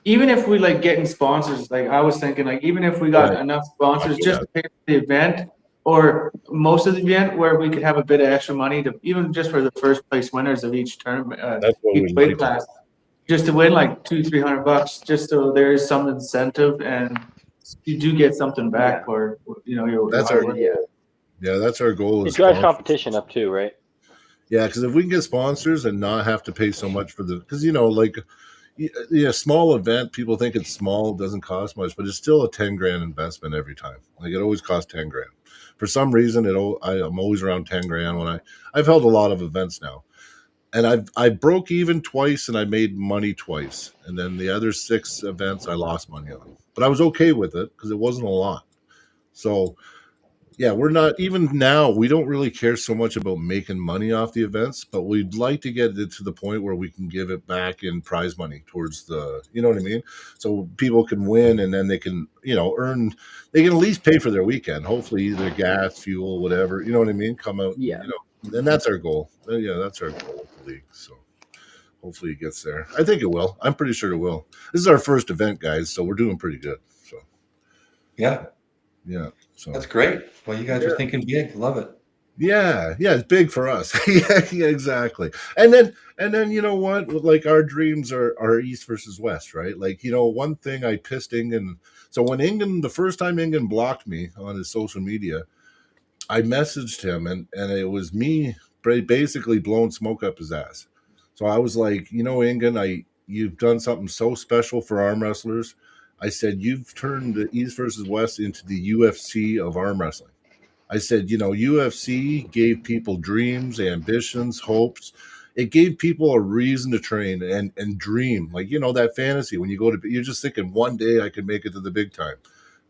Even if we like getting sponsors, like I was thinking, like even if we got enough sponsors just to pay for the event or most of the event, where we could have a bit of extra money to even just for the first place winners of each tournament, each weight class, just to win like $200-300, just so there is some incentive and you do get something back for that's our that's our goal. It drives competition up too, right? Yeah, because if we can get sponsors and not have to pay so much for because small event, people think it's small, doesn't cost much, but it's still a 10 grand investment every time. Like it always costs 10 grand. For some reason, I'm always around 10 grand when I've held a lot of events now, and I broke even twice and I made money twice, and then the other 6 events I lost money on, but I was okay with it because it wasn't a lot. So. Yeah, we're not even now. We don't really care so much about making money off the events, but we'd like to get it to the point where we can give it back in prize money towards you know what I mean? So people can win and then they can, earn, they can at least pay for their weekend. Hopefully either gas, fuel, whatever, you know what I mean? Come out, and that's our goal. Yeah, that's our goal with the league. So hopefully it gets there. I think it will. I'm pretty sure it will. This is our first event, guys, so we're doing pretty good. So yeah. So that's great. Well, you guys are thinking big. Love it. Yeah, it's big for us. yeah, exactly. And then you know what? Like our dreams are east versus west, right? Like, one thing I pissed Ingen. So when the first time Ingen blocked me on his social media, I messaged him and it was me basically blowing smoke up his ass. So I was like, Ingan, you've done something so special for arm wrestlers. I said, you've turned the East versus West into the UFC of arm wrestling. I said, UFC gave people dreams, ambitions, hopes. It gave people a reason to train and dream. Like, that fantasy when you go to, you're just thinking one day I could make it to the big time.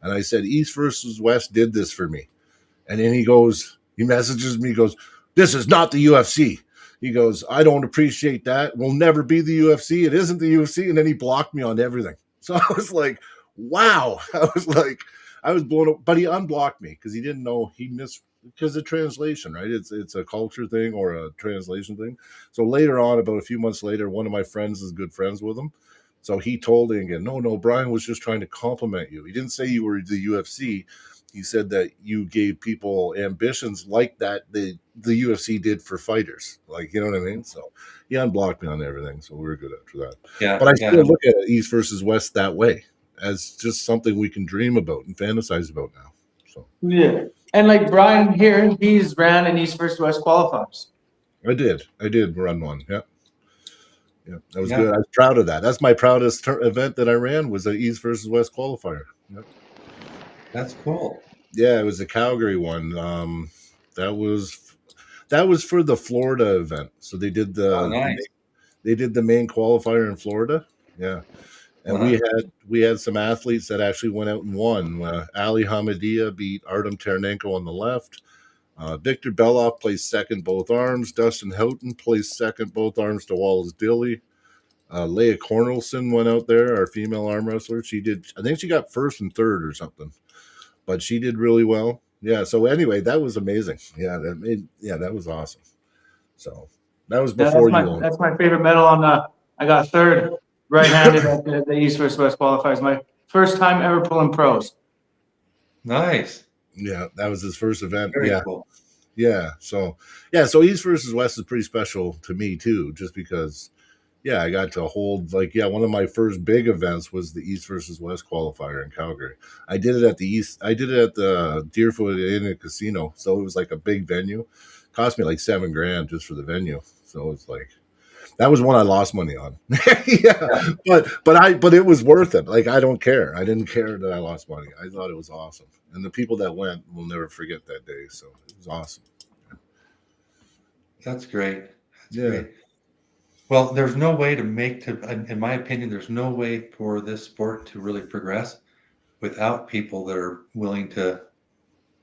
And I said, East versus West did this for me. And then he messages me, he goes, this is not the UFC. He goes, I don't appreciate that. We'll never be the UFC. It isn't the UFC. And then he blocked me on everything. So I was like, wow. I was blown up, but he unblocked me because he didn't know because of translation, right? It's a culture thing or a translation thing. So later on, about a few months later, one of my friends is good friends with him. So he told him again, no, Brian was just trying to compliment you. He didn't say you were the UFC. He said that you gave people ambitions like that the UFC did for fighters. Like, you know what I mean? So he unblocked me on everything. So we were good after that. Yeah. But I still look at East versus West that way as just something we can dream about and fantasize about now. So yeah. And like Brian here, he's ran an East versus West qualifiers. I did run one. Yeah. Yeah. That was good. I was proud of that. That's my proudest event that I ran was the East versus West qualifier. Yep. That's cool. Yeah, it was the Calgary one. That was for the Florida event. So they did they did the main qualifier in Florida. Yeah. And we had some athletes that actually went out and won. Ali Hamadia beat Artem Ternenko on the left. Victor Beloff placed second both arms. Dustin Houghton placed second both arms to Wallace Dilly. Leah Cornelson went out there, our female arm wrestler. I think she got first and third or something, but she did really well. Yeah. So anyway, that was amazing. Yeah. That was awesome. So that was before That's my favorite medal I got third right-handed at the East versus West qualifiers. My first time ever pulling pros. Nice. Yeah. That was his first event. Very cool. Yeah. So East versus West is pretty special to me too, just because, I got to hold one of my first big events was the East versus West qualifier in Calgary. I did it at the Deerfoot Inn and Casino. So it was like a big venue. Cost me like $7,000 just for the venue. So it's like, that was one I lost money on. But it was worth it. Like, I don't care. I didn't care that I lost money. I thought it was awesome. And the people that went will never forget that day. So it was awesome. That's great. Great. Well, there's no way in my opinion, there's no way for this sport to really progress without people that are willing to,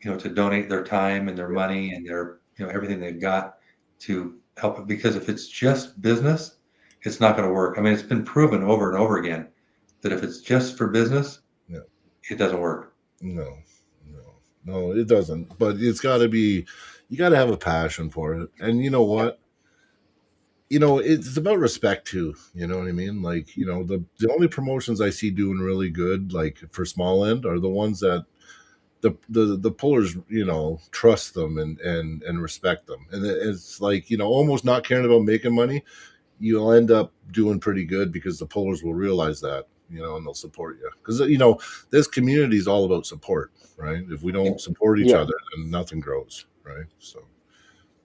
to donate their time and their money and their, everything they've got to help it. Because if it's just business, it's not going to work. I mean, it's been proven over and over again that if it's just for business, it doesn't work. No, it doesn't. But it's got to be, you got to have a passion for it. And you know what? It's about respect too. You know what I mean? Like, the only promotions I see doing really good, like for small end, are the ones that the pullers, trust them and respect them. And it's like, almost not caring about making money, you'll end up doing pretty good because the pullers will realize that, and they'll support you. Because, this community is all about support, right? If we don't support each other, then nothing grows, right? So,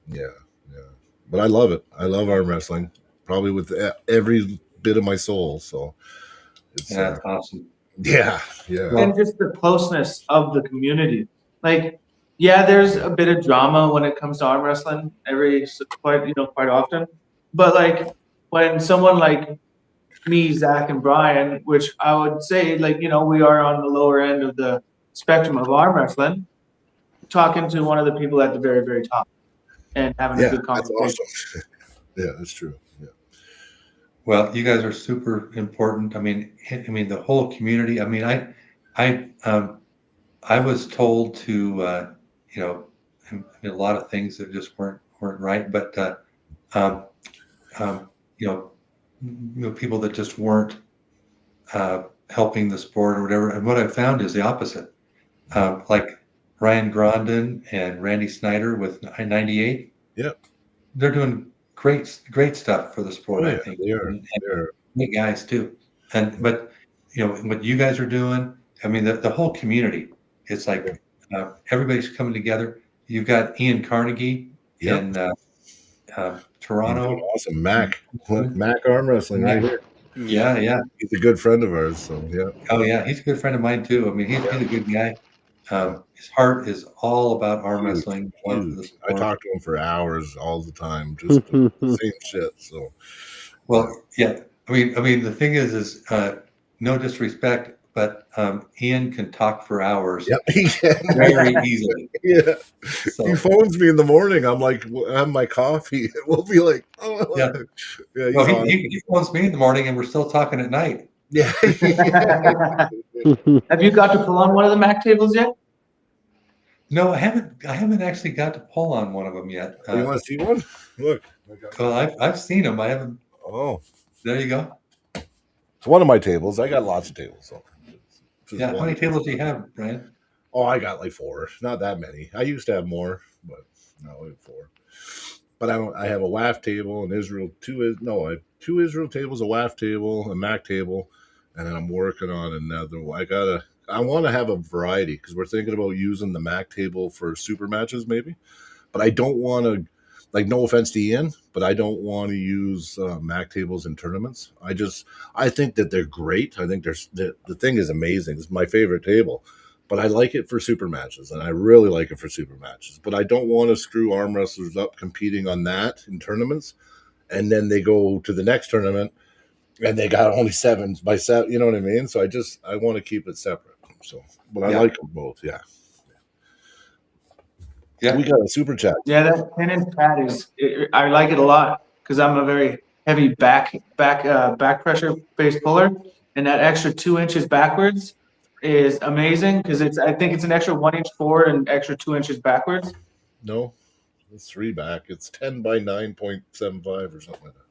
yeah. But I love it. I love arm wrestling, probably with every bit of my soul. So that's awesome. Yeah. And just the closeness of the community. Like, there's a bit of drama when it comes to arm wrestling quite often. But like when someone like me, Zach, and Brian, which I would say we are on the lower end of the spectrum of arm wrestling, talking to one of the people at the very, very top. And having a good conversation. That's awesome. Yeah, that's true. Yeah. Well, you guys are super important. I mean, the whole community. I mean, I was told to, a lot of things that just weren't right. But, people that just weren't helping the sport or whatever. And what I found is the opposite. Like Ryan Grondin and Randy Snyder with 98. Yeah. They're doing great stuff for the sport, I think. They are. They're great guys too. But what you guys are doing, I mean, the whole community, it's like everybody's coming together. You've got Ian Carnegie and Toronto. Awesome. Mac arm wrestling right here. Yeah. He's a good friend of ours. So yeah. Oh yeah, he's a good friend of mine too. I mean, he's a good guy. His heart is all about arm wrestling. Love for the I sport. talk to him for hours all the time, just the same shit. So, well, yeah. I mean, the thing is, no disrespect, but Ian can talk for hours. Yep, he can. Very easily. Yeah. So, he phones me in the morning. I'm like, I have my coffee. We'll be like, oh, yeah. He's Well, awesome. he phones me in the morning, and we're still talking at night. Yeah. Have you got to pull on one of the Mac tables yet? No, I haven't actually got to pull on one of them yet. You want to see one? Look. Well, I've seen them. I haven't. Oh, there you go. It's one of my tables. I got lots of tables. So. Yeah, how many tables do you have, Brian? Oh, I got like 4. Not that many. I used to have more, but no, I have 4. But I have a WAF table, an Israel I have 2 Israel tables, a WAF table, a Mac table, and then I'm working on another one. I want to have a variety because we're thinking about using the Mac table for super matches maybe, but I don't want to. Like, no offense to Ian, but I don't want to use Mac tables in tournaments. I think that they're great. I think the thing is amazing. It's my favorite table, but I like it for super matches, and I really like it for super matches. But I don't want to screw arm wrestlers up competing on that in tournaments, and then they go to the next tournament and they got only 7s by 7. You know what I mean? So I want to keep it separate. So, but I like them both. Yeah. Yeah, we got a super chat. Yeah, that 10-inch pad I like it a lot because I'm a very heavy back pressure based puller, and that extra 2 inches backwards is amazing because I think it's an extra 1 inch forward and extra 2 inches backwards. No, it's 3 back. It's 10 by 9.75 or something like that,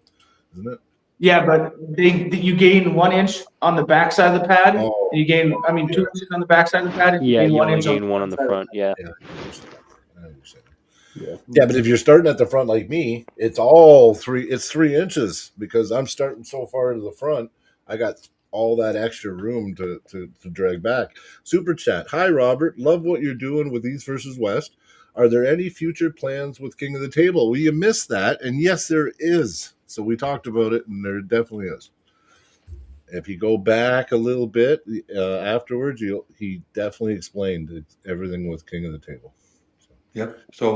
isn't it? Yeah, but you gain 1 inch on the back side of the pad. And you gain, 2 inches on the back side of the pad. And Yeah, you you only only gain gain one on the front. Yeah. I understand. Yeah, but if you're starting at the front like me, it's 3 inches because I'm starting so far to the front. I got all that extra room to drag back. Super chat. Hi, Robert. Love what you're doing with East versus West. Are there any future plans with King of the Table? Well, you missed that. And yes, there is. So we talked about it, and there definitely is. If you go back a little bit afterwards, he definitely explained everything with King of the Table. Yep. So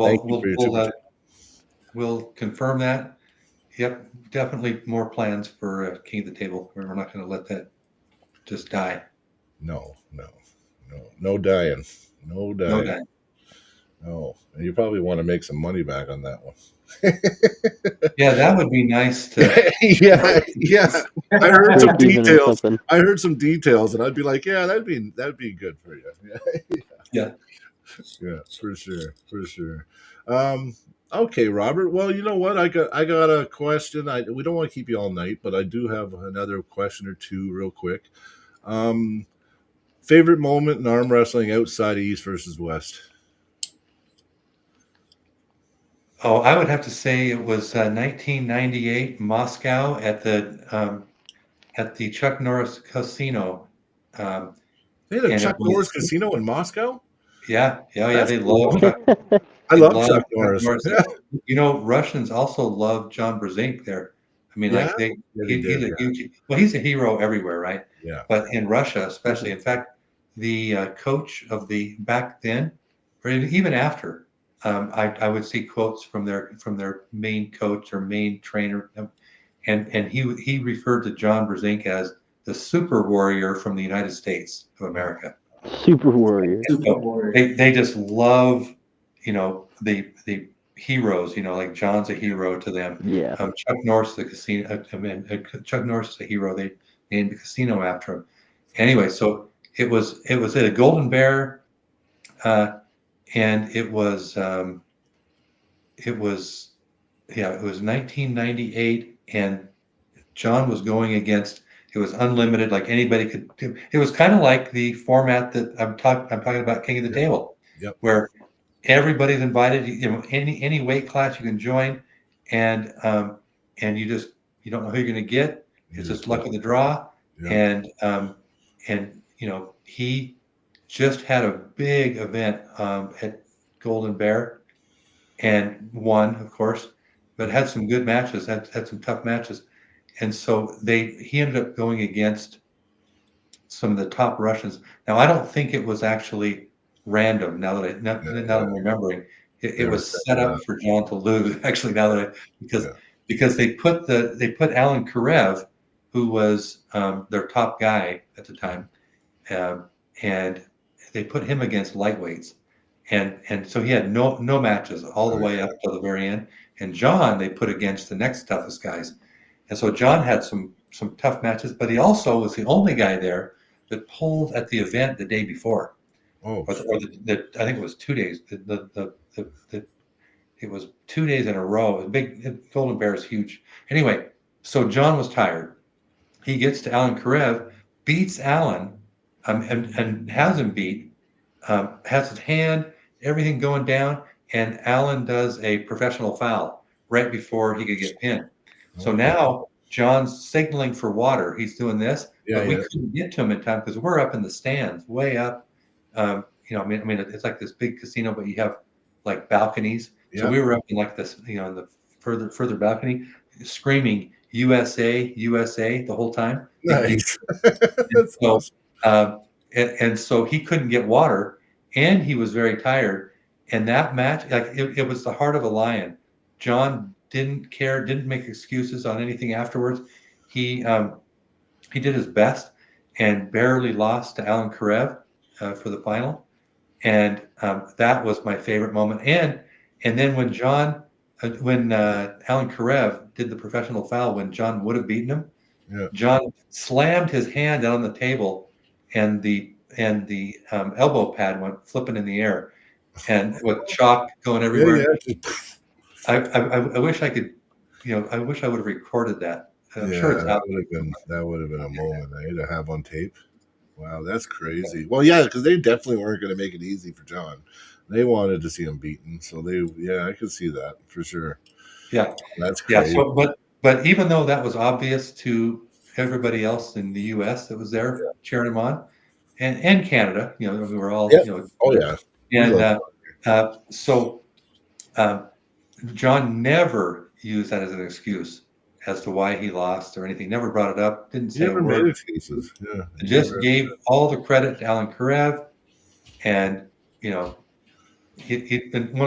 we'll confirm that. Yep. Definitely more plans for King of the Table. We're not going to let that just die. No dying. No dying. No. And you probably want to make some money back on that one. Yeah, that would be nice to. yeah. I heard some details. I heard some details, and I'd be like, yeah, that'd be good for you. Yeah. Yeah, for sure. Okay, Robert. Well, you know what? I got a question. We don't want to keep you all night, but I do have another question or two real quick. Favorite moment in arm wrestling outside of East versus West? Oh, I would have to say it was 1998 Moscow at the Chuck Norris Casino. They had a Chuck Norris Casino in Moscow? Yeah. They love Chuck. I love Chuck Norris. Yeah. You know, Russians also love John Brzezinski there. I mean, like he's a hero everywhere, right? Yeah. But in Russia, especially, in fact, the coach of the back then, or even after, I would see quotes from their main coach or main trainer, and he referred to John Brzezinski as the super warrior from the United States of America. Super warrior. They just love, the heroes. Like John's a hero to them. Yeah. Chuck Norris, Chuck Norris is a hero. They named the casino after him. Anyway, so it was at a Golden Bear, and it was 1998, and John was going against. It was unlimited, like anybody could do. It was kind of like the format that I'm talking about, King of the Table, where everybody's invited. Any weight class you can join, and you don't know who you're going to get. It's just luck of the draw, and he just had a big event at Golden Bear, and won, of course. but had some good matches, had some tough matches. And so he ended up going against some of the top Russians. Now, I don't think it was actually random. Now that I'm remembering, it was set up for John to lose. Actually, because they put Alan Karev, who was their top guy at the time, and they put him against lightweights, and so he had no matches all the way up to the very end. And John they put against the next toughest guys, and so John had some tough matches, but he also was the only guy there that pulled at the event the day before. Oh, I think it was 2 days. It was 2 days in a row. Golden Bear is huge. Anyway, so John was tired. He gets to Alan Karev, beats Alan, and has him beat. Has his hand, everything going down, and Alan does a professional foul right before he could get pinned. So now John's signaling for water. He's doing this, but we couldn't get to him in time because we're up in the stands, way up. I mean, it's like this big casino, but you have like balconies. So we were up in like this, in the further balcony, screaming USA, USA the whole time. Nice. That's awesome. And so he couldn't get water, and he was very tired. And that match, like it was the heart of a lion. John didn't care, didn't make excuses on anything afterwards. He did his best and barely lost to Alan Karev for the final. And that was my favorite moment. And then when Alan Karev did the professional foul, when John would have beaten him, John slammed his hand down on the table, and the elbow pad went flipping in the air, and with chalk going everywhere. I wish I could, I wish I would have recorded that. I'm sure it's out. That would have been a moment to have on tape. Wow, that's crazy. Yeah. Well, because they definitely weren't going to make it easy for John. They wanted to see him beaten, so I could see that for sure. Yeah, that's crazy. Yeah, so, but even though that was obvious to everybody else in the U.S. that was there cheering him on, and Canada, we were all, and so John never used that as an excuse as to why he lost or anything. Never brought it up. Didn't say a word. Excuses. Yeah. Just gave all the credit to Alan Karev, and he one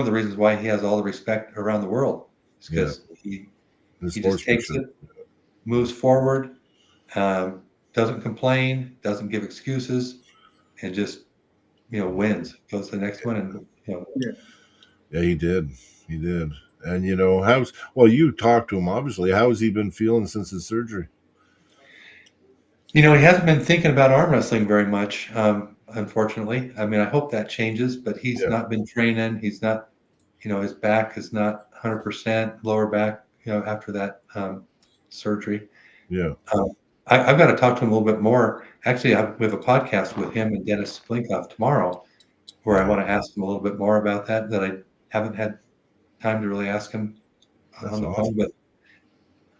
of the reasons why he has all the respect around the world is because he just takes it, moves forward, doesn't complain, doesn't give excuses, and just wins. Goes to the next one, and Yeah, he did. And you talked to him, obviously. How has he been feeling since his surgery? He hasn't been thinking about arm wrestling very much, unfortunately. I mean, I hope that changes, but he's not been training. He's not, his back is not 100% lower back, after that surgery. Yeah. I've got to talk to him a little bit more. Actually, we have a podcast with him and Dennis Blinkoff tomorrow where I want to ask him a little bit more about that I haven't had time to really ask him on the phone. But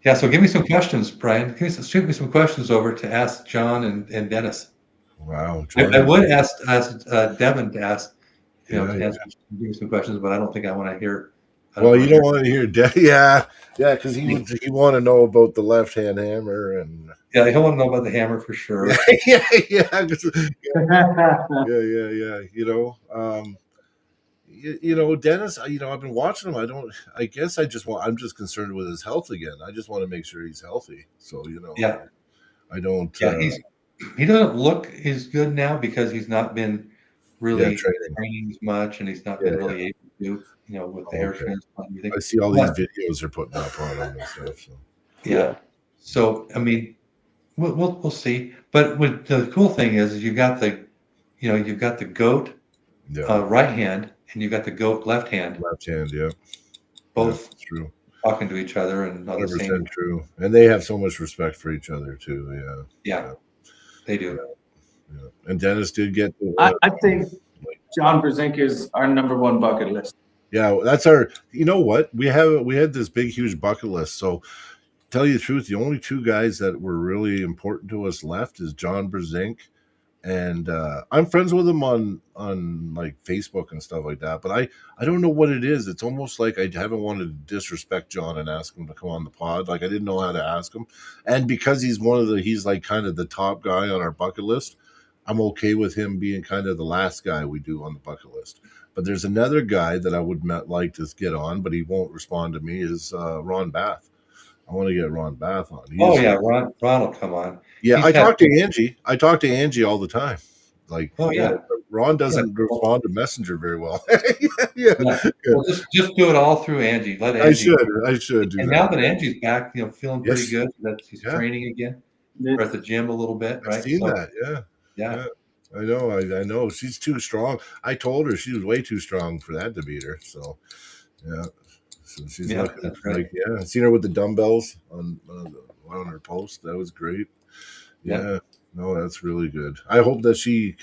yeah, so give me some questions, Brian. Shoot me some questions over to ask John and Dennis. Wow. I would ask Devin to ask, to answer give me some questions, but I don't think I want to hear. Well, you don't want to hear because he want to know about the left hand hammer and he'll want to know about the hammer for sure. Dennis, I've been watching him. I'm just concerned with his health again. I just want to make sure he's healthy. So, I don't. He doesn't look as good now because he's not been really training as much, and he's not been really able to, with the hair transplant. I see all these videos they're putting up on him and stuff. So. Yeah. So, I mean, we'll see. But the cool thing is you've got the GOAT right hand, and you've got the GOAT left hand. Left hand, yeah. Both true. Talking to each other and on the same. True. And they have so much respect for each other too. Yeah. They do. Yeah. And Dennis did get. I think John Brzenk is our number one bucket list. Yeah, that's our. You know what? We had this big, huge bucket list. So, tell you the truth, the only two guys that were really important to us left is John Brzenk and I'm friends with him on like Facebook and stuff like that. But I don't know what it is. It's almost like I haven't wanted to disrespect John and ask him to come on the pod. Like I didn't know how to ask him, and because he's like kind of the top guy on our bucket list. I'm okay with him being kind of the last guy we do on the bucket list. But there's another guy that I would like to get on, but he won't respond to me. Is Ron Bath? I want to get Ron Bath on. Ron will come on. Yeah, He's I had talk to Angie. I talk to Angie all the time. Like, Ron doesn't respond to Messenger very well. yeah. Well, just do it all through Angie. Let Angie. I should do and that. now that Angie's back, feeling pretty Yes. good, that she's training again, or at the gym a little bit, right? I've seen that. Yeah. I know. She's too strong. I told her she was way too strong for that to beat her. So, yeah. So she's looking that's right. like, I've seen her with the dumbbells on her post. That was great. Yeah. No, that's really good. I hope that she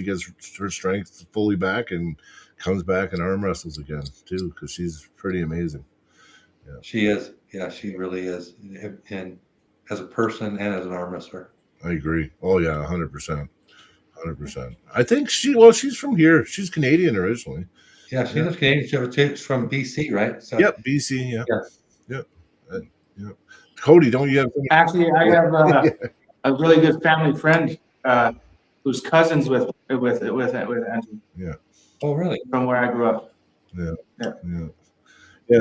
gets her strength fully back and comes back and arm wrestles again too, because she's pretty amazing. Yeah. She is. Yeah, she really is. And as a person and as an arm wrestler. I agree. Oh yeah, 100%. 100%. I think she's from here. She's Canadian originally. Yeah, she's Canadian. She's from BC, right? So, yep, BC. Yeah. Cody, don't you have? Actually, I have a really good family friend who's cousins with Andrew. Yeah. Oh, really? From where I grew up. Yeah.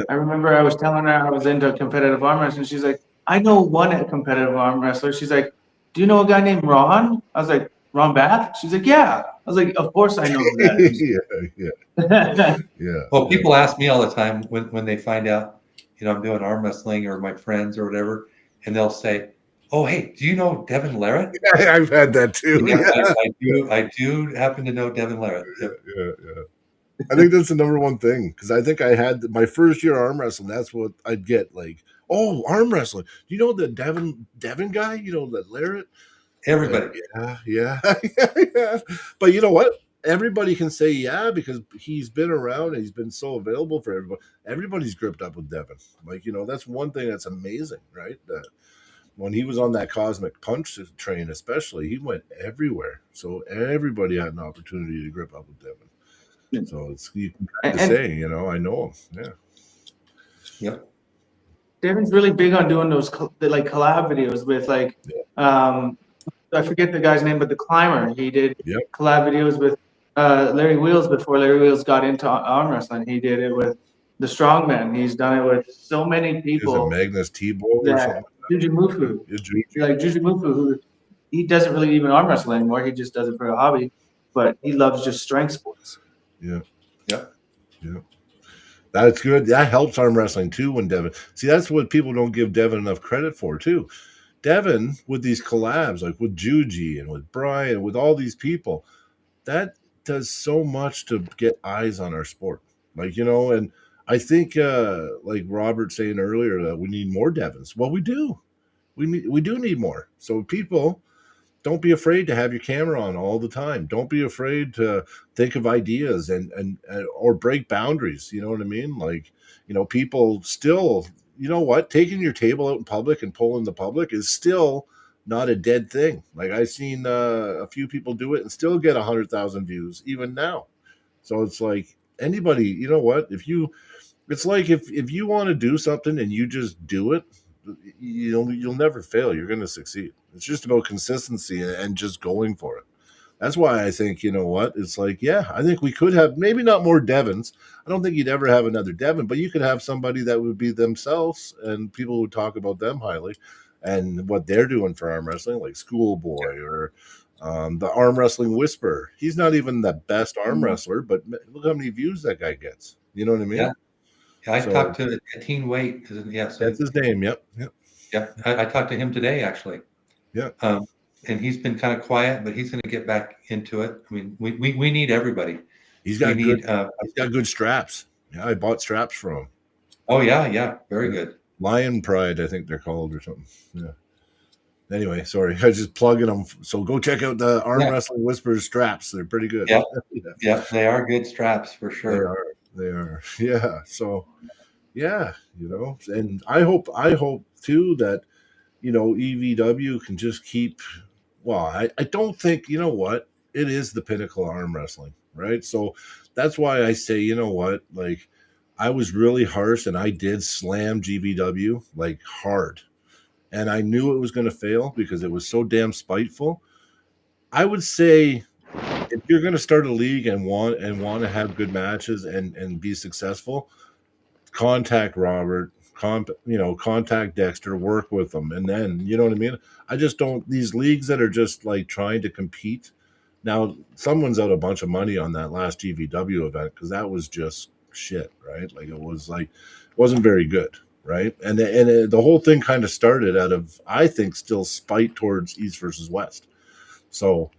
I remember I was telling her I was into competitive arm wrestling. She's like, I know one competitive arm wrestler. She's like, do you know a guy named Ron? I was like, Ron Bath? She's like, yeah. I was like, of course I know who that is. Yeah. Well, people ask me all the time when they find out, I'm doing arm wrestling or my friends or whatever, and they'll say, oh, hey, do you know Devin Larratt? I've had that too. I do happen to know Devin Larratt. Yeah. I think that's the number one thing, because I think I had my first year arm wrestling. That's what I'd get, like, oh, arm wrestling. Do you know the Devin guy? That Larratt? Everybody. Yeah. But you know what? Everybody can say because he's been around and he's been so available for everybody. Everybody's gripped up with Devin. Like, that's one thing that's amazing, right? That when he was on that Cosmic Punch train, especially, he went everywhere. So everybody had an opportunity to grip up with Devin. So you can say, I know him. Yeah. Yep. Devin's really big on doing those collab videos with I forget the guy's name, but the climber. He did collab videos with Larry Wheels before Larry Wheels got into arm wrestling. He did it with the Strongman. He's done it with so many people. Is it Magnus T-Ball or something? Juju Mufu. Like Juju Mufu, who he doesn't really even arm wrestle anymore. He just does it for a hobby, but he loves just strength sports. Yeah. That's good. That helps arm wrestling too. When Devin, see, that's what people don't give Devin enough credit for too. Devin, with these collabs, like with Juji and with Brian, with all these people, that does so much to get eyes on our sport. And I think, like Robert saying earlier, that we need more Devins. Well, we do. We do need more. So people, don't be afraid to have your camera on all the time. Don't be afraid to think of ideas and or break boundaries. You know what I mean? Like, people still, taking your table out in public and polling the public is still not a dead thing. Like, I've seen a few people do it and still get 100,000 views even now. So it's like anybody, it's like if you want to do something and you just do it, you'll never fail. You're going to succeed. It's just about consistency and just going for it. That's why I think, it's like, I think we could have maybe not more Devins. I don't think you'd ever have another Devin, but you could have somebody that would be themselves and people would talk about them highly and what they're doing for arm wrestling, like Schoolboy or the Arm Wrestling Whisperer. He's not even the best arm wrestler, but look how many views that guy gets. You know what I mean? Yeah. I talked to Teen Weight. So that's his name. Yep. Yeah, I talked to him today, actually. Yeah. And he's been kind of quiet, but he's going to get back into it. I mean, we need everybody. He's got good straps. Yeah, I bought straps from him. Oh yeah, very good. Lion Pride, I think they're called or something. Yeah. Anyway, sorry, I was just plugging them. So go check out the Arm Wrestling Whisperers straps. They're pretty good. Yeah, they are good straps for sure. They are. Yeah. So, and I hope too that, EVW can just keep, well, I don't think, you know what, it is the pinnacle of arm wrestling, right? So that's why I say, you know what, like I was really harsh and I did slam GVW like hard. And I knew it was going to fail because it was so damn spiteful. I would say if you're going to start a league and want to have good matches and be successful, contact Robert, contact Dexter, work with them, and then you know what I mean. I just don't these leagues that are just like trying to compete. Now, someone's out a bunch of money on that last GVW event because that was just shit, right? Like it was like wasn't very good, right? And the whole thing kind of started out of I think still spite towards East versus West. So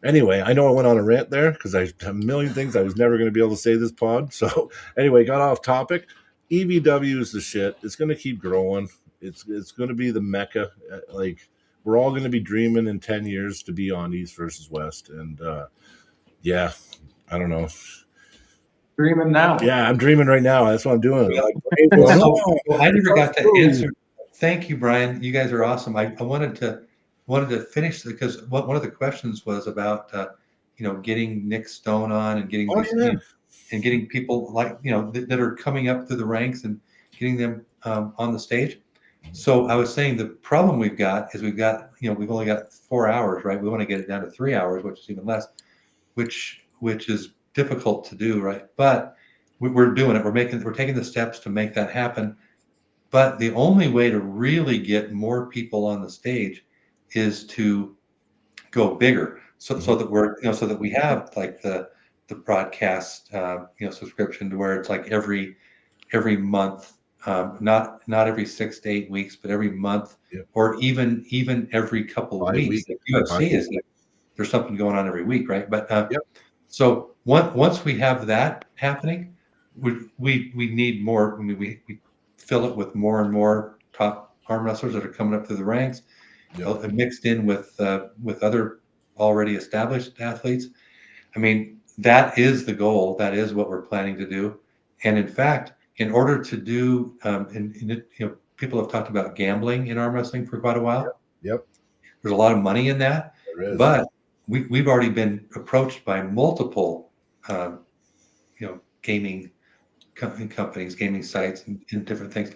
anyway, I know I went on a rant there because I have a million things I was never going to be able to say this pod. So anyway, got off topic. EVW is the shit. It's going to keep growing. It's going to be the mecca. Like we're all going to be dreaming in 10 years to be on East versus West. And yeah, I don't know. Dreaming now. Yeah, I'm dreaming right now. That's what I'm doing. Like, well, I never got to answer. Thank you, Brian. You guys are awesome. I wanted to finish because one of the questions was about getting Nick Stone on and getting and getting people like that are coming up through the ranks and getting them on the stage. So I was saying the problem we've got is we've only got 4 hours, right? We want to get it down to 3 hours, which is even less, which is difficult to do, right? But we're doing it. We're taking the steps to make that happen. But the only way to really get more people on the stage is to go bigger. So that so that we have like the broadcast subscription to where it's like every month, not every 6 to 8 weeks, but every month, or even every couple of weeks. Like UFC is like, there's something going on every week, right? But so once we have that happening, we need more. I mean, we fill it with more and more top arm wrestlers that are coming up through the ranks, mixed in with other already established athletes. I mean, that is the goal. That is what we're planning to do. And in fact, in order to do, people have talked about gambling in arm wrestling for quite a while. Yep. There's a lot of money in that, but we've already been approached by multiple, gaming companies, gaming sites, and different things,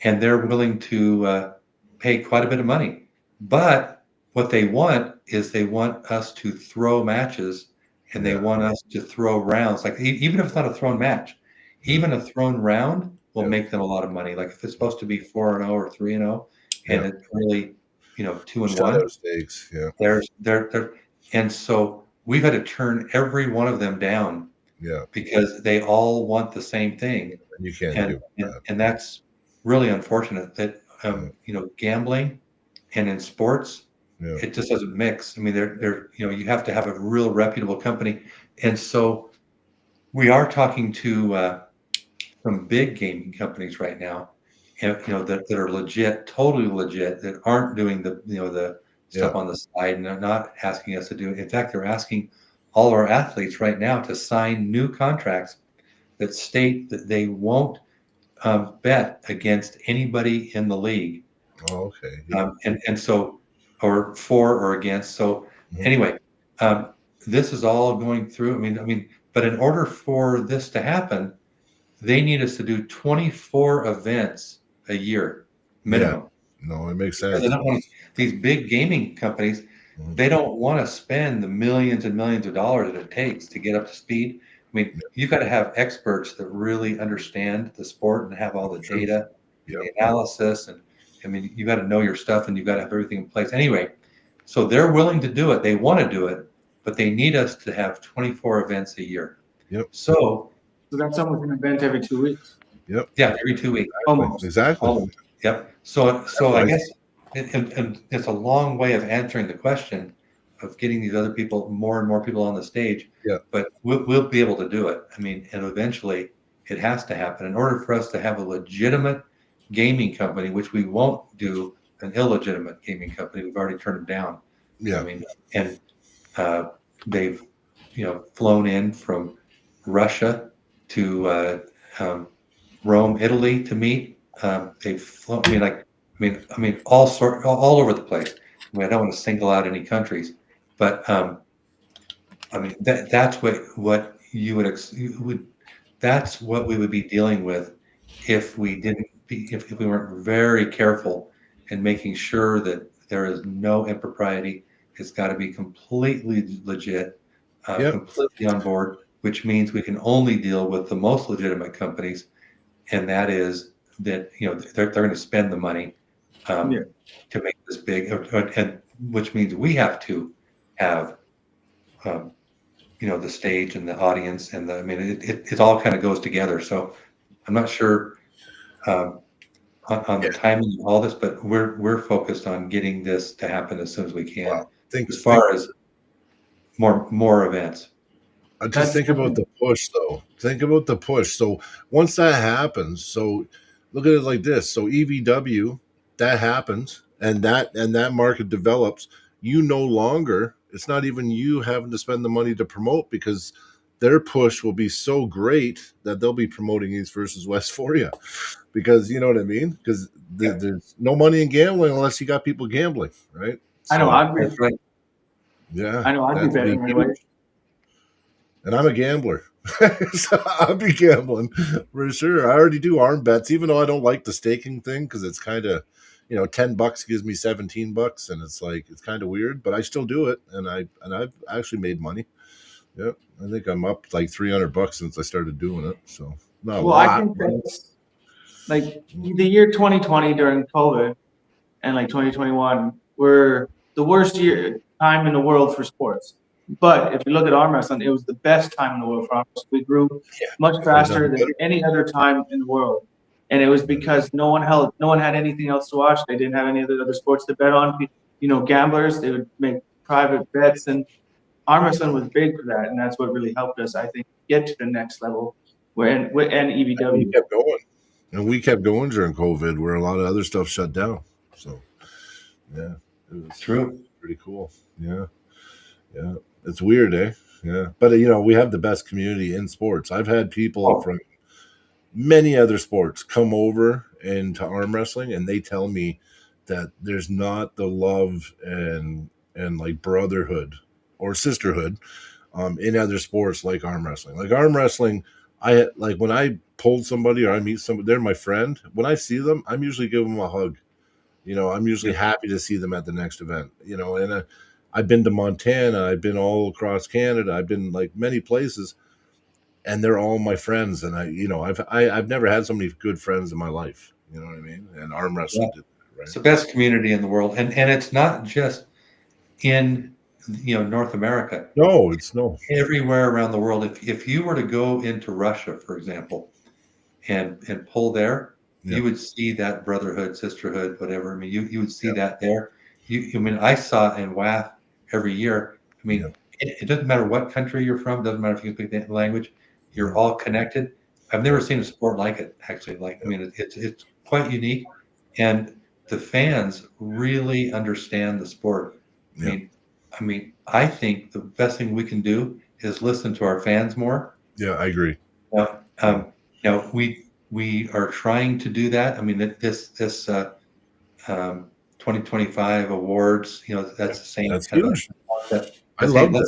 and they're willing to pay quite a bit of money. But what they want is they want us to throw matches, and they want us to throw rounds. Like even if it's not a thrown match, even a thrown round will make them a lot of money. Like if it's supposed to be 4-0 or 3-0, and it's really 2-1. Stakes, They're and so we've had to turn every one of them down. Yeah. Because they all want the same thing. And you can't do that. And that's really unfortunate that gambling and in sports, it just doesn't mix. I mean, they're you have to have a real reputable company. And so we are talking to some big gaming companies right now, that are legit, totally legit, that aren't doing the stuff on the side and they're not asking us to do it. In fact, they're asking all our athletes right now to sign new contracts that state that they won't bet against anybody in the league. Oh, okay. And so, or for or against. So anyway, this is all going through. I mean, but in order for this to happen, they need us to do 24 events a year minimum. No, it makes sense. They don't want these big gaming companies. They don't want to spend the millions and millions of dollars that it takes to get up to speed. I mean, you've got to have experts that really understand the sport and have all the data, the analysis, and I mean, you got to know your stuff and you've got to have everything in place. Anyway, so they're willing to do it. They want to do it, but they need us to have 24 events a year. So that's almost an event every 2 weeks. Yeah, every 2 weeks. Almost. Exactly. Almost. Yep. So I guess and it's a long way of answering the question of getting these other people, more and more people on the stage. But we'll be able to do it. I mean, and eventually it has to happen in order for us to have a legitimate gaming company, which we won't do an illegitimate gaming company. We've already turned them down. I mean, and they've flown in from Russia to Rome, Italy to meet. They've flown. I mean, all over the place. I mean, I don't want to single out any countries, but I mean that's what you would that's what we would be dealing with if we didn't if we weren't very careful in making sure that there is no impropriety. It's got to be completely legit, Yep. completely on board, which means we can only deal with the most legitimate companies, and that is that they're going to spend the money Yeah. to make this big, and which means we have to have um, the stage and the audience and I mean it all kind of goes together. So I'm not sure on the timing of all this, but we're focused on getting this to happen as soon as we can. Wow. Think As far as more events. Just think about the push, though. Think about the push. So once that happens, so look at it like this. So EVW, that happens, and that market develops. You no longer. It's not even you having to spend the money to promote because their push will be so great that they'll be promoting East versus West for you. Because you know what I mean. Because there's no money in gambling unless you got people gambling, right? I know. That's right. Yeah, I know. I'd be betting anyway. And I'm a gambler. So I'll be gambling for sure. I already do arm bets, even though I don't like the staking thing because it's kind of, $10 gives me $17, and it's like it's kind of weird, but I still do it, and I've actually made money. Yeah, I think I'm up like $300 since I started doing it. So not a lot. I think that's like the year 2020 during COVID and like 2021 were the worst time in the world for sports. But if you look at arm wrestling, it was the best time in the world for arm wrestling. We grew much faster than any other time in the world, and it was because no one had anything else to watch. They didn't have any other sports to bet on. Gamblers, they would make private bets, and arm wrestling was big for that, and that's what really helped us, I think, get to the next level. And EVW. We kept going, and we kept going during COVID, where a lot of other stuff shut down. So yeah, it was true. Pretty cool. Yeah. It's weird, eh? Yeah. But, we have the best community in sports. I've had people from many other sports come over into arm wrestling, and they tell me that there's not the love and like brotherhood or sisterhood in other sports like arm wrestling. Like arm wrestling, when I pulled somebody or I meet somebody, they're my friend. When I see them, I'm usually giving them a hug. I'm usually happy to see them at the next event. And I've been to Montana, I've been all across Canada, I've been like many places, and they're all my friends. And I've never had so many good friends in my life. You know what I mean? And arm wrestling did that, right? It's the best community in the world, and it's not just in North America. No, it's no. Everywhere around the world. If you were to go into Russia, for example, and pull there, you would see that brotherhood, sisterhood, whatever. I mean, you would see that there. I mean, I saw in WAF every year. I mean, it doesn't matter what country you're from. Doesn't matter if you speak the language. You're all connected. I've never seen a sport like it. Actually, I mean, it's quite unique, and the fans really understand the sport. I mean, I think the best thing we can do is listen to our fans more. Yeah, I agree. We are trying to do that. I mean, this 2025 awards, that's the same. That's huge. I love it.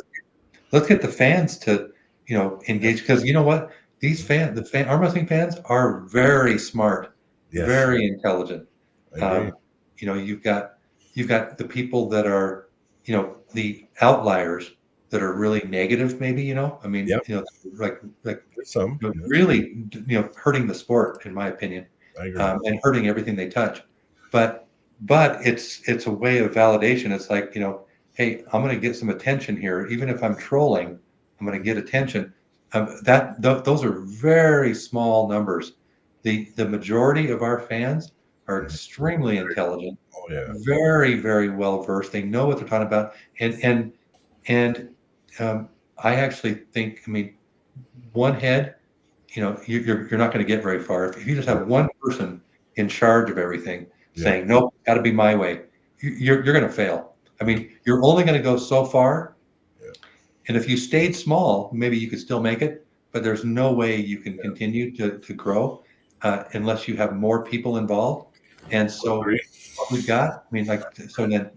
Let's get the fans to, engage, because you know what? These arm wrestling fans are very smart, very intelligent. You've got the people that are, the outliers that are really negative, maybe, I mean, like some really, hurting the sport, in my opinion, and hurting everything they touch. But it's a way of validation. It's like, hey, I'm going to get some attention here. Even if I'm trolling, I'm going to get attention. Those are very small numbers. The majority of our fans are extremely intelligent, very, very well versed. They know what they're talking about, and I actually think, I mean, one head, you're not going to get very far. If you just have one person in charge of everything saying, nope, got to be my way, you're going to fail. I mean, you're only going to go so far. And if you stayed small, maybe you could still make it, but there's no way you can continue to grow unless you have more people involved. And so what we've got, I mean, so then,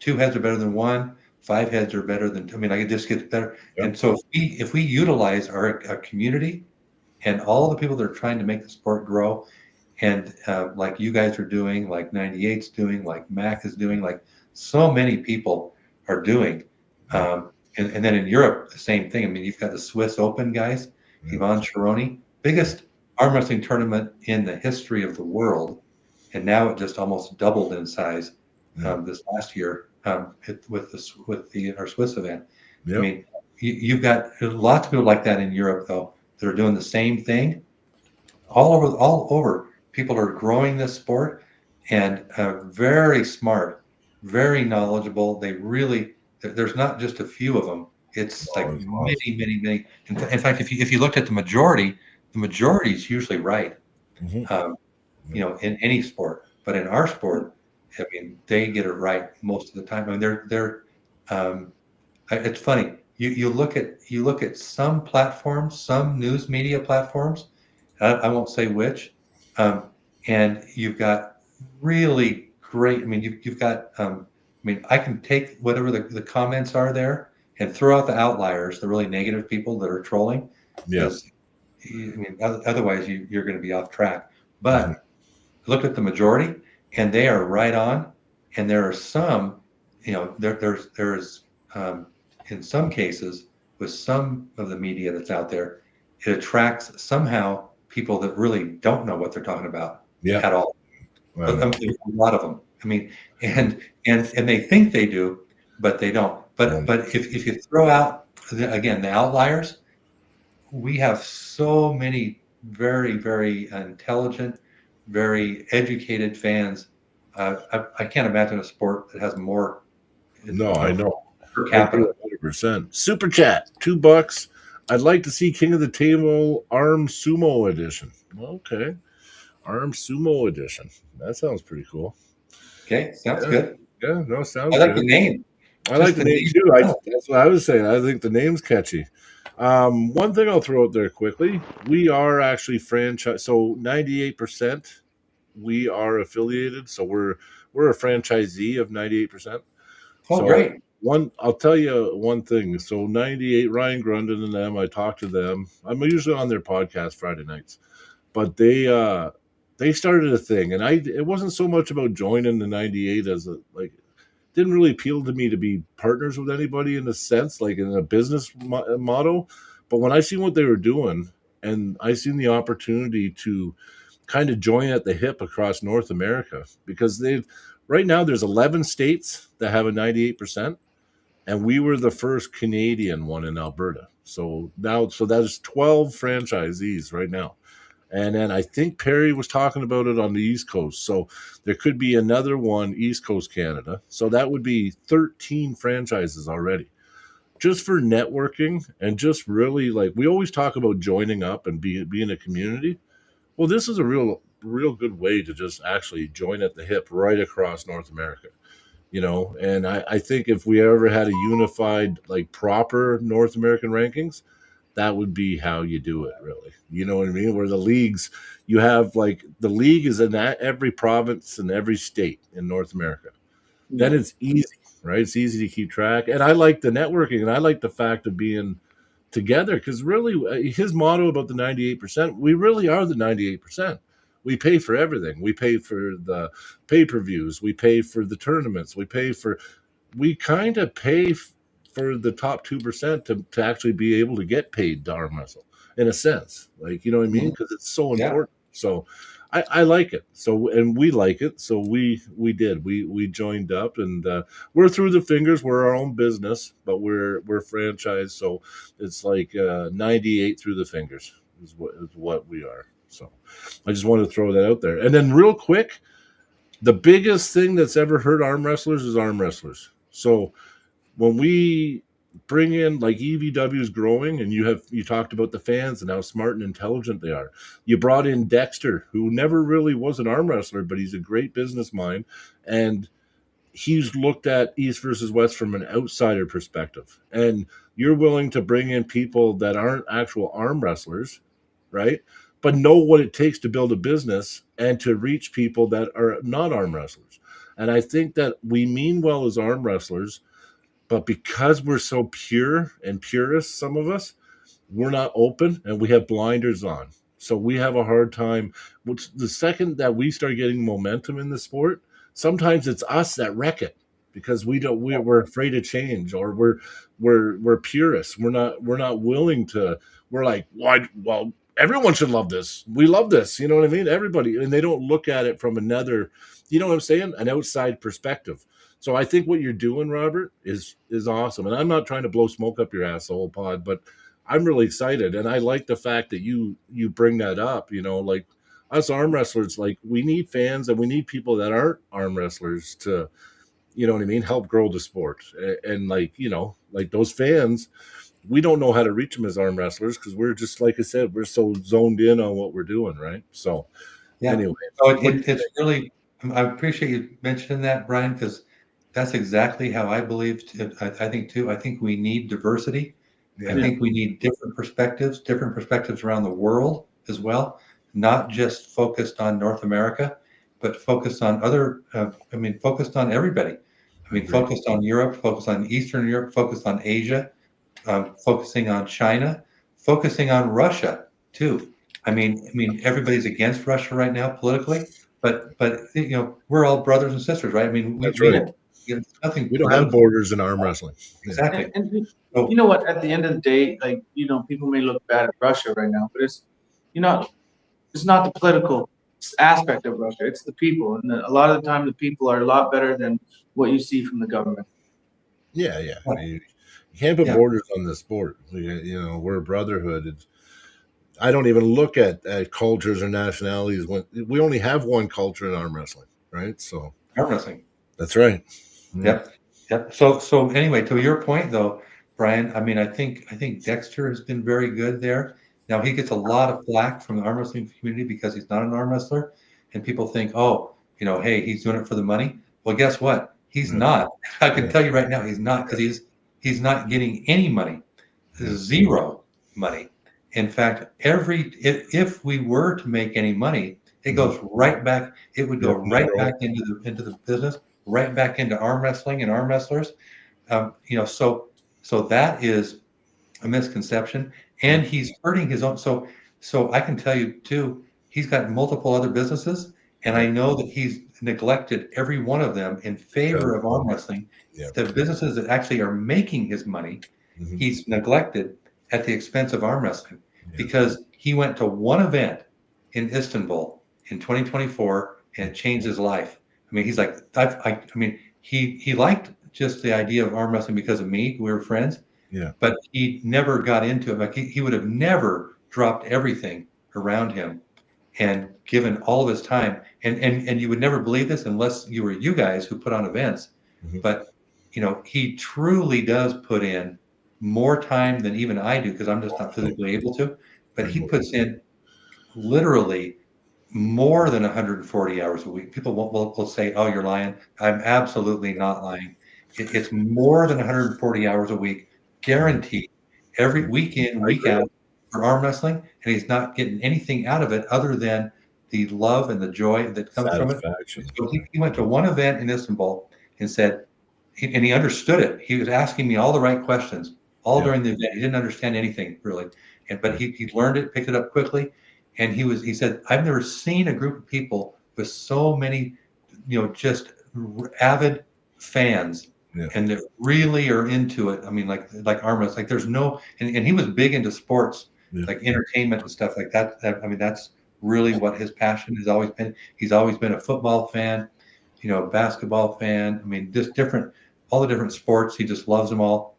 2 heads are better than 1, 5 heads are better than, I mean, it just gets better. Yep. And so if we utilize our community and all the people that are trying to make the sport grow, and like you guys are doing, like 98's doing, like Mac is doing, like so many people are doing. And then in Europe, the same thing. I mean, you've got the Swiss Open guys, Ivan Cheroni, biggest arm wrestling tournament in the history of the world. And now it just almost doubled in size this last year with our Swiss event. Yep. I mean, you've got lots of people like that in Europe, though, that are doing the same thing. All over, people are growing this sport and very smart, very knowledgeable. There's not just a few of them. It's like many. In fact, if you looked at the majority is usually right. In any sport, but in our sport, I mean, they get it right most of the time. I mean, it's funny. You look at some platforms, some news media platforms. I won't say which, and you've got really great. I mean, you've got. I mean, I can take whatever the comments are there and throw out the outliers, the really negative people that are trolling. Because, I mean, otherwise you're going to be off track. But look at the majority, and they are right on. And there are some, there's in some cases with some of the media that's out there, it attracts somehow people that really don't know what they're talking about at all. A lot of them. I mean, and they think they do, but they don't. But if you throw out again the outliers, we have so many very, very intelligent, very educated fans. I can't imagine a sport that has more. No, I know. Per capita. 100%. Super chat, $2. I'd like to see King of the Table Arm Sumo Edition. Okay. Arm Sumo Edition. That sounds pretty cool. Okay, sounds good. Yeah, no, sounds good. I like good. the name. I like the name too. That's what I was saying. I think the name's catchy. One thing I'll throw out there quickly, we are actually franchise. So 98%, we are affiliated. So we're a franchisee of 98%. Oh, so great. I'll tell you one thing. So 98, Ryan Grundon and them, I talked to them. I'm usually on their podcast Friday nights, but they started a thing, and it wasn't so much about joining the 98 as didn't really appeal to me to be partners with anybody in a sense, like in a business motto. But when I seen what they were doing, and I seen the opportunity to kind of join at the hip across North America, because right now there's 11 states that have a 98%, and we were the first Canadian one in Alberta. So that's 12 franchisees right now. And then I think Perry was talking about it on the East Coast. So there could be another one, East Coast Canada. So that would be 13 franchises already. Just for networking and just really, like, we always talk about joining up and being a community. Well, this is a real good way to just actually join at the hip right across North America. And I think if we ever had a unified, like, proper North American rankings, that would be how you do it, really. You know what I mean? Where the leagues, you have, like, the league is in every province and every state in North America. Then it's easy, right? It's easy to keep track. And I like the networking, and I like the fact of being together, because really his motto about the 98%, we really are the 98%. We pay for everything. We pay for the pay-per-views. We pay for the tournaments. We kind of pay for the top 2% to actually be able to get paid to arm wrestle, in a sense, like, you know what I mean? Because it's so important. So I like it. So, and we like it. So we joined up, and we're through the fingers. We're our own business, but we're franchised. So it's like 98 through the fingers is what we are. So I just wanted to throw that out there. And then real quick, the biggest thing that's ever hurt arm wrestlers is arm wrestlers. So when we bring in, like, EVW is growing, and you talked about the fans and how smart and intelligent they are. You brought in Dexter, who never really was an arm wrestler, but he's a great business mind, and he's looked at East versus West from an outsider perspective. And you're willing to bring in people that aren't actual arm wrestlers, right? But know what it takes to build a business and to reach people that are not arm wrestlers. And I think that we mean well as arm wrestlers, but because we're so pure and purist, some of us, we're not open and we have blinders on. So we have a hard time. Which the second that we start getting momentum in the sport, sometimes it's us that wreck it because we're afraid of change, or we're purists. We're not willing to. We're like, well, everyone should love this. We love this. You know what I mean? Everybody, and they don't look at it from another. You know what I'm saying? An outside perspective. So I think what you're doing, Robert, is awesome. And I'm not trying to blow smoke up your ass the whole pod, but I'm really excited, and I like the fact that you bring that up. You know, like us arm wrestlers, like we need fans and we need people that aren't arm wrestlers to, you know what I mean, help grow the sport. And like, you know, like those fans, we don't know how to reach them as arm wrestlers because we're just, like I said, we're so zoned in on what we're doing, right? So Yeah. anyway, So it's really, I appreciate you mentioning that, Brian, because that's exactly how I believe. I think too. I think we need diversity. I yeah, think we need different perspectives around the world as well, not just focused on North America, but focused on other. Focused on everybody. I mean, agreed. focused on Europe, focused on Eastern Europe, focused on Asia, focusing on China, focusing on Russia too. Everybody's against Russia right now politically, but you know, we're all brothers and sisters, right? I mean, That's right. you know, nothing We don't have political. borders in arm wrestling. Yeah. Exactly. And So you know what? At the end of the day, like, you know, people may look bad at Russia right now, but you know, it's not the political aspect of Russia. It's the people, and a lot of the time, the people are a lot better than what you see from the government. Yeah, yeah. You can't put yeah, borders on the sport. You know, we're a brotherhood. I don't even look at cultures or nationalities when we only have one culture in arm wrestling, right? So arm wrestling. that's right. Yeah. Yep. Yep. So anyway, to your point though, Brian, I think Dexter has been very good there. Now he gets a lot of flack from the arm wrestling community because he's not an arm wrestler, and people think, oh, you know, hey, he's doing it for the money. Well, guess what? He's Yeah. not. I can Yeah. tell you right now, he's not, because he's not getting any money, Yeah. zero money. In fact, if we were to make any money, it goes right back. It would go Yeah. right back into the business, right back into arm wrestling and arm wrestlers. You know, so that is a misconception, and he's hurting his own. So I can tell you too, he's got multiple other businesses, and I Yeah. know that he's neglected every one of them in favor of arm wrestling. Yeah. The businesses that actually are making his money, Mhm. he's neglected at the expense of arm wrestling, Yeah. because he went to one event in Istanbul in 2024 and it changed his life. I mean, he's like, he liked just the idea of arm wrestling because of me. We were friends, Yeah. but he never got into it. Like he would have never dropped everything around him and given all of his time. And you would never believe this unless you were you guys who put on events. Mhm. But you know, he truly does put in more time than even I do because I'm just not physically able to. But I he know. puts in literally more than 140 hours a week. People will say, "Oh, you're lying." I'm absolutely not lying. It's more than 140 hours a week, guaranteed, every week in, I week agree. out for arm wrestling, and he's not getting anything out of it other than the love and the joy that comes from it. Satisfaction. So he went to one event in Istanbul and said, and he understood it. He was asking me all the right questions all Yeah. during the event. He didn't understand anything really, but he learned it, picked it up quickly, and he said, I've never seen a group of people with so many, you know, just avid fans, Yeah. and that really are into it. I mean, like arm wrestling. Like there's no, and he was big into sports, Yeah. like entertainment and stuff like that. I mean, that's really what his passion has always been. He's always been a football fan, you know, a basketball fan. I mean, just different, all the different sports. He just loves them all.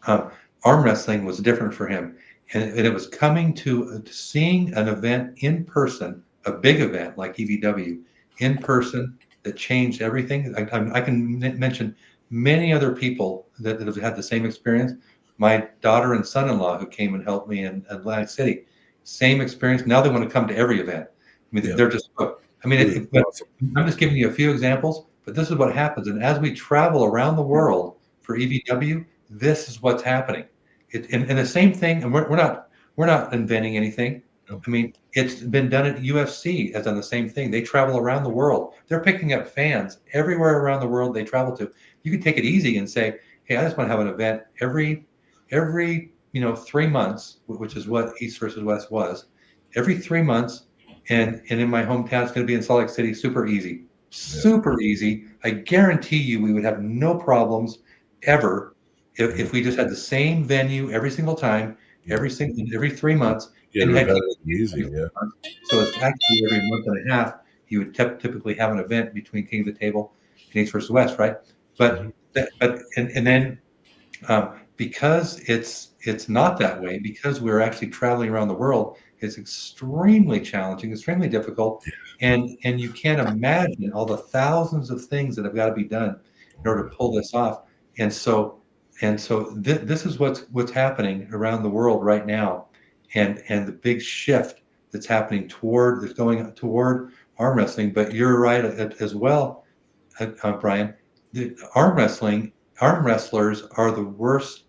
Um, Arm wrestling was different for him, and it was coming to seeing an event in person, a big event like EVW in person, that changed everything. I can mention many other people that have had the same experience. My daughter and son-in-law who came and helped me in Atlantic City, same experience. Now they want to come to every event. I mean, Yeah. they're just hooked. I mean, It is but awesome. I'm just giving you a few examples, but this is what happens. And as we travel around the world for EVW, this is what's happening. And the same thing, and we're not inventing anything. No. I mean, It's been done at UFC, has done the same thing. They travel around the world. They're picking up fans everywhere around the world they travel to. You can take it easy and say, hey, I just want to have an event every 3 months, which is what East versus West was, every 3 months, and in my hometown, it's going to be in Salt Lake City. Super easy, super easy. I guarantee you, we would have no problems ever if we just had the same venue every single time, every 3 months, Get and it had repetitive easy. Yeah. so it's actually every month and a half you would typically have an event between King of the Table and East versus West, right? But then because it's not that way, because we're actually traveling around the world, it's extremely challenging, extremely difficult, and you can't imagine all the thousands of things that have got to be done in order to pull this off. And so this is what's happening around the world right now, and the big shift that's happening that's going toward arm wrestling. But you're right as well, Brian. The arm wrestlers are the worst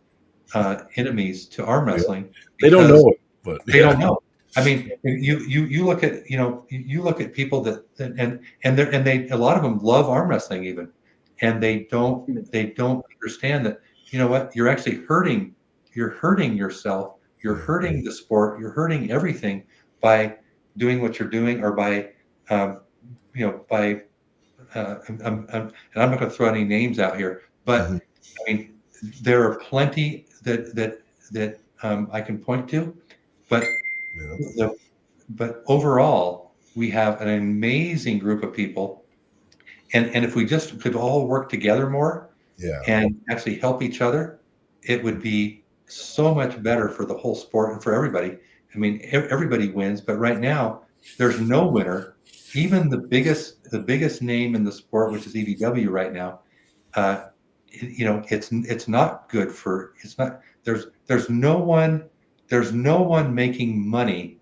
enemies to arm wrestling They don't because know it, but they don't know. I mean, you look at you look at people that they a lot of them love arm wrestling even, and they don't understand that what you're actually hurting yourself, you're hurting the sport, you're hurting everything by doing what you're doing, or by by and I'm not going to throw any names out here, but I mean, there are plenty that I can point to, but but overall, we have an amazing group of people, and if we just could all work together more and actually help each other, it would be so much better for the whole sport and for everybody. I mean, everybody wins, but right now there's no winner. Even the biggest name in the sport, which is EVW right now, it's not good for. It's not. There's no one making money,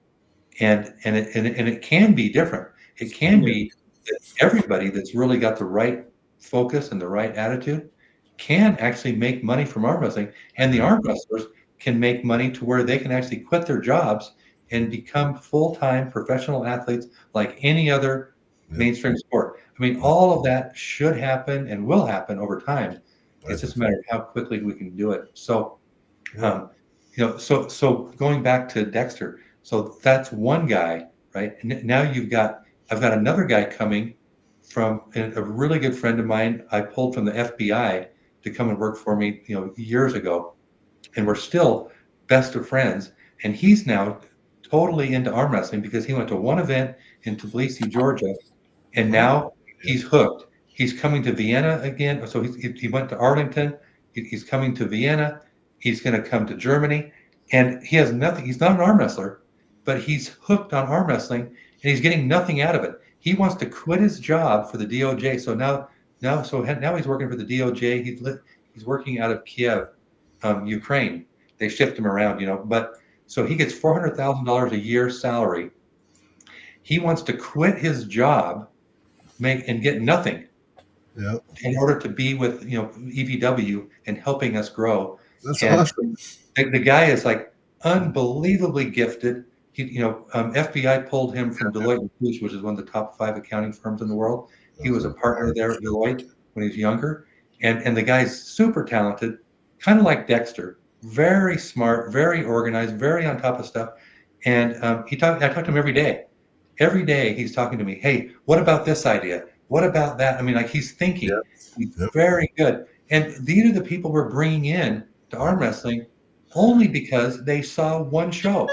and it can be different. It can be that everybody that's really got the right focus and the right attitude can actually make money from arm wrestling, and the arm wrestlers can make money to where they can actually quit their jobs and become full-time professional athletes like any other mainstream sport. I mean, all of that should happen and will happen over time. It's just a matter of how quickly we can do it. So, so going back to Dexter, so that's one guy, right? And now I've got another guy coming from a really good friend of mine. I pulled from the FBI to come and work for me, years ago, and we're still best of friends. And he's now totally into arm wrestling because he went to one event in Tbilisi, Georgia, and now he's hooked. He's coming to Vienna again. So he went to Arlington. He's coming to Vienna. He's going to come to Germany, and he has nothing. He's not an arm wrestler, but he's hooked on arm wrestling, and he's getting nothing out of it. He wants to quit his job for the DOJ. So now he's working for the DOJ. He's working out of Kiev, Ukraine. They shift him around, but so he gets $400,000 a year salary. He wants to quit his job, and get nothing in order to be with EVW and helping us grow. That's and awesome. the guy is like unbelievably gifted. FBI pulled him from Deloitte and Touche, which is one of the top 5 accounting firms in the world. He was a partner there at Deloitte when he was younger, and the guy's super talented, kind of like Dexter, very smart, very organized, very on top of stuff. And I talk to him every day. Every day he's talking to me. Hey, what about this idea? What about that? I mean, like, he's thinking. He's very good. And these are the people we're bringing in to arm wrestling only because they saw one show,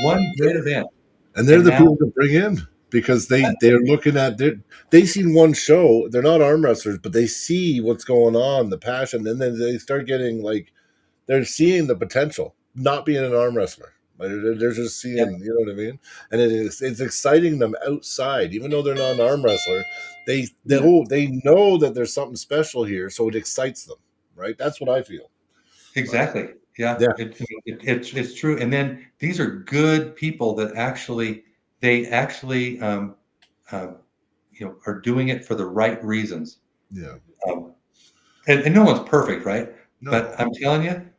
one great event. And they're the people to bring in because they're looking at they seen one show. They're not arm wrestlers, but they see what's going on, the passion, and then they start getting like they're seeing the potential, not being an arm wrestler. They're just seeing, you know what I mean? And it's exciting them outside, even though they're not an arm wrestler. They know that there's something special here, so it excites them, right? That's what I feel. Exactly. Yeah. It's true. And then these are good people that actually are doing it for the right reasons. Yeah. And no one's perfect, right? No. But I'm telling you,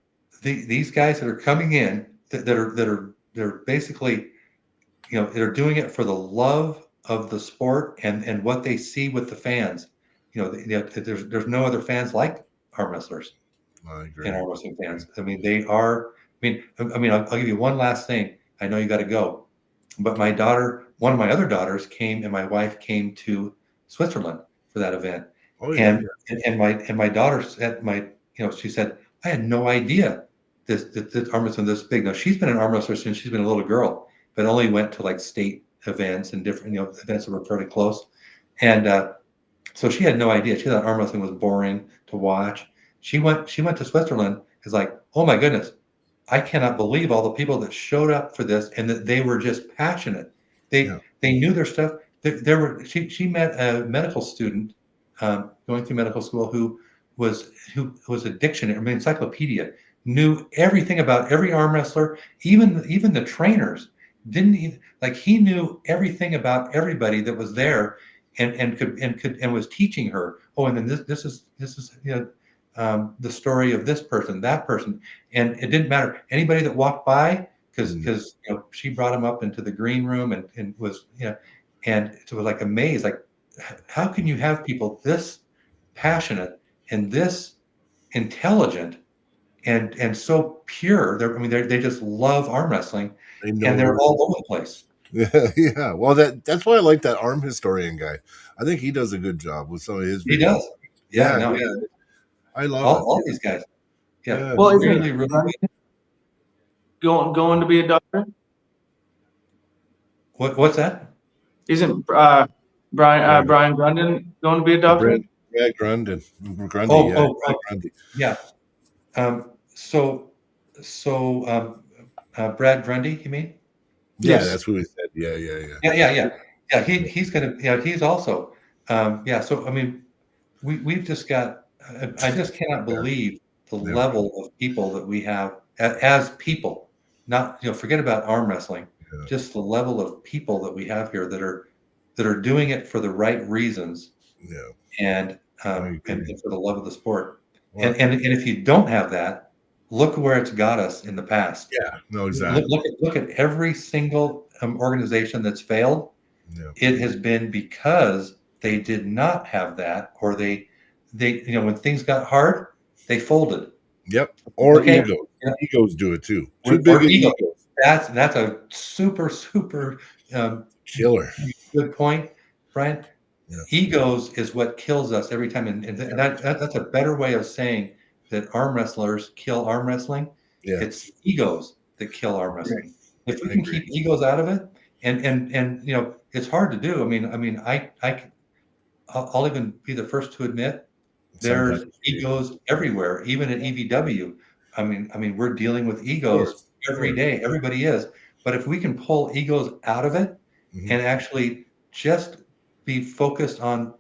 these guys that are coming in that are basically they're doing it for the love of the sport and what they see with the fans. There's no other fans like arm wrestlers I agree. and arm wrestling fans. I mean, they are. I'll give you one last thing. I know you got to go, but my daughter, one of my other daughters, came, and my wife came to Switzerland for that event. Oh yeah. And my daughter said, she said, I had no idea this arm wrestling this big. Now she's been an arm wrestler since she's been a little girl, but only went to like state events and different events that were fairly close. And so she had no idea. She thought arm wrestling was boring to watch. She went to Switzerland. Is like, oh my goodness, I cannot believe all the people that showed up for this and that they were just passionate. They knew their stuff. She met a medical student going through medical school who was a dictionary, encyclopedia, knew everything about every arm wrestler, even the trainers. He knew everything about everybody that was there and was teaching her. Oh, and then this is the story of this person, that person, and it didn't matter anybody that walked by because she brought him up into the green room and was and it was like amazed, like how can you have people this passionate and this intelligent and so pure? They just love arm wrestling, and they're all over the place. Yeah. Well, that's why I like that arm historian guy. I think he does a good job with some of his videos. He does. Yeah. I love all these guys. Yeah. Well, really going to be a doctor? What's that? Isn't Brian Grundon going to be a doctor? Brad Grundy. Grundy. Yeah. Brad Grundy, you mean? Yeah, yes. That's what we said. Yeah. He's gonna. He's also. So we've just got. I just cannot believe the level of people that we have as people. Not forget about arm wrestling. Yeah. Just the level of people that we have here that are doing it for the right reasons. Yeah. And for the love of the sport. Well, and if you don't have that, look where it's got us in the past. Yeah, no, exactly. Look at every single organization that's failed. Yeah. It has been because they did not have that, or they when things got hard, they folded. Yep. Or ego. Yeah. Egos do it too. Too big egos. That's a super killer. Good point, Brian. Yeah. Egos is what kills us every time, and that's a better way of saying that arm wrestlers kill arm wrestling. Yeah. It's egos that kill arm wrestling. Right. If we can keep egos out of it, and it's hard to do. I'll even be the first to admit there's egos everywhere, even at EVW. We're dealing with egos every day. Everybody is, but if we can pull egos out of it and actually just be focused on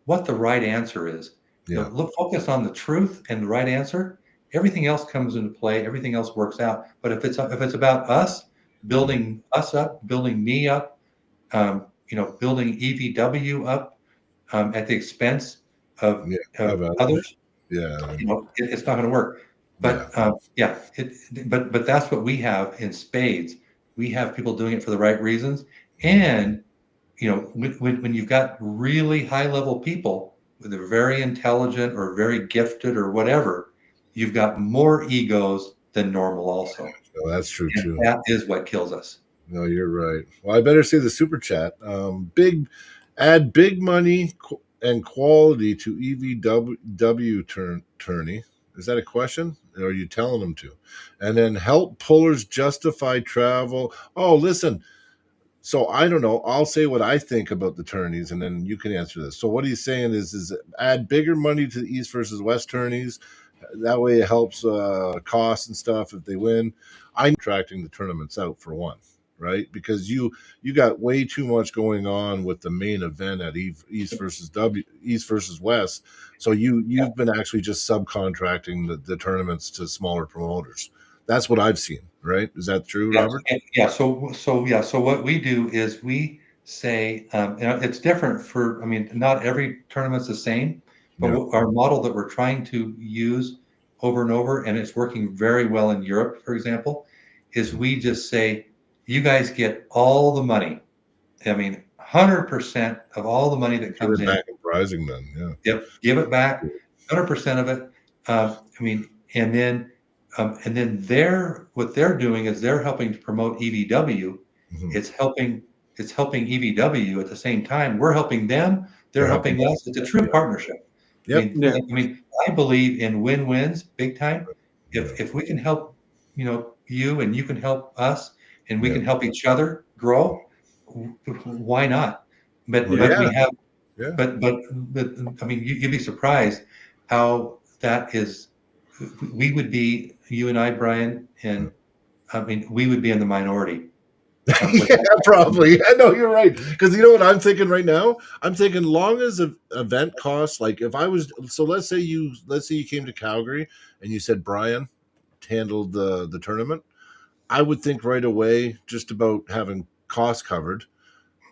what the right answer is. Yeah. Focus on the truth and the right answer. Everything else comes into play. Everything else works out. But if it's about us building us up, building me up, building EVW up at the expense of others, it's not going to work. But but that's what we have in spades. We have people doing it for the right reasons, and when you've got really high level people that are very intelligent or very gifted or whatever, you've got more egos than normal also. No, that's true too. That is what kills us. No, you're right. Well, I better see the super chat. Add big money and quality to EVW tourney. Is that a question? Or are you telling them to? And then help pullers justify travel. Oh, listen. So I don't know. I'll say what I think about the tourneys, and then you can answer this. So what he's saying is add bigger money to the East versus West tourneys. That way it helps costs and stuff if they win. I'm contracting the tournaments out for one, right? Because you got way too much going on with the main event at East versus West. So you've been actually just subcontracting the tournaments to smaller promoters. That's what I've seen, right? Is that true, Robert? Yeah. So what we do is we say, it's different for, not every tournament's the same, but our model that we're trying to use over and over, and it's working very well in Europe, for example, is we just say, you guys get all the money. I mean, 100% of all the money that Give comes it in. back in prizing then, yeah. Yep, give it back, 100% of it. I mean, and then what they're doing is they're helping to promote EVW. Mhm. It's helping EVW at the same time. We're helping them. They're helping us. It's a true partnership. Yep. I mean, I believe in win-wins big time. Yeah. If we can help, you and you can help us, and we Yeah. can help each other grow, why not? But Well, we have. yeah. But I mean, you'd be surprised how that is. We would be, you and I, Brian, and I mean, we would be in the minority. Yeah, probably. I know you're right. Because you know what I'm thinking right now? I'm thinking long as an event costs, like if I was, so let's say you came to Calgary and you said Brian handled the tournament, I would think right away just about having costs covered.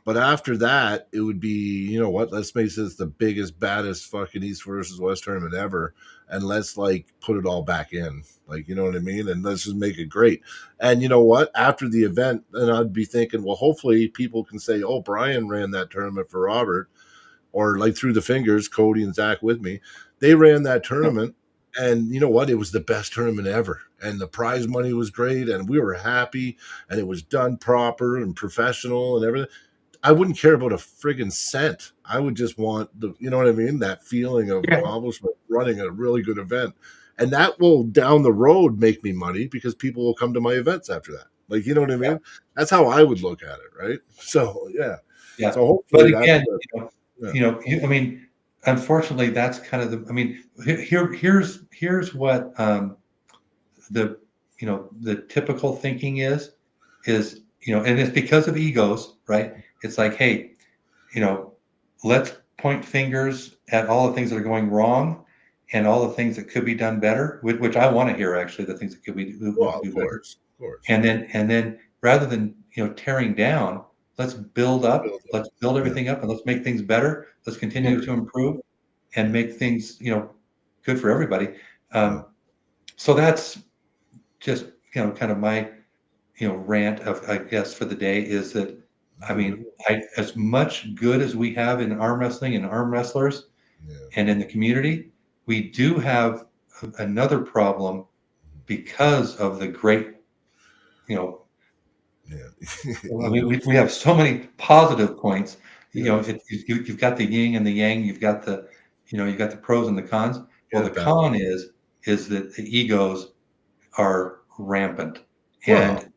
But after that, it would be, you know what? Let's make this the biggest, baddest fucking East versus West tournament ever, and let's like put it all back in, like you know what I mean, and let's just make it great. And you know what? After the event, then I'd be thinking, well, hopefully people can say, oh, Brian ran that tournament for Robert, or like through the fingers, Cody and Zach with me, they ran that tournament. And you know what? It was the best tournament ever. And the prize money was great. And we were happy. And it was done proper and professional and everything. I wouldn't care about a friggin' cent. I would just want you know what I mean? That feeling of accomplishment running a really good event. And that will down the road make me money because people will come to my events after that. Like, you know what I mean? Yeah. That's how I would look at it. Right. So, yeah. Yeah. So hopefully but again, yeah. I mean, unfortunately, that's kind of the, I mean, here's what, the typical thinking is, and it's because of egos, right? It's like, hey, let's point fingers at all the things that are going wrong and all the things that could be done better, which I want to hear actually the things that could be we Well, could do of better. course. And then rather than tearing down, let's build up, let's build everything up, and let's make things better. Let's continue to improve and make things good for everybody. So that's just kind of my rant of, I guess, for the day is that, I mean, as much good as we have in arm wrestling and arm wrestlers and in the community, we do have another problem because of the great, I mean, we have so many positive points. You've got the yin and the yang. You've got the pros and the cons. Well, the con is that the egos are rampant, and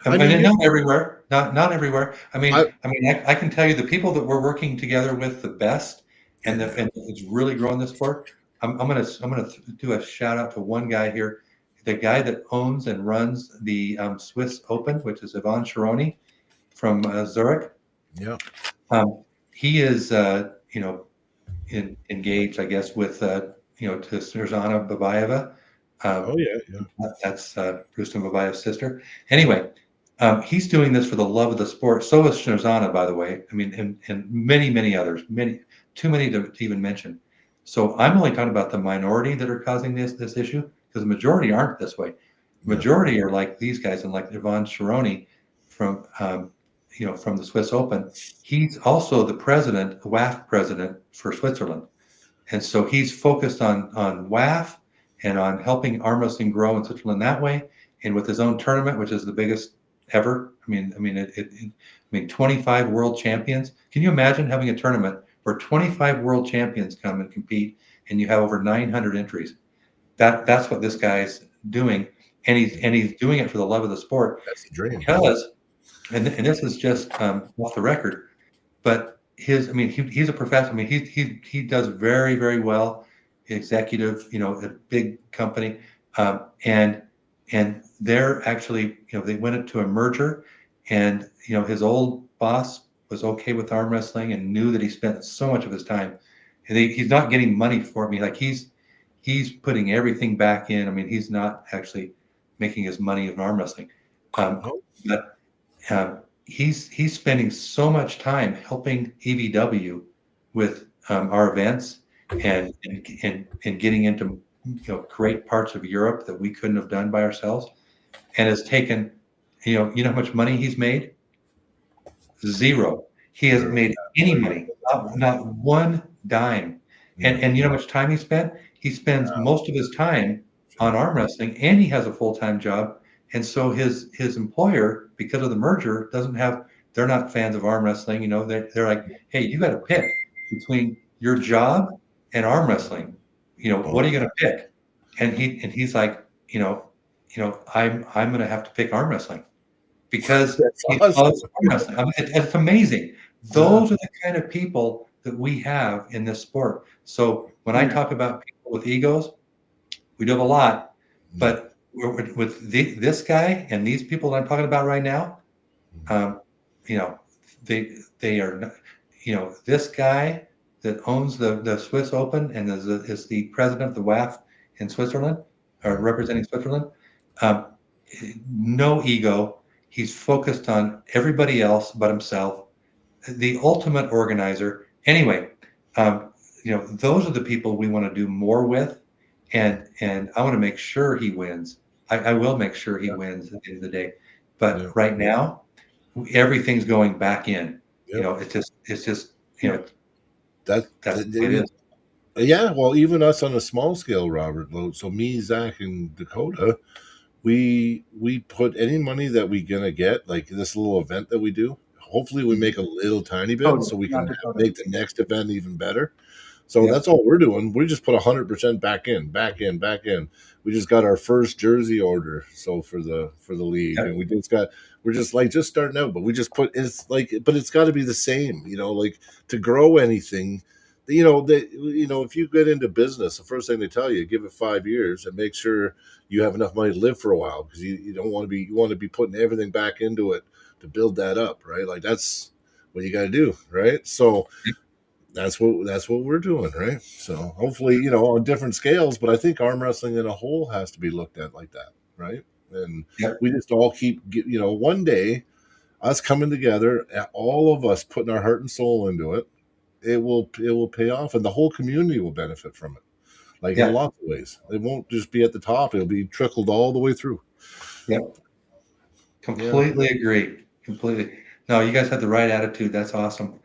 I mean, not everywhere, not everywhere. I mean, I can tell you the people that we're working together with the best, and it's really growing the sport. I'm gonna do a shout out to one guy here, the guy that owns and runs the Swiss Open, which is Yvonne Chironi from Zurich. Yeah. He is engaged, I guess, with to Snezhana Babayeva. That's Rustam Babaev's sister. Anyway, he's doing this for the love of the sport. So is Snezhana, by the way. I mean, and many others, too many to even mention. So I'm only talking about the minority that are causing this issue, because the majority aren't this way. The majority are like these guys, and like Yvonne Chironi from from the Swiss Open. He's also the president, the WAF president for Switzerland, and so he's focused on WAF and on helping arm wrestling grow in Switzerland that way, and with his own tournament, which is the biggest ever. I mean, 25 world champions. Can you imagine having a tournament where 25 world champions come and compete, and you have over 900 entries? That's what this guy's doing, and he's doing it for the love of the sport. That's the dream. Because, and this is just off the record, but he's a professional. I mean, he does very, very well. Executive, a big company, and they're actually, they went into a merger, and his old boss was okay with arm wrestling and knew that he spent so much of his time, and he's not getting money for it. I mean, like he's putting everything back in. I mean, he's not actually making his money in arm wrestling, but he's spending so much time helping EVW with our events and getting into great parts of Europe that we couldn't have done by ourselves, and has taken You know how much money he's made? Zero. He hasn't made any money, not one dime. And you know how much time he spent? He spends most of his time on arm wrestling, and he has a full-time job. And so his employer, because of the merger, they're not fans of arm wrestling. You know, they're like, hey, you got to pick between your job and arm wrestling. You know, what are you going to pick? And he's like, I'm going to have to pick arm wrestling because he loves arm wrestling. I mean, it's amazing. Those are the kind of people that we have in this sport. So when I talk about people with egos, we do have a lot, but with this guy and these people that I'm talking about right now, they are, this guy that owns the Swiss Open and is the president of the WAF in Switzerland, or representing Switzerland. No ego. He's focused on everybody else but himself. The ultimate organizer. Anyway, those are the people we want to do more with, and I want to make sure he wins. I will make sure he wins at the end of the day. But right now, everything's going back in. It's just that's what it is. Yeah, well, even us on a small scale, Robert. So me, Zach, and Dakota, we put any money that we gonna get, like this little event that we do. Hopefully, we make a little tiny bit so we can make the next event even better. So that's all we're doing. We just put 100% back in. We just got our first jersey order. So for the league, and we're just starting out, but we just put but it's got to be the same, like to grow anything. If you get into business, the first thing they tell you, give it 5 years and make sure you have enough money to live for a while, because you don't want to be, you want to be putting everything back into it to build that up, right? Like that's what you got to do, right? So that's what we're doing, right? So hopefully, on different scales, but I think arm wrestling in a whole has to be looked at like that, right? And we just all keep, one day, us coming together, all of us putting our heart and soul into it, it will pay off, and the whole community will benefit from it, like in lots of ways. It won't just be at the top; it'll be trickled all the way through. Yep, completely agree. Completely. No, you guys have the right attitude. That's awesome.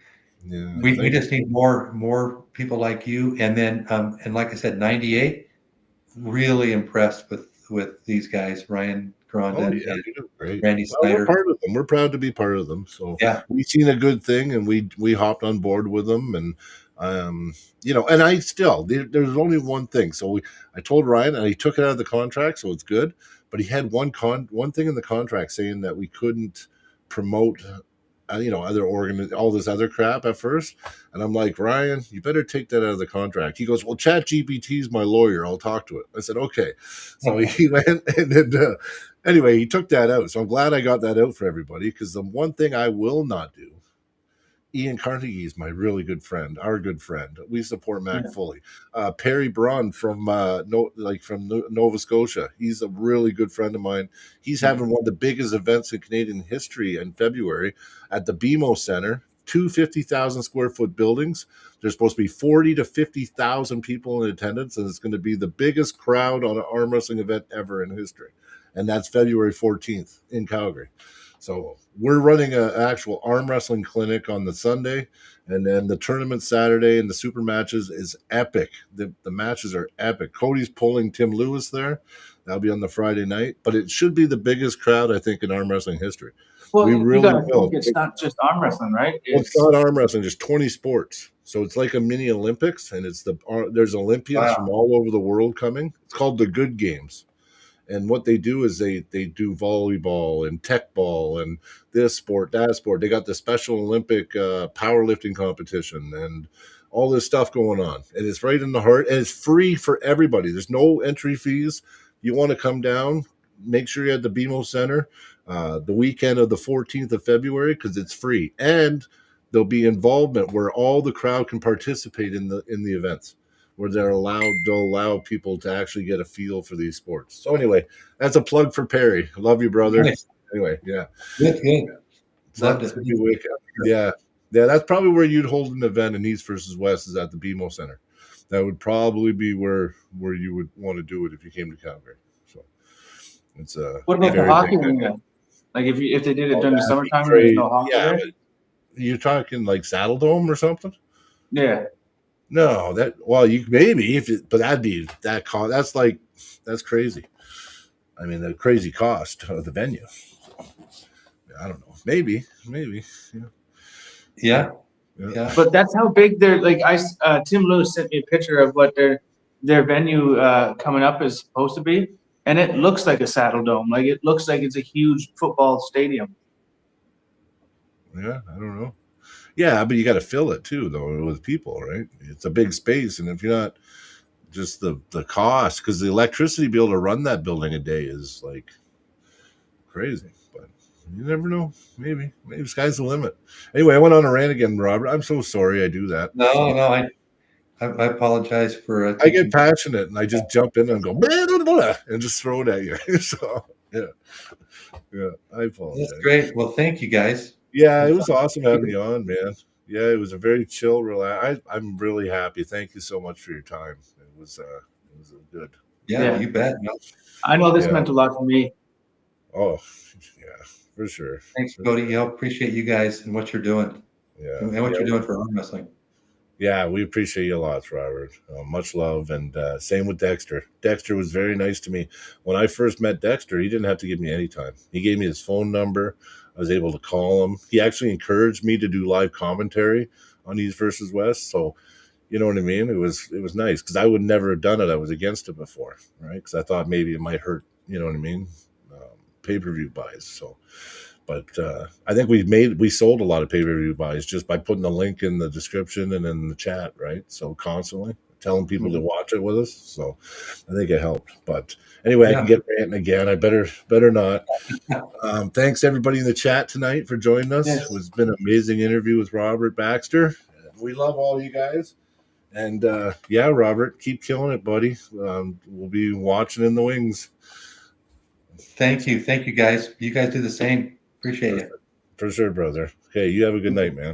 Yeah, we just need more people like you. And then, and like I said, 98, really impressed with these guys, Ryan Grondin and Randy Snyder. We're part of them. We're proud to be part of them. So we've seen a good thing, and we hopped on board with them. And and I still, there's only one thing. So I told Ryan, and he took it out of the contract, so it's good. But he had one thing in the contract saying that we couldn't promote other all this other crap at first. And I'm like, Ryan, you better take that out of the contract. He goes, well, ChatGPT is my lawyer. I'll talk to it. I said, okay. So he went, and then anyway, he took that out. So I'm glad I got that out for everybody, because the one thing I will not do, Ian Carnegie is my really good friend, our good friend. We support Mac fully. Perry Braun from Nova Scotia. He's a really good friend of mine. He's having one of the biggest events in Canadian history in February at the BMO Center. 2 50,000 square foot buildings. There's supposed to be 40 to 50,000 people in attendance, and it's going to be the biggest crowd on an arm wrestling event ever in history. And that's February 14th in Calgary. So we're running an actual arm wrestling clinic on the Sunday, and then the tournament Saturday, and the super matches is epic. The matches are epic. Cody's pulling Tim Lewis there. That'll be on the Friday night, but it should be the biggest crowd, I think, in arm wrestling history. Well, we really will. It's not just arm wrestling, right? It's not arm wrestling, just 20 sports. So it's like a mini Olympics, and there's Olympians from all over the world coming. It's called the Good Games. And what they do is they do volleyball and tech ball and this sport, that sport. They got the Special Olympic powerlifting competition and all this stuff going on. And it's right in the heart, and it's free for everybody. There's no entry fees. You want to come down, make sure you're at the BMO Center the weekend of the 14th of February, because it's free. And there'll be involvement where all the crowd can participate in the events, where they'll allow people to actually get a feel for these sports. So anyway, that's a plug for Perry. Love you, brother. Nice. Anyway, yeah. Good. Loved it. Yeah. That's probably where you'd hold an event in East versus West, is at the BMO Center. That would probably be where you would want to do it if you came to Calgary. So it's what about the hockey arena? Like if they did it Oh, during the that'd be summertime and there's crazy. no hockey Yeah, there. but you're talking like Saddle Dome or something? Yeah. No, you maybe but that'd be that cost. That's crazy. I mean, the crazy cost of the venue. I don't know. Maybe. Yeah. But that's how big they're like. Tim Lewis sent me a picture of what their venue coming up is supposed to be, and it looks like a Saddle Dome. Like it looks like it's a huge football stadium. Yeah, I don't know. Yeah, but you got to fill it too, though, with people, right? It's a big space, and if you're not just the cost, because the electricity to be able to run that building a day is like crazy. But you never know. Maybe sky's the limit. Anyway, I went on a rant again, Robert. I'm so sorry I do that. No, I apologize for. I get passionate and I just jump in and go blah, blah, blah, and just throw it at you. So yeah, I apologize. That's great. Well, thank you guys. Yeah, it was awesome having you on, man. Yeah, it was a very chill, relax. I'm really happy. Thank you so much for your time. It was good. Yeah, you bet. No. I know this meant a lot to me. Oh, yeah, for sure. Thanks, Cody. Yeah, appreciate you guys and what you're doing. Yeah, and what you're doing for arm wrestling. Yeah, we appreciate you a lot, Robert. Much love, and same with Dexter. Dexter was very nice to me. When I first met Dexter, he didn't have to give me any time. He gave me his phone number. I was able to call him. He actually encouraged me to do live commentary on East versus West. So, you know what I mean? It was nice because I would never have done it. I was against it before, right? Because I thought maybe it might hurt. You know what I mean? Pay-per-view buys. So. But I think we sold a lot of pay-per-view buys just by putting the link in the description and in the chat, right? So constantly telling people to watch it with us. So I think it helped. But anyway, I can get ranting again. I better not. Thanks everybody in the chat tonight for joining us. Yes. It's been an amazing interview with Robert Baxter. We love all you guys. And yeah, Robert, keep killing it, buddy. We'll be watching in the wings. Thank you, guys. You guys do the same. Appreciate it. For sure, brother. Okay, you have a good night, man.